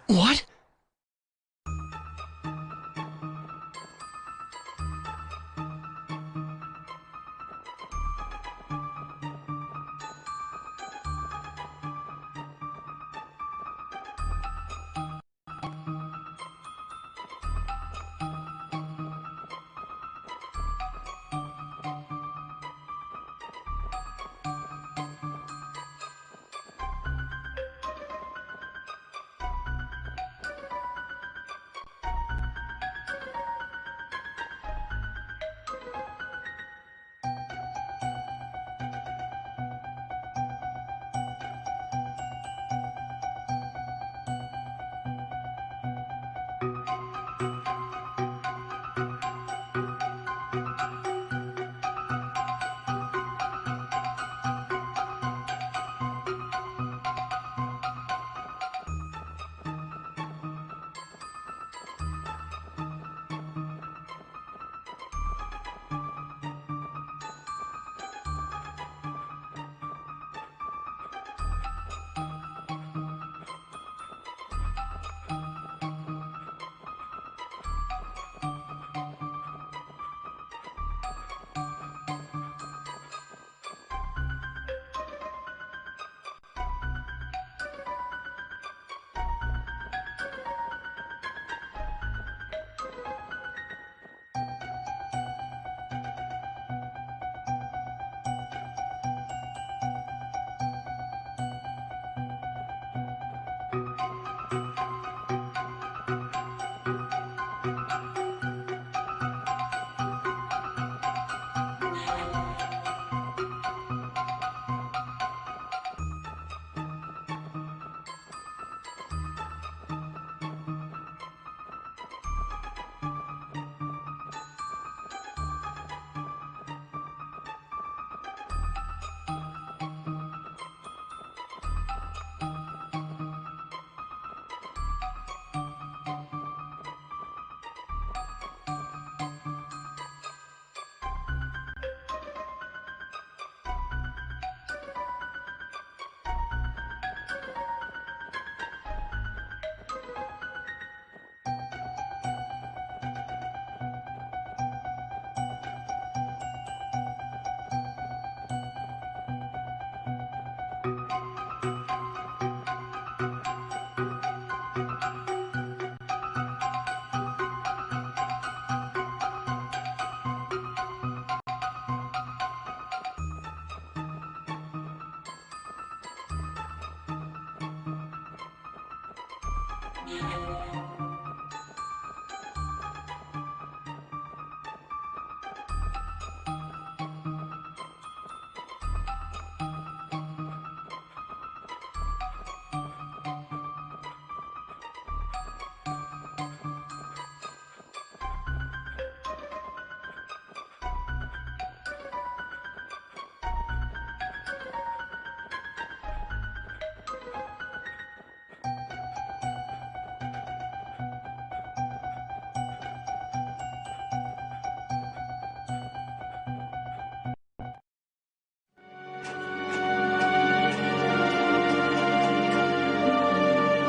What?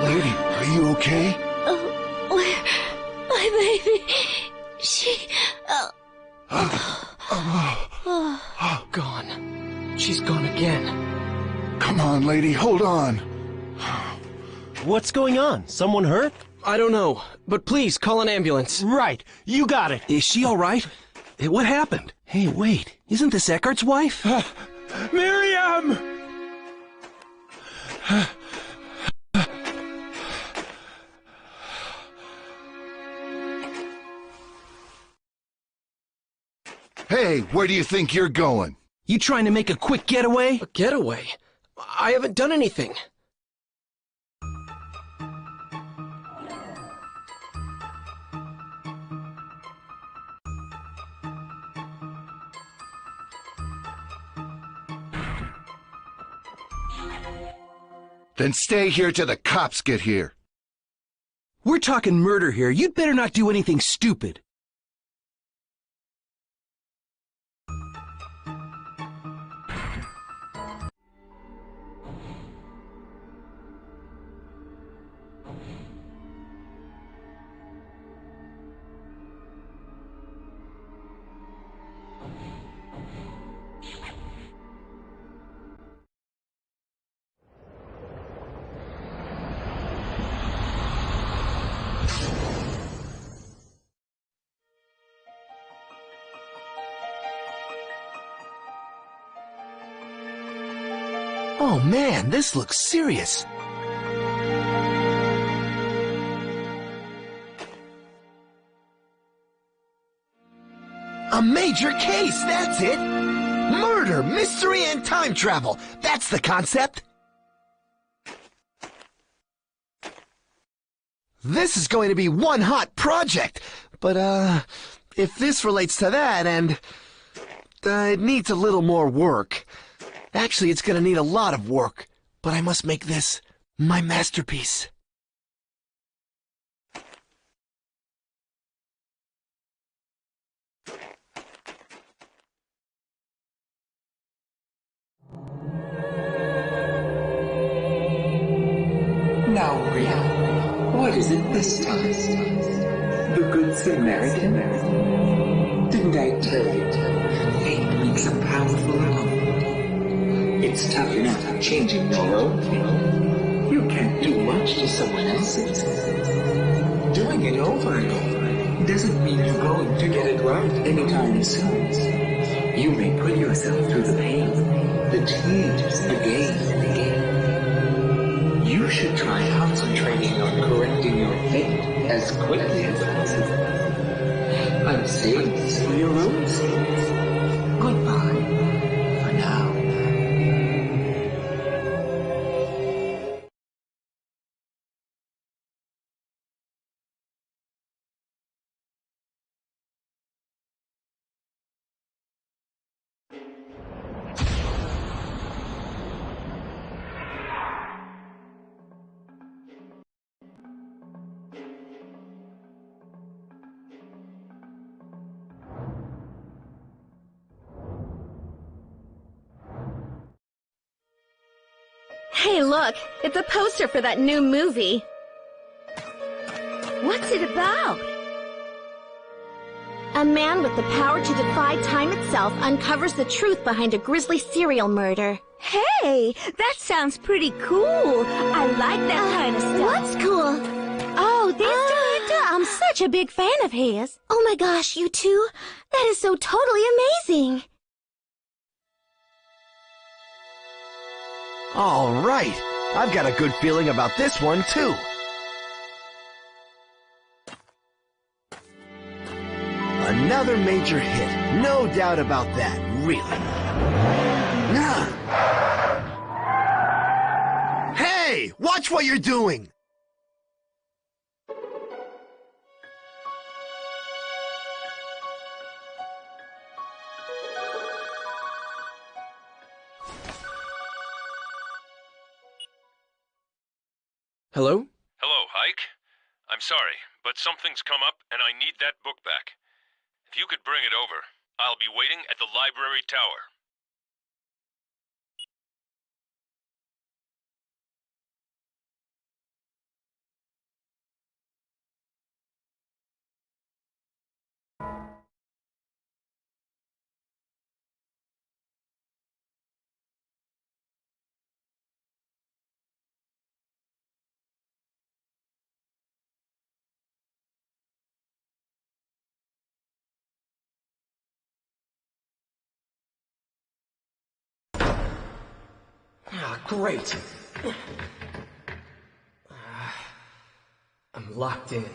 Lady, are you okay? Oh, where? My baby. She... Gone. She's gone again. Come on, lady, hold on. What's going on? Someone hurt? I don't know, but please call an ambulance. Right, you got it. Is she all right? Hey, what happened? Hey, wait, isn't this Eckart's wife? Miriam! Hey, where do you think you're going? You trying to make a quick getaway? A getaway? I haven't done anything. Then stay here till the cops get here. We're talking murder here. You'd better not do anything stupid. Oh man, this looks serious. A major case, that's it! Murder, mystery, and time travel. That's the concept. This is going to be one hot project. But, if this relates to that, and it needs a little more work. Actually, it's gonna need a lot of work, but I must make this my masterpiece. Now, Rhea, what is it this time? The Good Samaritan? Didn't I tell you? Fate makes a powerful ally. It's tough enough changing your own fate. You can't do much to someone else's. Doing it over and over doesn't mean you're going to get it right anytime soon. You may put yourself through the pain, the tears, again and again. You should should try concentrating on correcting your fate as quickly as possible. I'm serious for your own sake. Goodbye for now. Hey, look! It's a poster for that new movie. What's it about? A man with the power to defy time itself uncovers the truth behind a grisly serial murder. Hey, that sounds pretty cool. I like that kind of stuff. What's cool? Oh, this director, I'm such a big fan of his. Oh my gosh, you two? That is so totally amazing. All right. I've got a good feeling about this one, too. Another major hit. No doubt about that, really. Hey! Watch what you're doing! Hello? Hello, Ike. I'm sorry, but something's come up and I need that book back. If you could bring it over, I'll be waiting at the library tower. Ah, great. I'm locked in.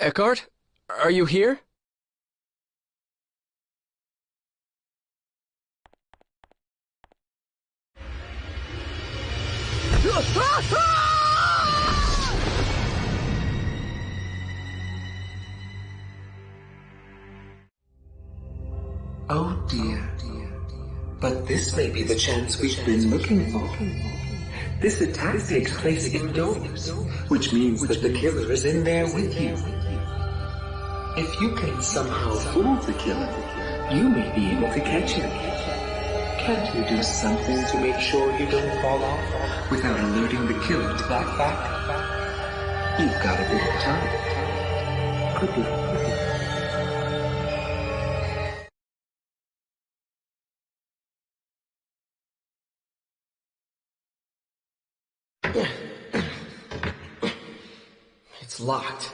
Eckhart? Are you here? Oh dear. But this may be the chance we've been looking for. This attack takes place indoors, which means that the killer is in there with you. If you can somehow fool the killer, you may be able to catch him. Can't you do something to make sure you don't fall off without alerting the killer to that fact? You've got a bit of time. Good luck. It's locked.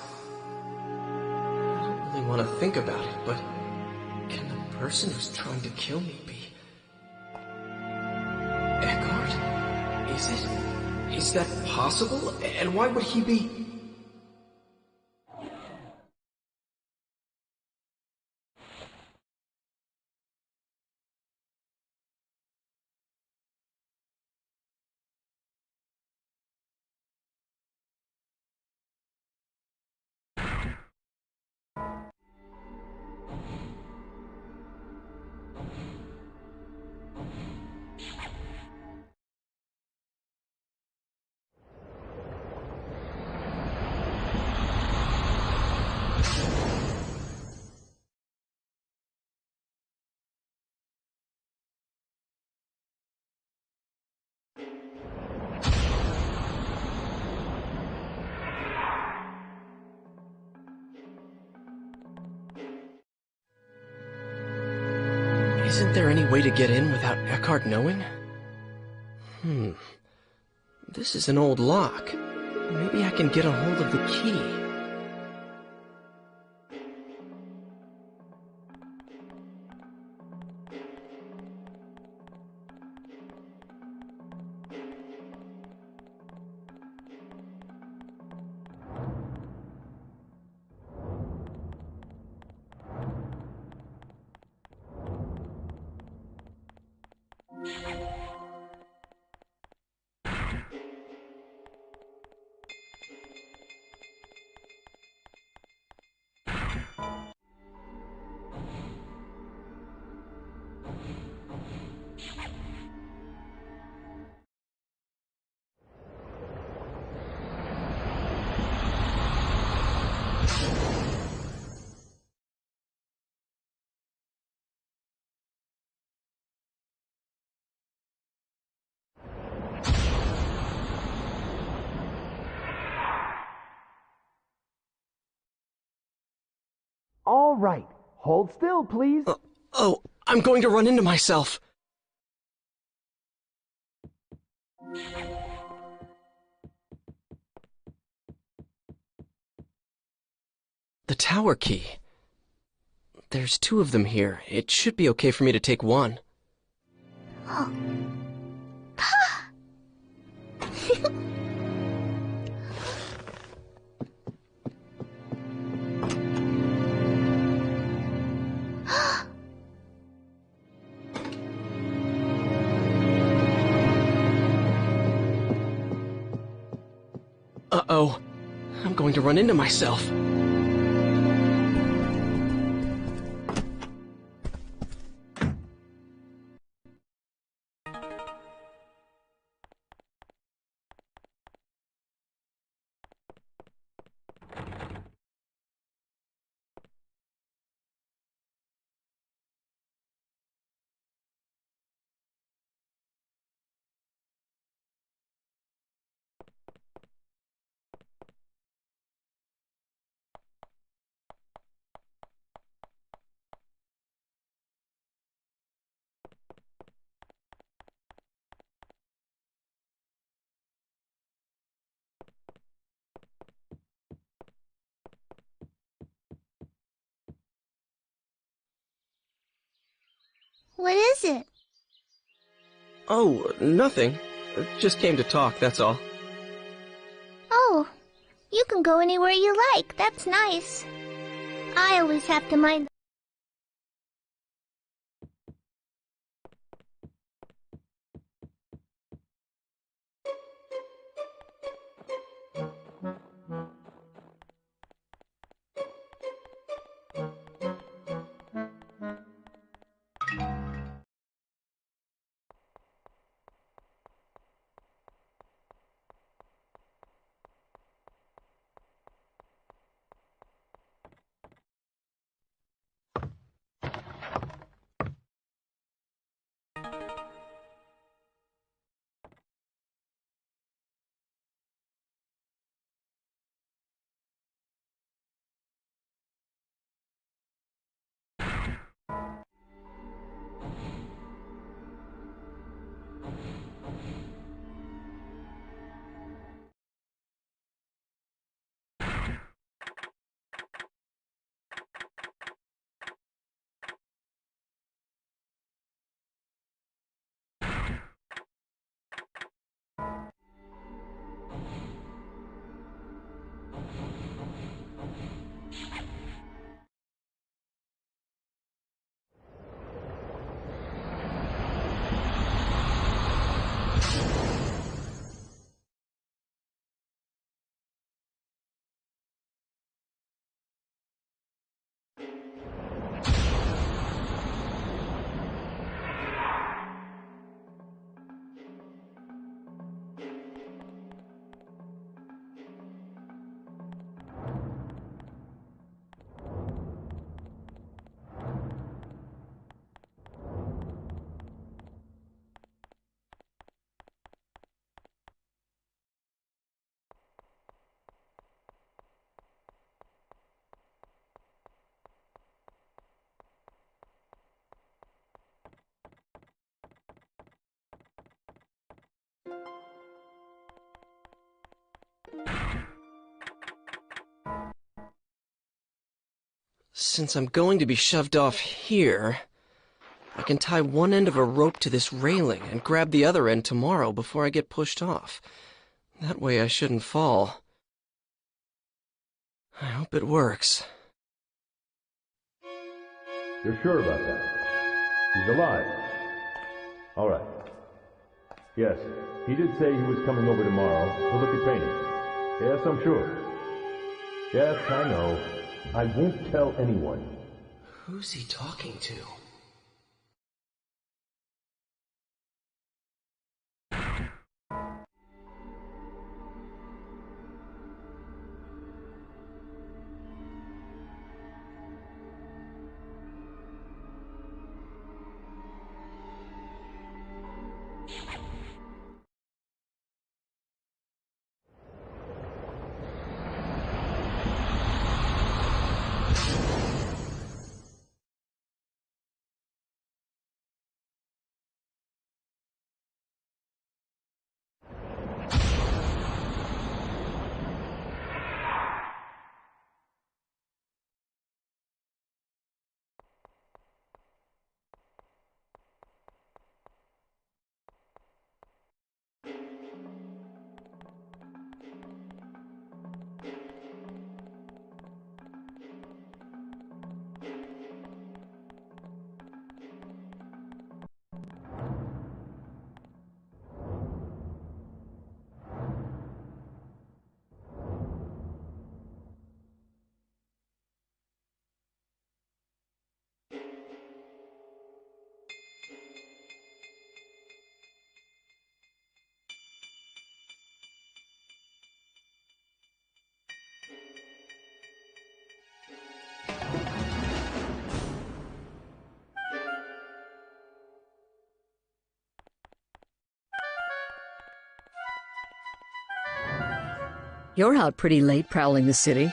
I don't really want to think about it, but can the person who's trying to kill me be Eckhart? Is that possible? And why would he be... Isn't there any way to get in without Eckhart knowing? This is an old lock. Maybe I can get a hold of the key. All right. Hold still, please. Oh, I'm going to run into myself. The tower key. There's 2 of them here. It should be okay for me to take one. Oh. Uh-oh. I'm going to run into myself. What is it? Oh, nothing. Just came to talk, that's all. Oh, you can go anywhere you like. That's nice. I always have to mind... Since I'm going to be shoved off here, I can tie one end of a rope to this railing and grab the other end tomorrow before I get pushed off. That way I shouldn't fall. I hope it works. You're sure about that? He's alive. All right. Yes, he did say he was coming over tomorrow to look at paintings. Yes, I'm sure. Yes, I know. I won't tell anyone. Who's he talking to? You're out pretty late prowling the city.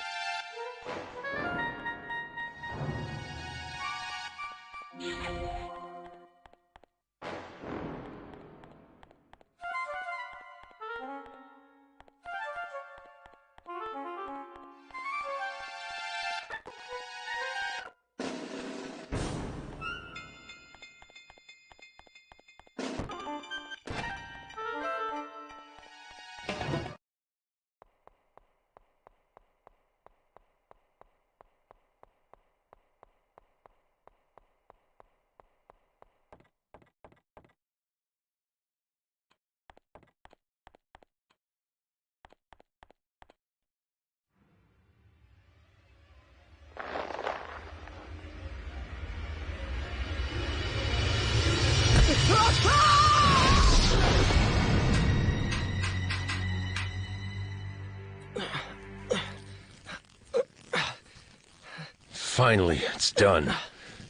Finally, it's done.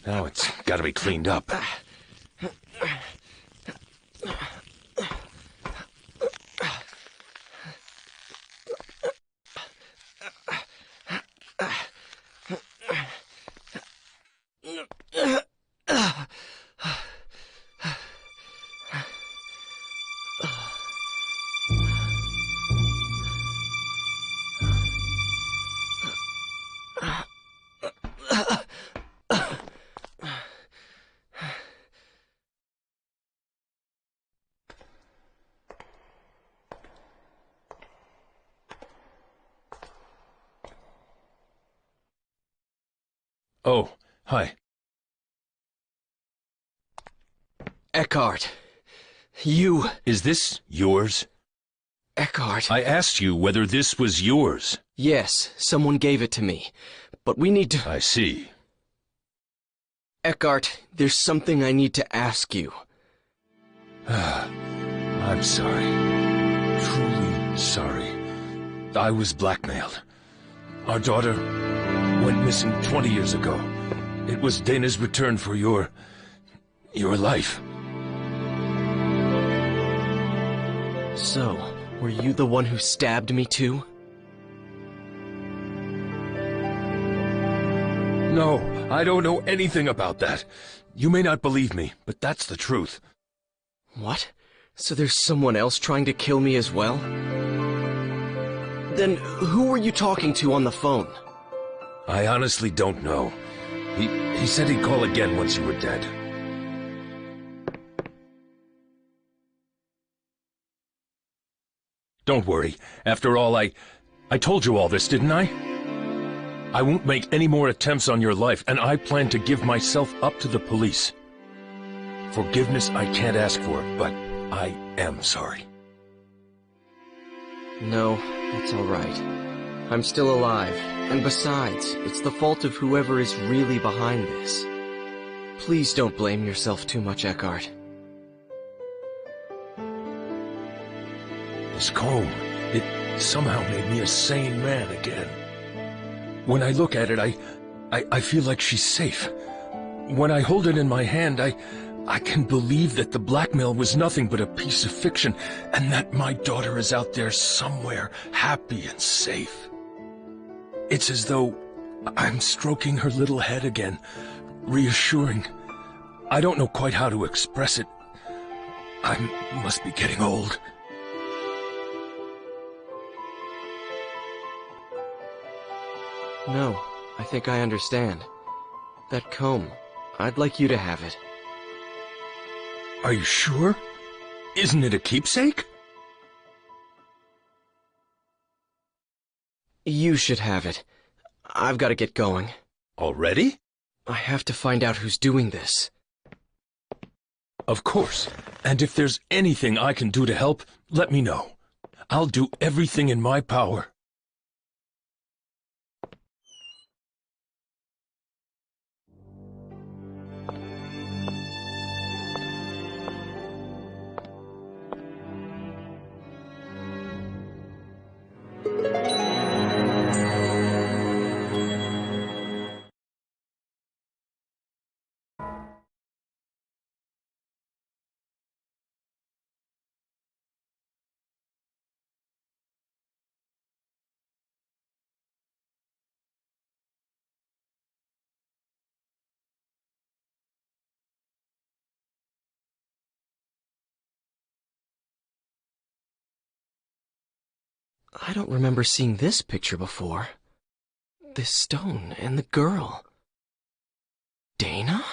Now it's gotta be cleaned up. Oh, hi. Eckhart. You... Is this yours? Eckhart. I asked you whether this was yours. Yes, someone gave it to me. But we need to... I see. Eckhart, there's something I need to ask you. I'm sorry. Truly sorry. I was blackmailed. Our daughter went missing 20 years ago. It was Dana's return for your life. So, were you the one who stabbed me too? No, I don't know anything about that. You may not believe me, but that's the truth. What? So there's someone else trying to kill me as well? Then who were you talking to on the phone? I honestly don't know. He said he'd call again once you were dead. Don't worry. After all, I told you all this, didn't I? I won't make any more attempts on your life, and I plan to give myself up to the police. Forgiveness I can't ask for, but I am sorry. No, that's all right. I'm still alive, and besides, it's the fault of whoever is really behind this. Please don't blame yourself too much, Eckhart. This comb, it somehow made me a sane man again. When I look at it, I feel like she's safe. When I hold it in my hand, I can believe that the blackmail was nothing but a piece of fiction, and that my daughter is out there somewhere, happy and safe. It's as though I'm stroking her little head again, reassuring. I don't know quite how to express it. I must be getting old. No, I think I understand. That comb, I'd like you to have it. Are you sure? Isn't it a keepsake? You should have it. I've got to get going. Already? I have to find out who's doing this. Of course. And if there's anything I can do to help, let me know. I'll do everything in my power. I don't remember seeing this picture before. This stone and the girl. Dana?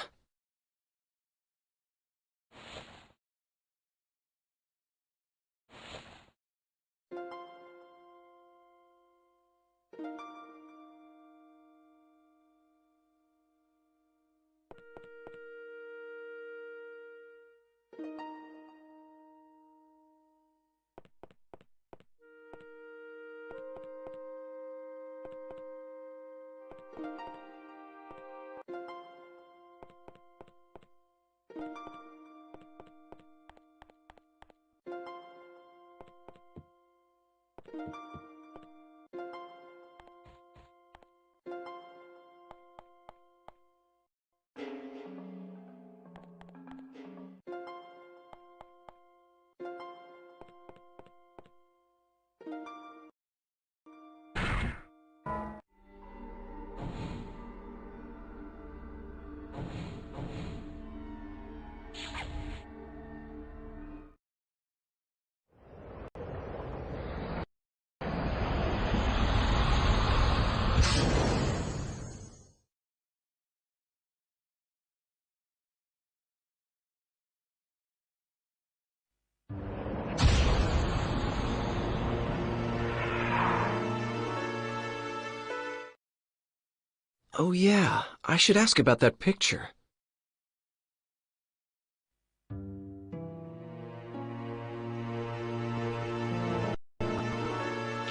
Oh yeah, I should ask about that picture.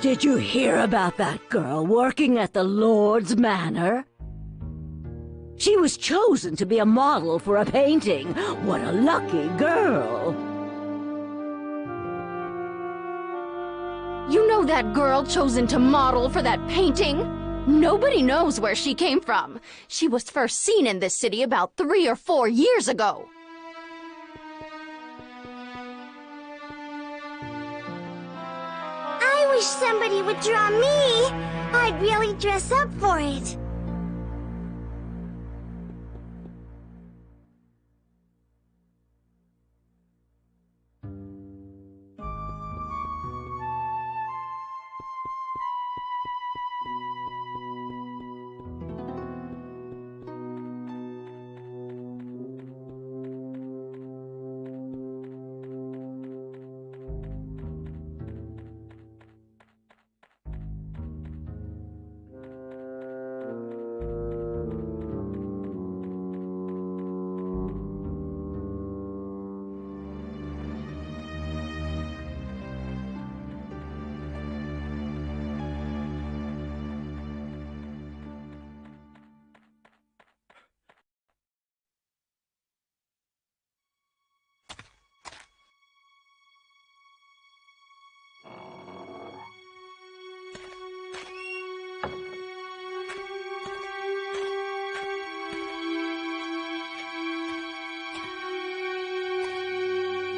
Did you hear about that girl working at the Lord's Manor? She was chosen to be a model for a painting. What a lucky girl. You know that girl chosen to model for that painting? Nobody knows where she came from. She was first seen in this city about 3 or 4 years ago. I wish somebody would draw me. I'd really dress up for it.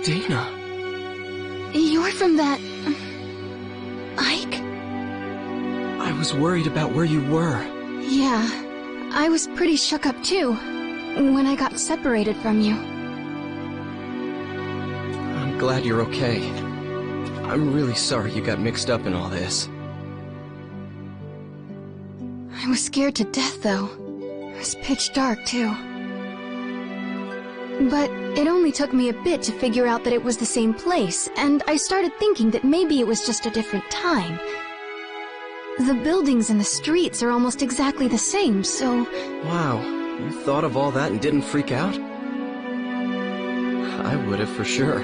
Dana. You're from that... Ike? I was worried about where you were. Yeah, I was pretty shook up too, when I got separated from you. I'm glad you're okay. I'm really sorry you got mixed up in all this. I was scared to death, though. It was pitch dark, too. But it only took me a bit to figure out that it was the same place, and I started thinking that maybe it was just a different time. The buildings and the streets are almost exactly the same, so... Wow, you thought of all that and didn't freak out? I would have for sure.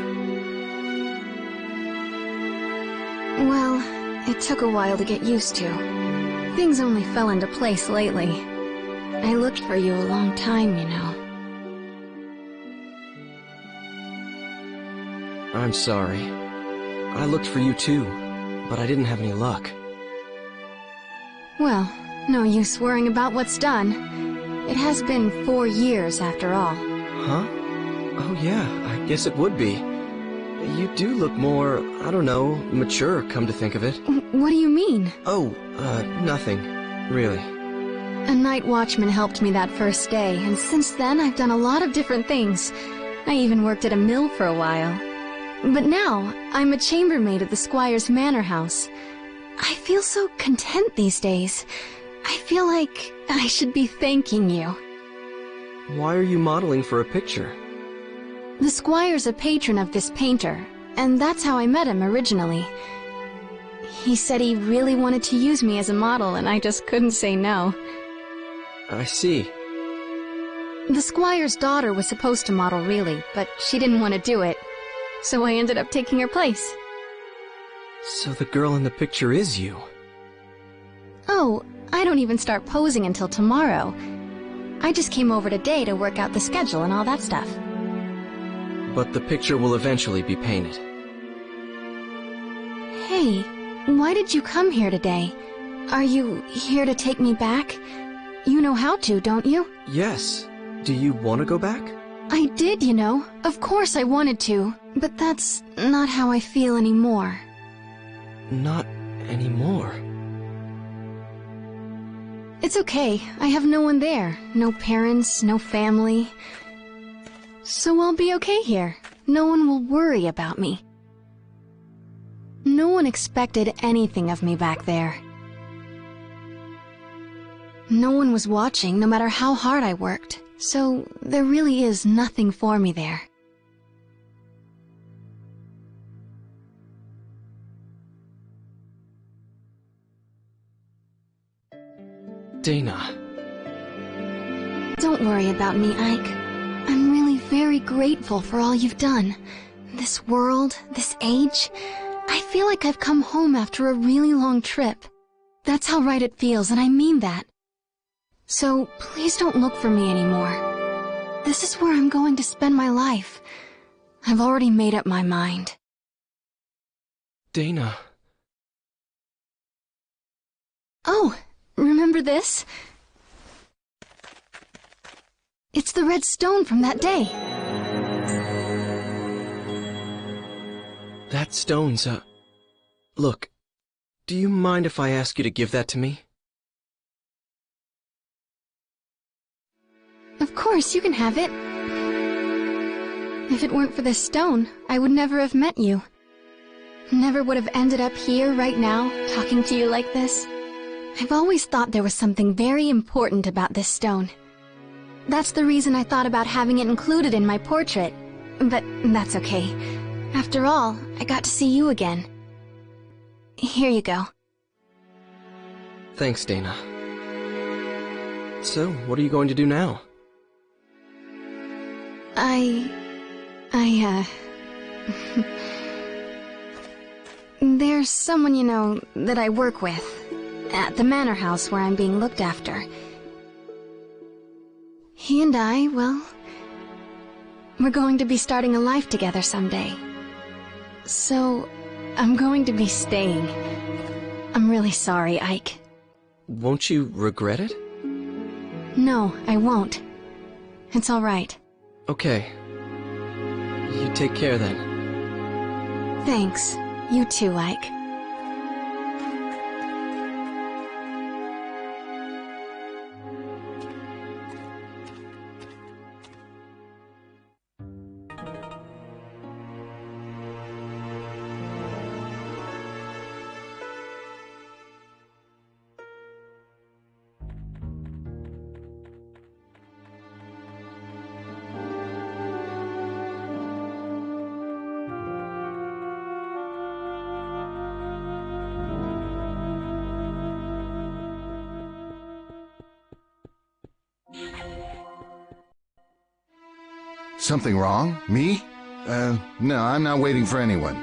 Well, it took a while to get used to. Things only fell into place lately. I looked for you a long time, you know. I'm sorry. I looked for you too, but I didn't have any luck. Well, no use worrying about what's done. It has been 4 years after all. Huh? Oh yeah, I guess it would be. You do look more, I don't know, mature, come to think of it. What do you mean? Oh, nothing. Really. A night watchman helped me that first day, and since then I've done a lot of different things. I even worked at a mill for a while. But now, I'm a chambermaid at the Squire's manor house. I feel so content these days. I feel like I should be thanking you. Why are you modeling for a picture? The Squire's a patron of this painter, and that's how I met him originally. He said he really wanted to use me as a model, and I just couldn't say no. I see. The Squire's daughter was supposed to model really, but she didn't want to do it. So I ended up taking her place. So the girl in the picture is you? Oh, I don't even start posing until tomorrow. I just came over today to work out the schedule and all that stuff. But the picture will eventually be painted. Hey, why did you come here today? Are you here to take me back? You know how to, don't you? Yes. Do you want to go back? I did, you know. Of course I wanted to. But that's not how I feel anymore. Not anymore. It's okay. I have no one there. No parents, no family. So I'll be okay here. No one will worry about me. No one expected anything of me back there. No one was watching, no matter how hard I worked. So there really is nothing for me there. Dana. Don't worry about me, Ike. I'm really very grateful for all you've done. This world, this age. I feel like I've come home after a really long trip. That's how right it feels, and I mean that. So please don't look for me anymore. This is where I'm going to spend my life. I've already made up my mind. Dana. Oh, remember this? It's the red stone from that day. That stone's Look, do you mind if I ask you to give that to me? Of course, you can have it. If it weren't for this stone, I would never have met you. Never would have ended up here right now, talking to you like this. I've always thought there was something very important about this stone. That's the reason I thought about having it included in my portrait. But that's okay. After all, I got to see you again. Here you go. Thanks, Dana. So, what are you going to do now? There's someone, you know, that I work with. At the manor house where I'm being looked after. He and I, well, we're going to be starting a life together someday. So, I'm going to be staying. I'm really sorry, Ike. Won't you regret it? No, I won't. It's all right. Okay. You take care then. Thanks. You too, Ike. Something wrong? Me? No, I'm not waiting for anyone.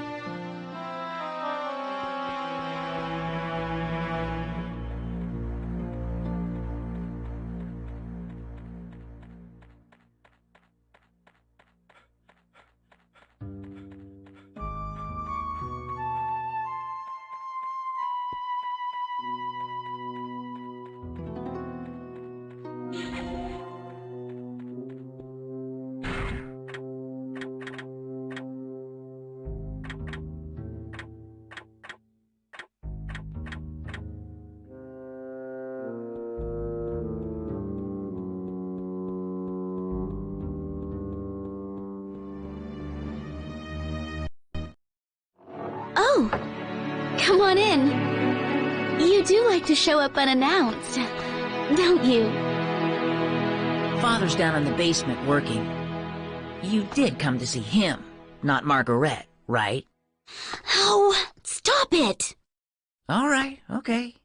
Oh! Come on in. You do like to show up unannounced, don't you? Father's down in the basement working. You did come to see him, not Margaret, right? Oh, stop it! All right, okay.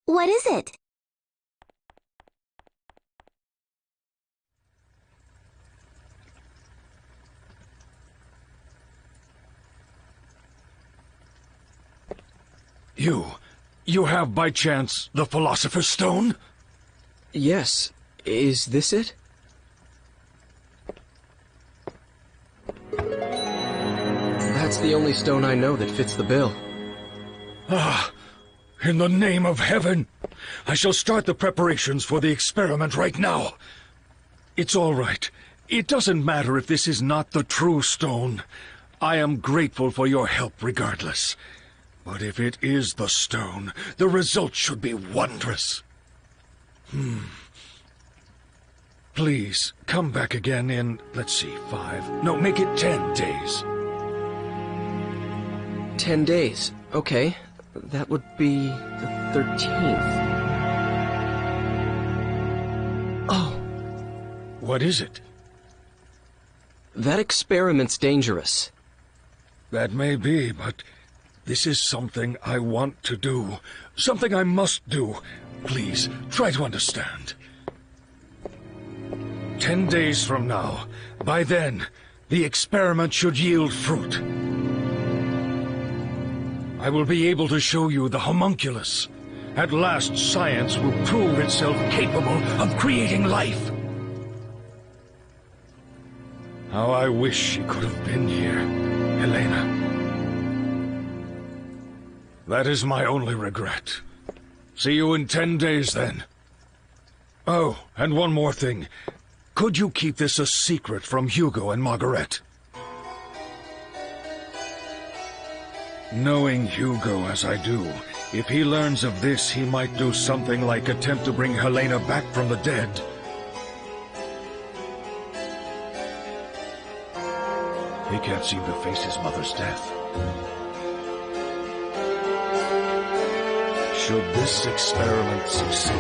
What is it? You have by chance the Philosopher's Stone? Yes. Is this it? That's the only stone I know that fits the bill. Ah, in the name of heaven! I shall start the preparations for the experiment right now. It's all right. It doesn't matter if this is not the true stone. I am grateful for your help regardless. But if it is the stone, the result should be wondrous. Please, come back again in, let's see, 5... No, make it 10 days. 10 days. Okay. That would be the 13th. Oh. What is it? That experiment's dangerous. That may be, but this is something I want to do. Something I must do. Please, try to understand. 10 days from now, by then, the experiment should yield fruit. I will be able to show you the homunculus. At last, science will prove itself capable of creating life. How I wish she could have been here, Helena. That is my only regret. See you in 10 days, then. Oh, and one more thing. Could you keep this a secret from Hugo and Margaret? Knowing Hugo as I do, if he learns of this, he might do something like attempt to bring Helena back from the dead. He can't seem to face his mother's death. Should this experiment succeed,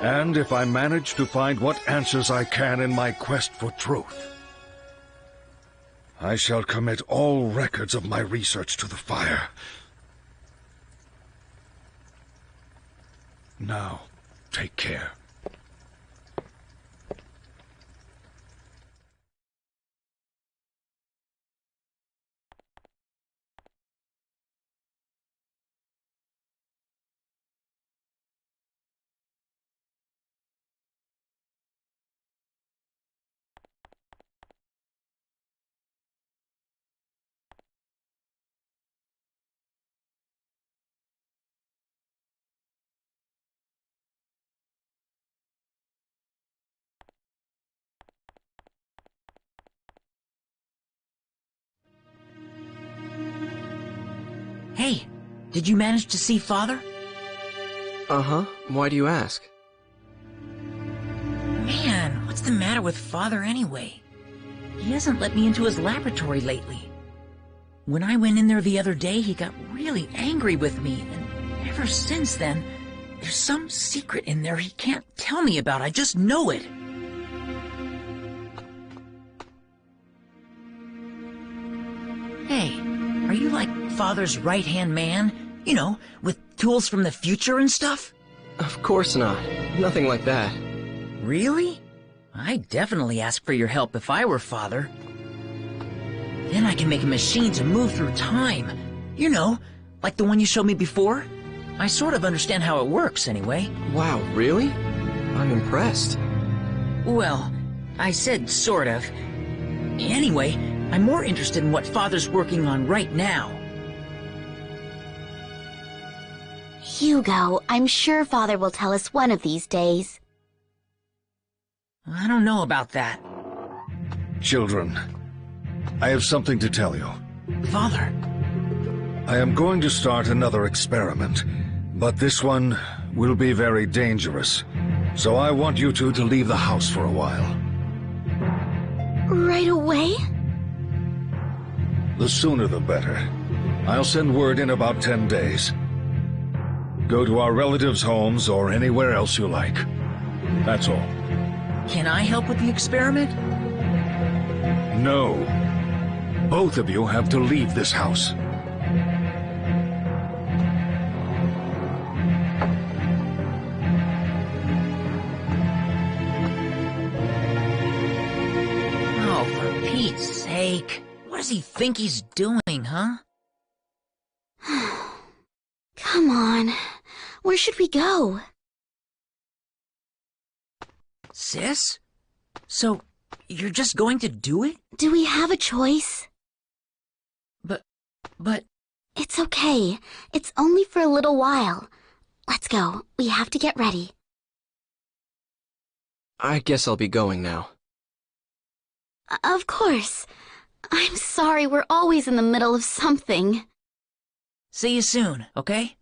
and if I manage to find what answers I can in my quest for truth, I shall commit all records of my research to the fire. Now, take care. Hey, did you manage to see Father? Uh-huh. Why do you ask? Man, what's the matter with Father anyway? He hasn't let me into his laboratory lately. When I went in there the other day, he got really angry with me, and ever since then, there's some secret in there he can't tell me about. I just know it. Hey, are you like Father's right-hand man? You know, with tools from the future and stuff? Of course not. Nothing like that. Really? I'd definitely ask for your help if I were Father. Then I can make a machine to move through time. You know, like the one you showed me before. I sort of understand how it works, anyway. Wow, really? I'm impressed. Well, I said sort of. Anyway, I'm more interested in what Father's working on right now. Hugo, I'm sure Father will tell us one of these days. I don't know about that. Children, I have something to tell you. Father. I am going to start another experiment, but this one will be very dangerous. So I want you two to leave the house for a while. Right away? The sooner the better. I'll send word in about 10 days. Go to our relatives' homes or anywhere else you like. That's all. Can I help with the experiment? No. Both of you have to leave this house. Oh, for Pete's sake. What does he think he's doing, huh? Come on. Where should we go? Sis? So, you're just going to do it? Do we have a choice? But... It's okay. It's only for a little while. Let's go. We have to get ready. I guess I'll be going now. Of course. I'm sorry we're always in the middle of something. See you soon, okay?